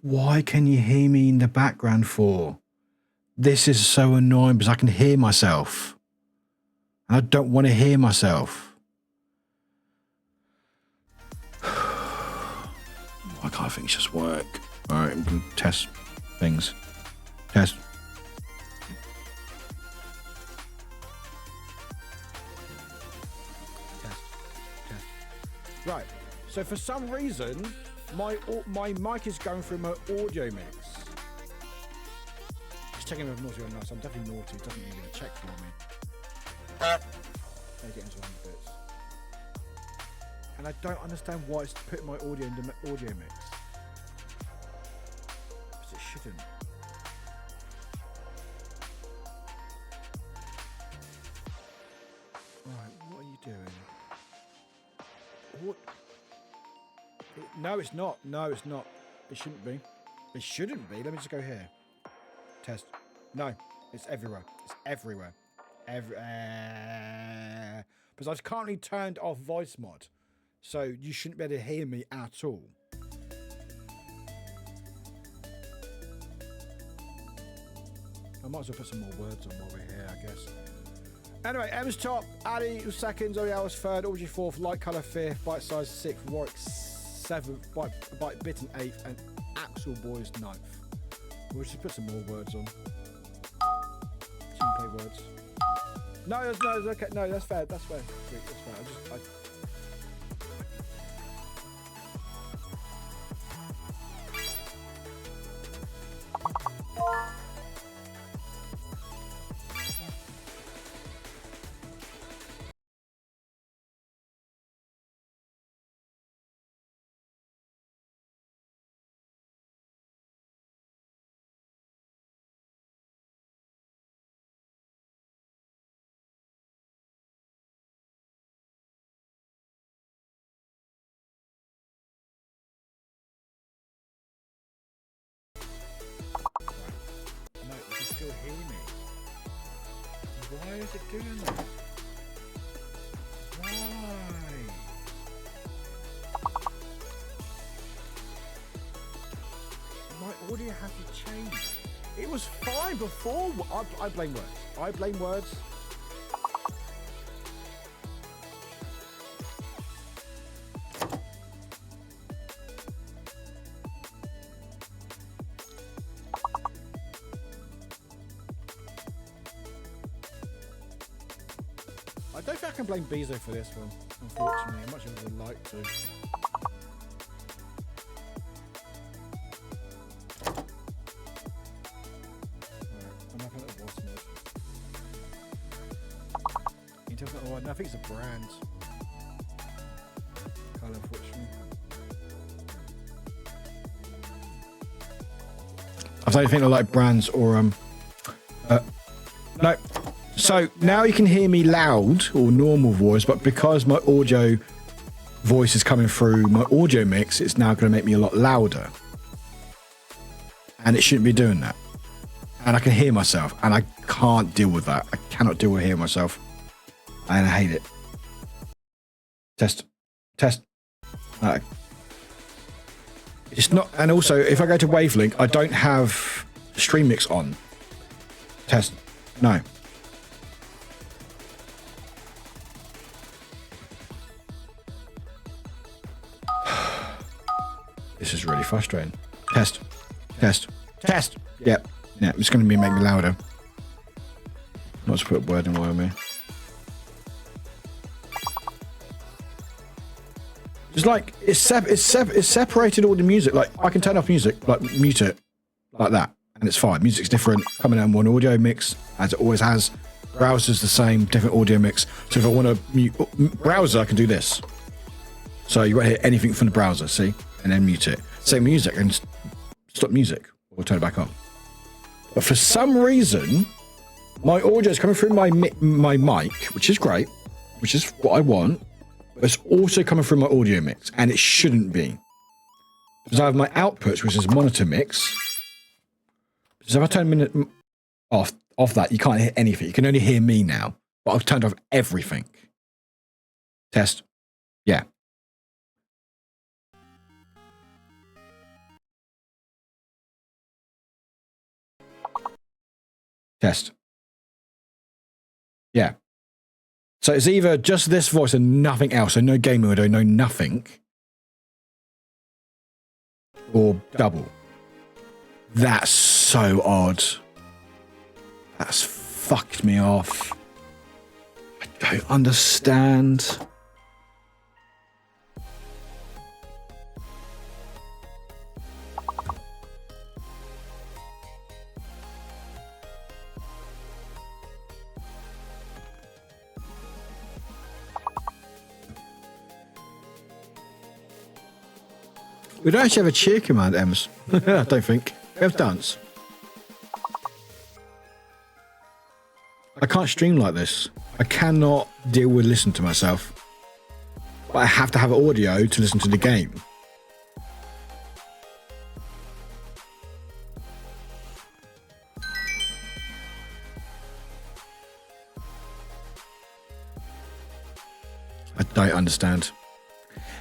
Why can you hear me in the background for? This is so annoying because I can hear myself. And I don't want to hear myself. Why can't things just work? All right, I'm going to test things. Test. Right, so for some reason, my mic is going through my audio mix. Just checking if I'm naughty or not. So I'm definitely naughty. It doesn't even check for me. They get into 100 bits. And I don't understand why it's putting my audio into my audio mix. Because it shouldn't. Right, what are you doing? What? No, it's not. No, it's not. It shouldn't be. It shouldn't be. Let me just go here. Test. No, it's everywhere. It's everywhere. Because I've currently turned off voice mod, so you shouldn't be able to hear me at all. I might as well put some more words on while we're here, I guess. Anyway, M's top, Ali was second, Zoe was third, Audrey fourth, Light Colour fifth, Bite Size sixth, Warwick seventh, Bite Bitten eighth, and Axel Boys ninth. We'll just put some more words on. Some play words. No, it's okay. No, that's fair. That's fair. That's fair. No, you can still hear me. Why is it doing that? Why? My audio has to change. It was fine before. I blame words. I blame words. I don't think I can blame Bezo for this one, unfortunately, as much as I would like to. I'm not going to voice mode. You talking about, oh, I think it's a brand. Colour, unfortunately. I don't think I like brands or no. So now you can hear me loud or normal voice, but because my audio voice is coming through my audio mix, it's now going to make me a lot louder. And it shouldn't be doing that. And I can hear myself, and I can't deal with that. I cannot deal with hearing myself. And I hate it. Test. It's not, and also if I go to Wavelink, I don't have Stream Mix on. Test. No. This is really frustrating. Test. Yep. Yeah, it's going to be make me louder. Not to put a word in with me. It's like it's separated all the music. Like I can turn off music, like mute it, like that, and it's fine. Music's different, coming out in one audio mix as it always has. Browser's the same, different audio mix. So if I want to mute browser, I can do this. So you won't hear anything from the browser, see, and then mute it. Same music and stop music or turn it back on. But for some reason, my audio is coming through my mic, which is great, which is what I want. But it's also coming through my audio mix, and it shouldn't be. Because I have my outputs, which is monitor mix. So if I turn off that, you can't hear anything. You can only hear me now. But I've turned off everything. Test. Yeah. Test. Yeah. So it's either just this voice and nothing else, so no game mode, no nothing, or double. That's so odd. That's fucked me off. I don't understand. We don't actually have a cheer command, Ems. I don't think. We have dance. I can't stream like this. I cannot deal with listening to myself. But I have to have audio to listen to the game. I don't understand.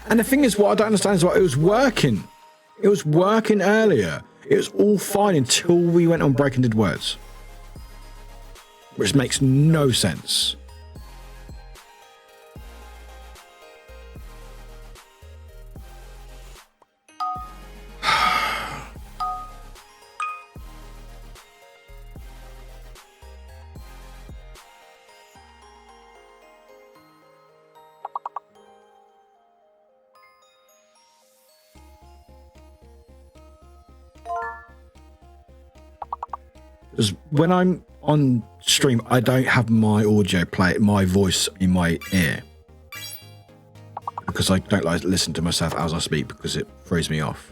And the thing is, what I don't understand is what it was working. It was working earlier. It was all fine until we went on Breaking Dead Words. Which makes no sense. Because when I'm on stream, I don't have my audio play, my voice in my ear. Because I don't like to listen to myself as I speak because it throws me off.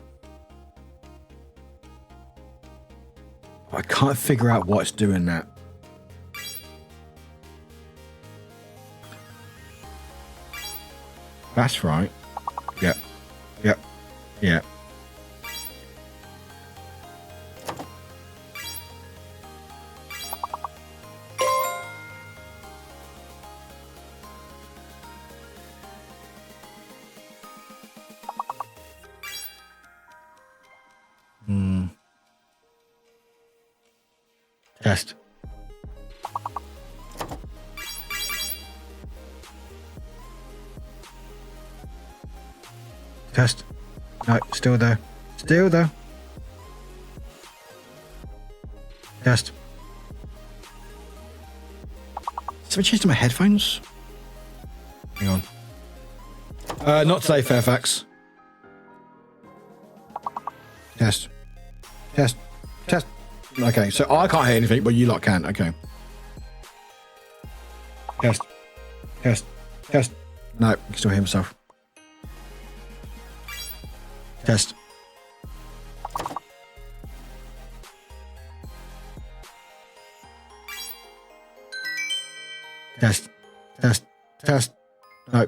I can't figure out what's doing that. That's right. Yep. Yep. Yeah. Test. Test. No, still there. Still there. Test. Somebody changed my headphones? Hang on. Not today, Fairfax. Test. Test. Test. Okay, so I can't hear anything, but you lot can. Okay. Test. Test. Test. No, you can still hear himself. Test. Test. Test. Test. No.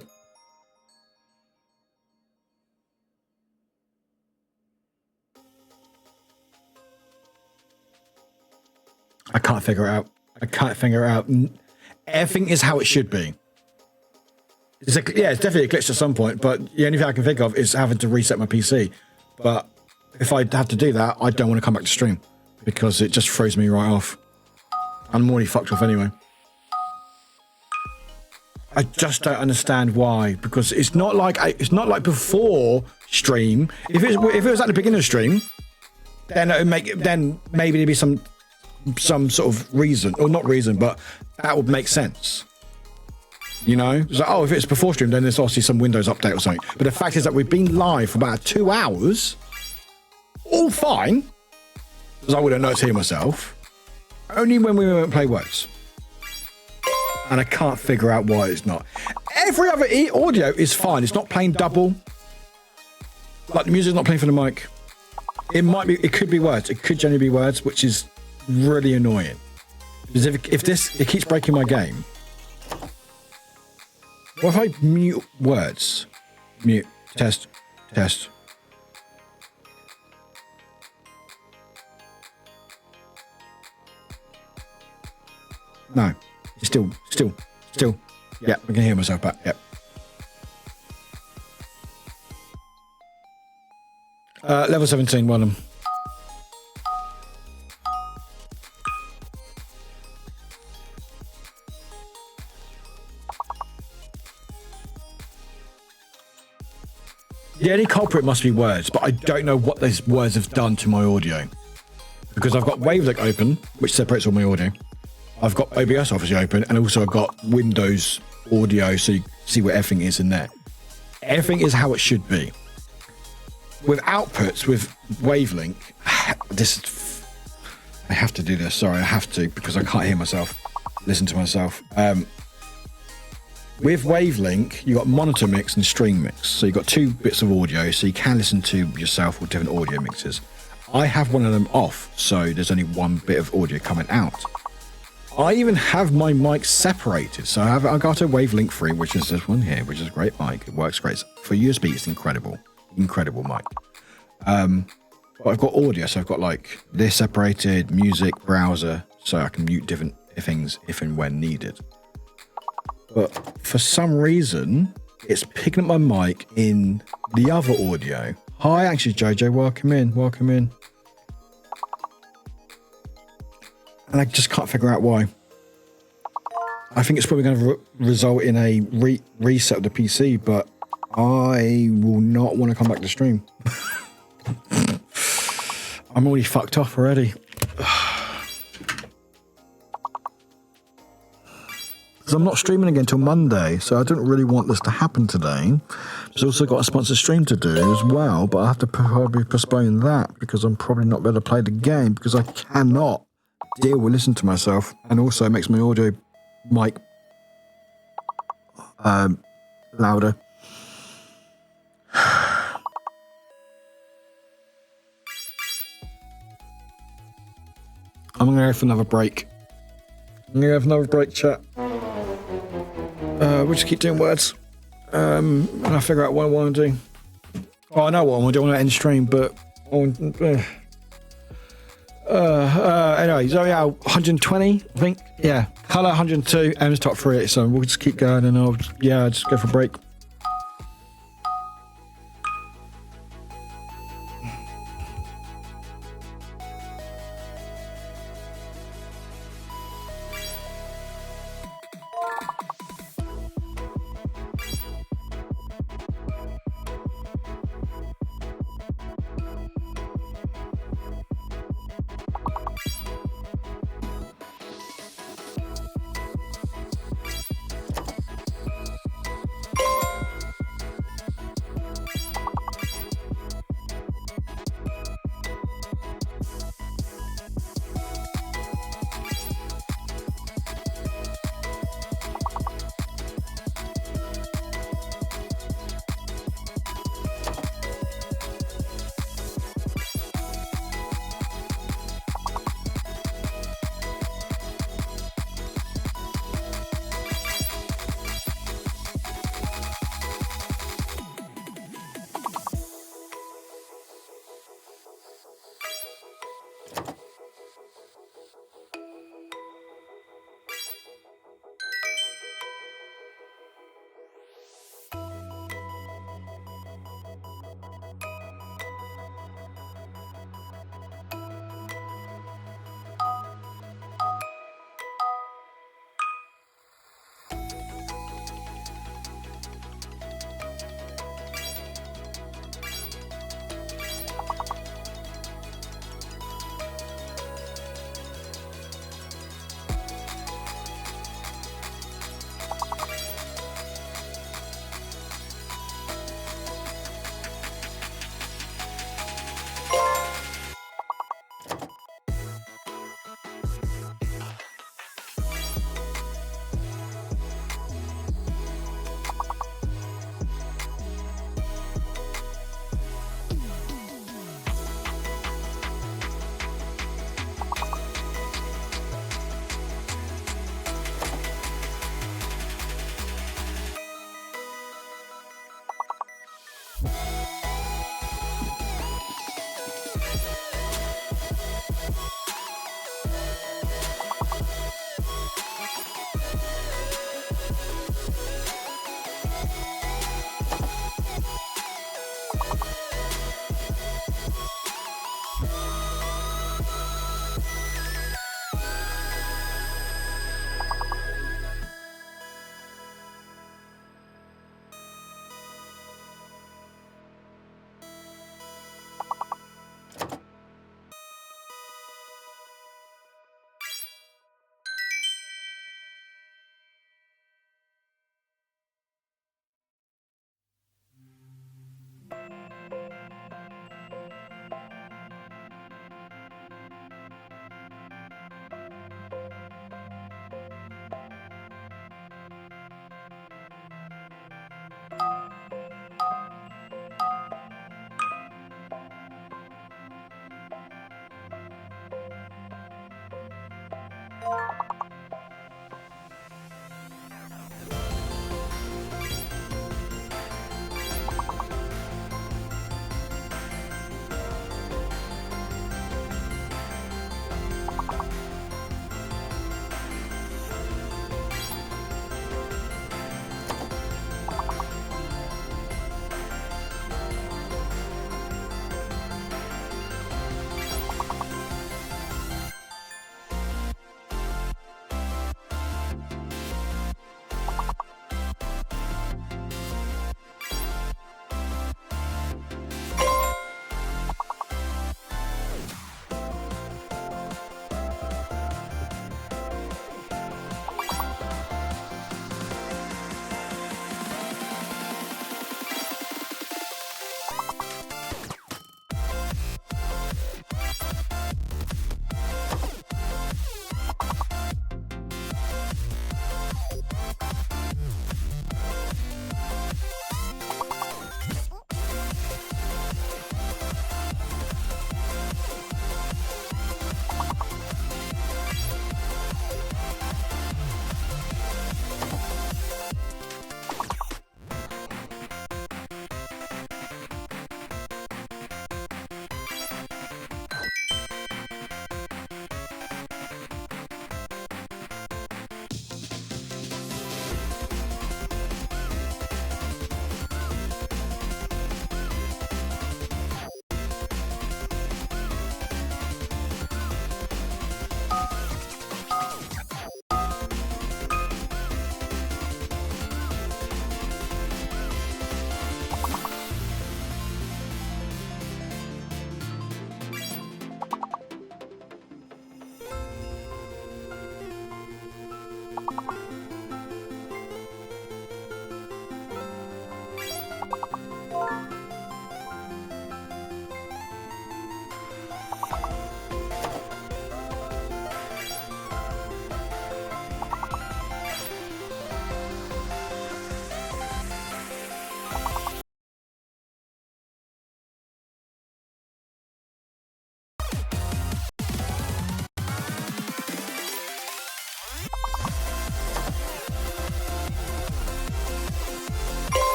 I can't figure it out. I can't figure it out. Everything is how it should be. It's it's definitely a glitch at some point, but the only thing I can think of is having to reset my PC. But if I have to do that, I don't want to come back to stream because it just throws me right off. I'm already fucked off anyway. I just don't understand why, because it's not like before stream. If it was at the beginning of stream, then it would then maybe there'd be some sort of reason, or not reason, but that would make sense. You know, it's like, oh, if it's before stream, then there's obviously some Windows update or something. But the fact is that we've been live for about 2 hours, all fine, because I wouldn't know to hear myself, only when we won't play words. And I can't figure out why it's not. Every other audio is fine. It's not playing double. Like the music's not playing for the mic. It could be words. It could generally be words, which is really annoying. Because if it keeps breaking my game. What if I mute words? Mute. Test. Test. No. Still. Yeah, I can hear myself back. Yep. Level 17, one of them. The only culprit must be words, but I don't know what those words have done to my audio. Because I've got Wavelink open, which separates all my audio. I've got OBS obviously open, and also I've got Windows audio, so you see where everything is in there. Everything is how it should be. With outputs, with Wavelink, I have to do this. Sorry, I have to, because I can't hear myself, listen to myself. With Wavelink, you got monitor mix and stream mix. So you've got 2 bits of audio, so you can listen to yourself with different audio mixes. I have one of them off, so there's only 1 bit of audio coming out. I even have my mic separated. So I got a Wavelink 3, which is this one here, which is a great mic. It works great. For USB, it's incredible. Incredible mic. But I've got audio, so I've got like this separated, music, browser, so I can mute different things if and when needed. But for some reason, it's picking up my mic in the other audio. Hi, actually, Jojo, welcome in, welcome in. And I just can't figure out why. I think it's probably going to result in a reset of the PC, but I will not want to come back to stream. I'm already fucked off already. Because I'm not streaming again until Monday, so I don't really want this to happen today. I've also got a sponsored stream to do as well, but I have to probably postpone that because I'm probably not going to play the game because I cannot deal with listening to myself, and also it makes my audio mic louder. I'm gonna go for another break. I'm gonna have another break, chat. We'll just keep doing words, and I'll figure out what I want to do. Oh, I know what I want to do. I want to end stream, but anyway, Zoe 120, I think. Yeah, Color 102, M's top 3. So we'll just keep going, and I'll just go for a break.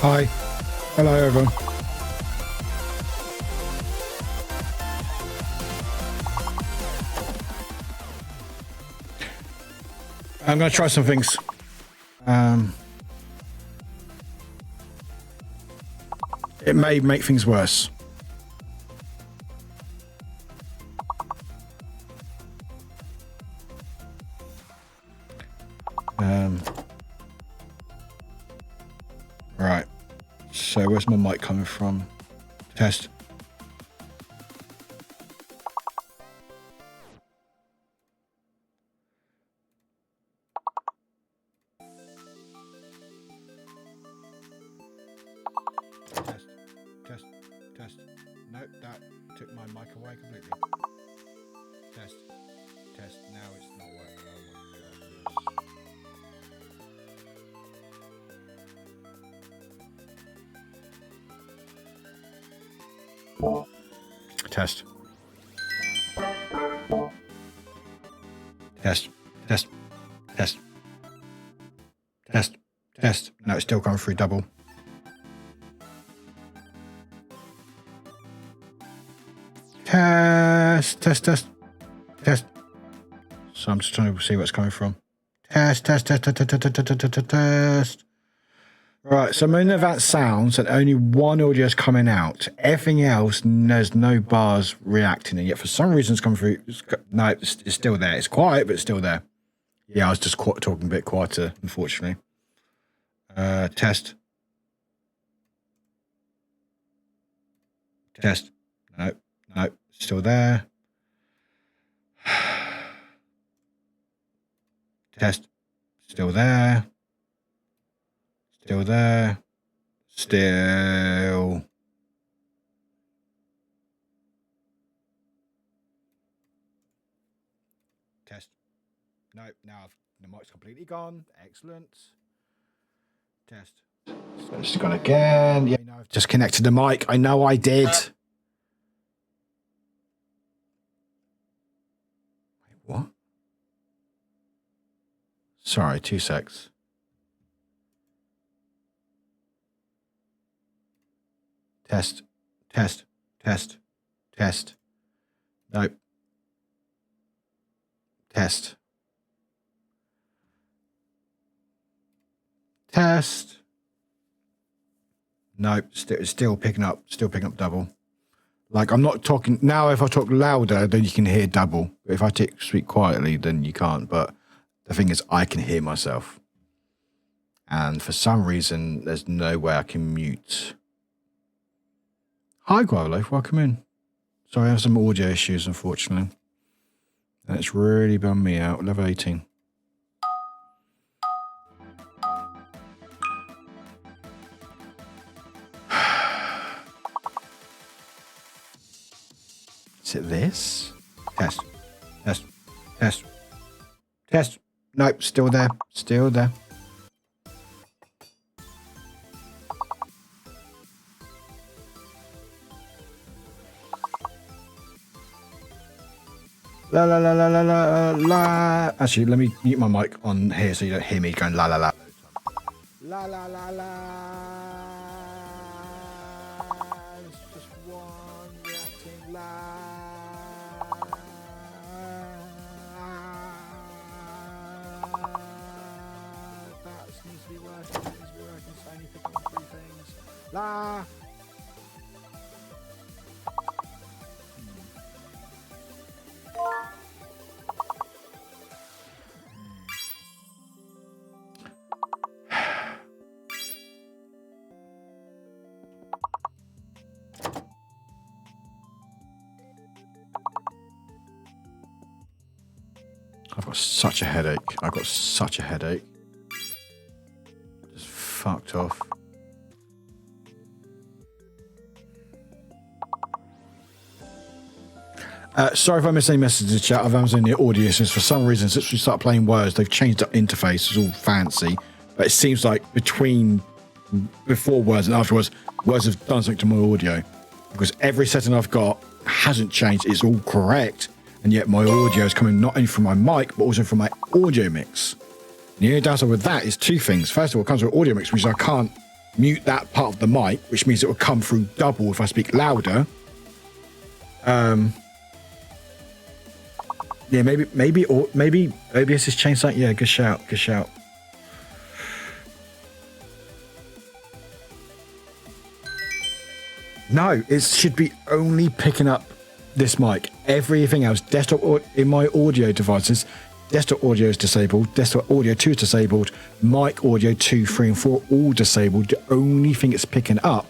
Hi. Hello, everyone. I'm going to try some things. It may make things worse. Right. So where's my mic coming from? Test. Test. Nope, that took my mic away completely. Test. Now it's not working. Oh my God. Test. No, it's still going through double. Test. So I'm just trying to see where it's coming from. Test. Right, so I'm in advanced sounds and only one audio is coming out. Everything else, there's no bars reacting, and yet for some reason it's coming through. No, it's still there. It's quiet, but it's still there. Yeah, I was just talking a bit quieter, unfortunately. Test. Nope, still there. Test. Still there. Still. Test. Nope, now the mic's completely gone. Excellent. Test. So it's gone again. Yeah, I've just connected the mic. I know I did. Wait, what? Sorry, 2 secs. Test. Nope. Test. Nope. Still picking up double. Like, I'm not talking now. If I talk louder, then you can hear double. If I speak quietly, then you can't. But the thing is, I can hear myself. And for some reason, there's no way I can mute. Hi, Guavalo. Welcome in. Sorry, I have some audio issues, unfortunately. And it's really bummed me out. Level 18. Is it this? Test. Nope, still there. La. Actually, let me mute my mic on here so you don't hear me going la. La. It's just one reacting la. That needs to be working. So I need to pick up 3 things. La. I've got such a headache. Just fucked off. Sorry if I missed any messages in the chat. I've Amazon the audio since for some reason, since we started playing words, they've changed the interface. It's all fancy. But it seems like before words and afterwards, words have done something to my audio. Because every setting I've got hasn't changed. It's all correct. And yet my audio is coming not only from my mic, but also from my audio mix. And the only downside with that is 2 things. First of all, it comes with audio mix, which I can't mute that part of the mic, which means it will come through double if I speak louder. Yeah, maybe OBS has changed that. Yeah, good shout. No, it should be only picking up this mic. Everything else, desktop in my audio devices, desktop audio is disabled, desktop audio 2 is disabled, mic audio 2, 3, and 4 all disabled. The only thing it's picking up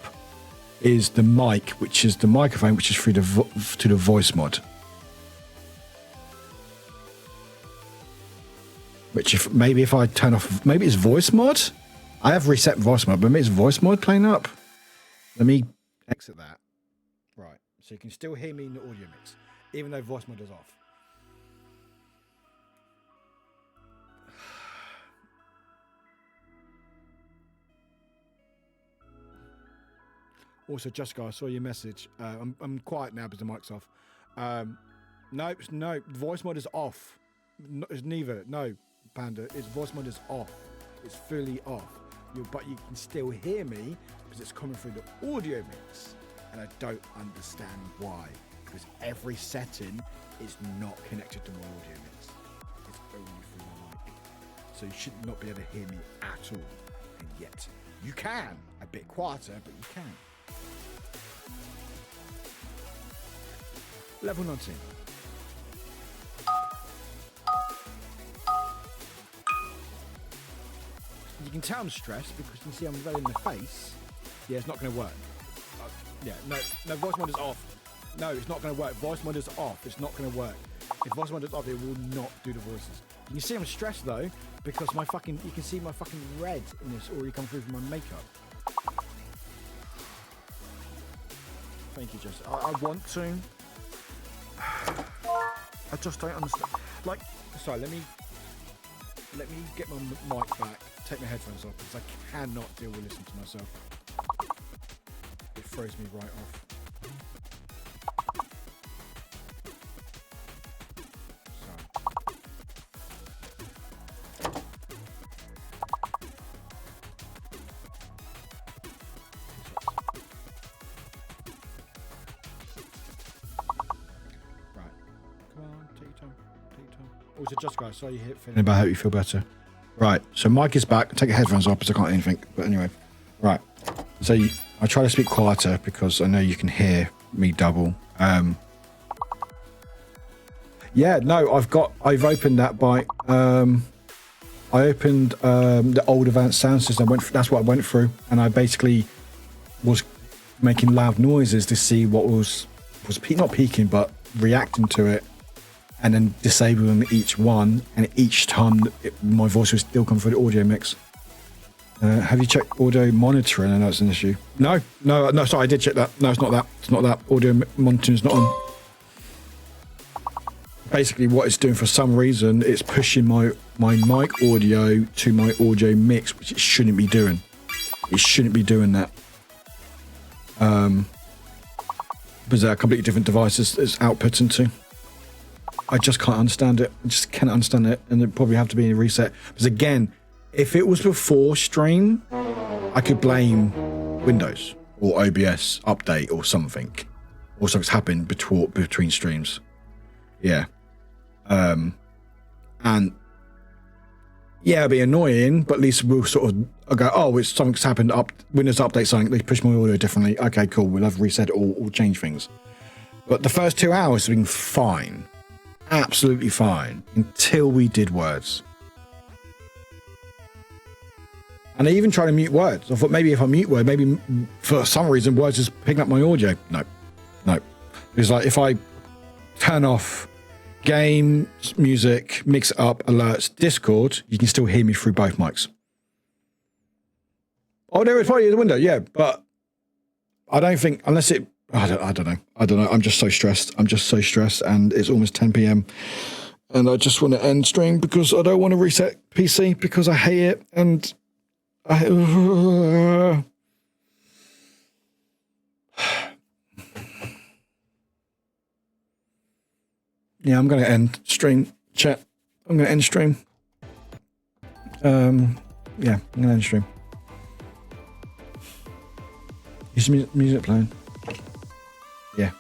is the mic, which is the microphone, which is through to the voice mod. Which if I turn off, maybe it's voice mod. I have reset voice mod, but maybe it's voice mod playing up. Let me exit that. Right, so you can still hear me in the audio mix, even though voice mod is off. Also, Jessica, I saw your message. I'm quiet now because the mic's off. No, voice mod is off. No, it's neither. No, Panda, its voice mod is off. It's fully off. But you can still hear me because it's coming through the audio mix. And I don't understand why. Because every setting is not connected to my audio mix. It's only through my mic. So you should not be able to hear me at all. And yet, you can. A bit quieter, but you can. Level 19. You can tell I'm stressed because you can see I'm red in the face. Yeah, it's not going to work. No, voice mod is off. No, it's not going to work. Voice mod is off. It's not going to work. If voice mod is off, it will not do the voices. You can see I'm stressed though because you can see my fucking red in this already come through from my makeup. Thank you, Jess. I want to. I just don't understand. Like, sorry, let me get my mic back, take my headphones off, because I cannot deal with listening to myself. It throws me right off. Also, just guys, so you hit feeling about. I hope you feel better. Right, so mic is back. Take your headphones off because I can't hear anything. But anyway, right. So I try to speak quieter because I know you can hear me double. Yeah, no, I've opened that by. I opened the old advanced sound system. That's what I went through, and I basically was making loud noises to see what was not peaking, but reacting to it. And then disabling each one, and each time my voice will still come through the audio mix. Have you checked audio monitoring? I know it's an issue. No, sorry, I did check that. No, it's not that. Audio monitoring is not on. Basically, what it's doing for some reason, it's pushing my mic audio to my audio mix, which it shouldn't be doing. It shouldn't be doing that. Because they're completely different devices it's outputting to. I just can't understand it. I just cannot understand it. And it probably have to be a reset. Because again, if it was before stream, I could blame Windows or OBS update or something. Or something's happened between streams. Yeah. And yeah, it'd be annoying, but at least we'll sort of go, oh, it's something's happened, Windows update something, they push my audio differently. Okay, cool, we'll have reset it or change things. But the first 2 hours have been fine. Absolutely fine until we did words. And I even tried to mute words. I thought maybe if I mute word, maybe for some reason words is picking up my audio. No. It's like if I turn off game, music, mix it up, alerts, Discord, you can still hear me through both mics. Oh, there is probably the window, yeah, but I don't think unless it. I don't know. I'm just so stressed. And it's almost 10 p.m. And I just want to end stream because I don't want to reset PC because I hate it. And yeah, I'm going to end stream. Chat. I'm going to end stream. Yeah, I'm going to end stream. Is music playing? Yeah.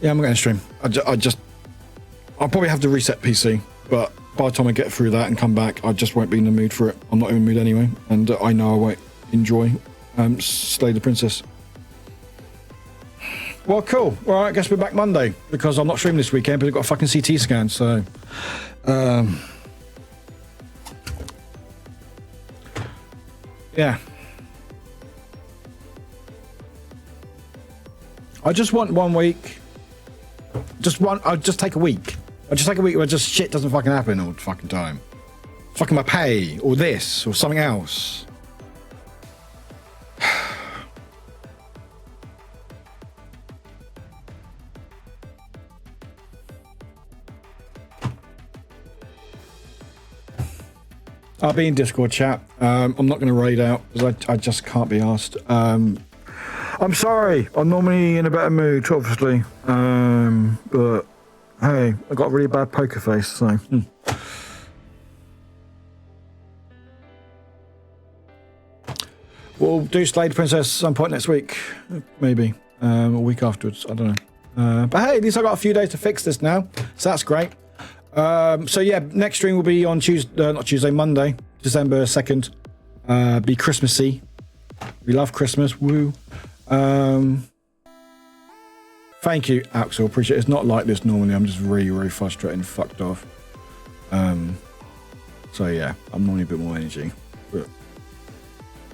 Yeah, I'm not going to stream. I'll probably have to reset PC, but by the time I get through that and come back, I just won't be in the mood for it. I'm not in the mood anyway, and I know I won't enjoy Slay the Princess. Well, cool. Well, I guess we're back Monday, because I'm not streaming this weekend, but I've got a fucking CT scan, so... yeah. I just want 1 week. I'll just take a week. I'll just take a week where just shit doesn't fucking happen all the fucking time. Fucking my pay, or this, or something else. I'll be in Discord chat. I'm not going to raid out because I just can't be asked. I'm sorry. I'm normally in a better mood, obviously. But hey, I got a really bad poker face, so. We'll do Slay the Princess at some point next week, maybe. A week afterwards. I don't know. But hey, at least I got a few days to fix this now, so that's great. So yeah, next stream will be on Monday, December 2nd. Be Christmassy. We love Christmas. Woo. Thank you, Axel. Appreciate it. It's not like this normally. I'm just really, really frustrated and fucked off. So yeah, I'm normally a bit more energy. But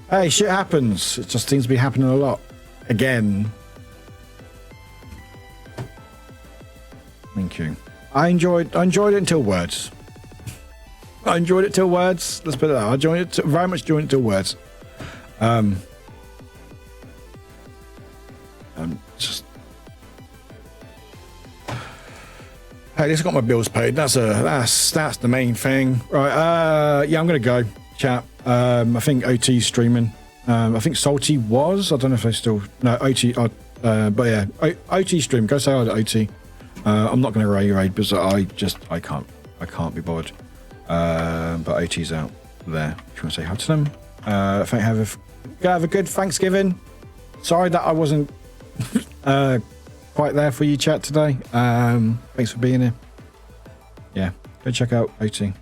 hey, shit happens. It just seems to be happening a lot. Again. Thank you. I enjoyed it until words. I enjoyed it till words. Let's put it that. Very much enjoyed it till words. Just. Hey, at least I got my bills paid. That's the main thing. Right. Yeah, I'm gonna go. Chat. I think OT's streaming. I think Salty was. I don't know if they still. No, OT. But yeah, OT stream. Go say hi to OT. I'm not going to raid because I can't be bothered. But OT's out there. If you want to say hi to them, have a good Thanksgiving. Sorry that I wasn't quite there for you, chat, today. Thanks for being here. Yeah, go check out OT.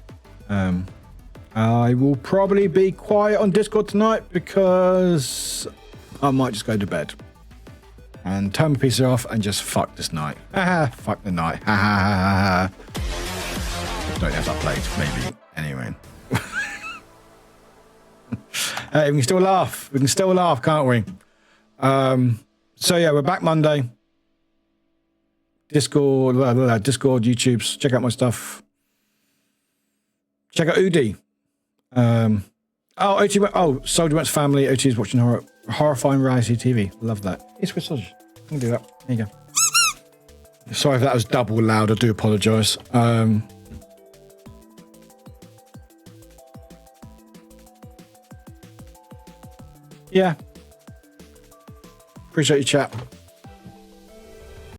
I will probably be quiet on Discord tonight because I might just go to bed and turn my PC off and just fuck this night. Fuck the night. Don't have that played, maybe. Anyway. Hey, we can still laugh. We can still laugh, can't we? So yeah, we're back Monday. Discord, YouTube. Check out my stuff. Check out Udi. Soldier Went's family. OT is watching horrifying reality TV. Love that. It's with sausage. I can do that. There you go. Sorry if that was double loud. I do apologise. Yeah. Appreciate your chat.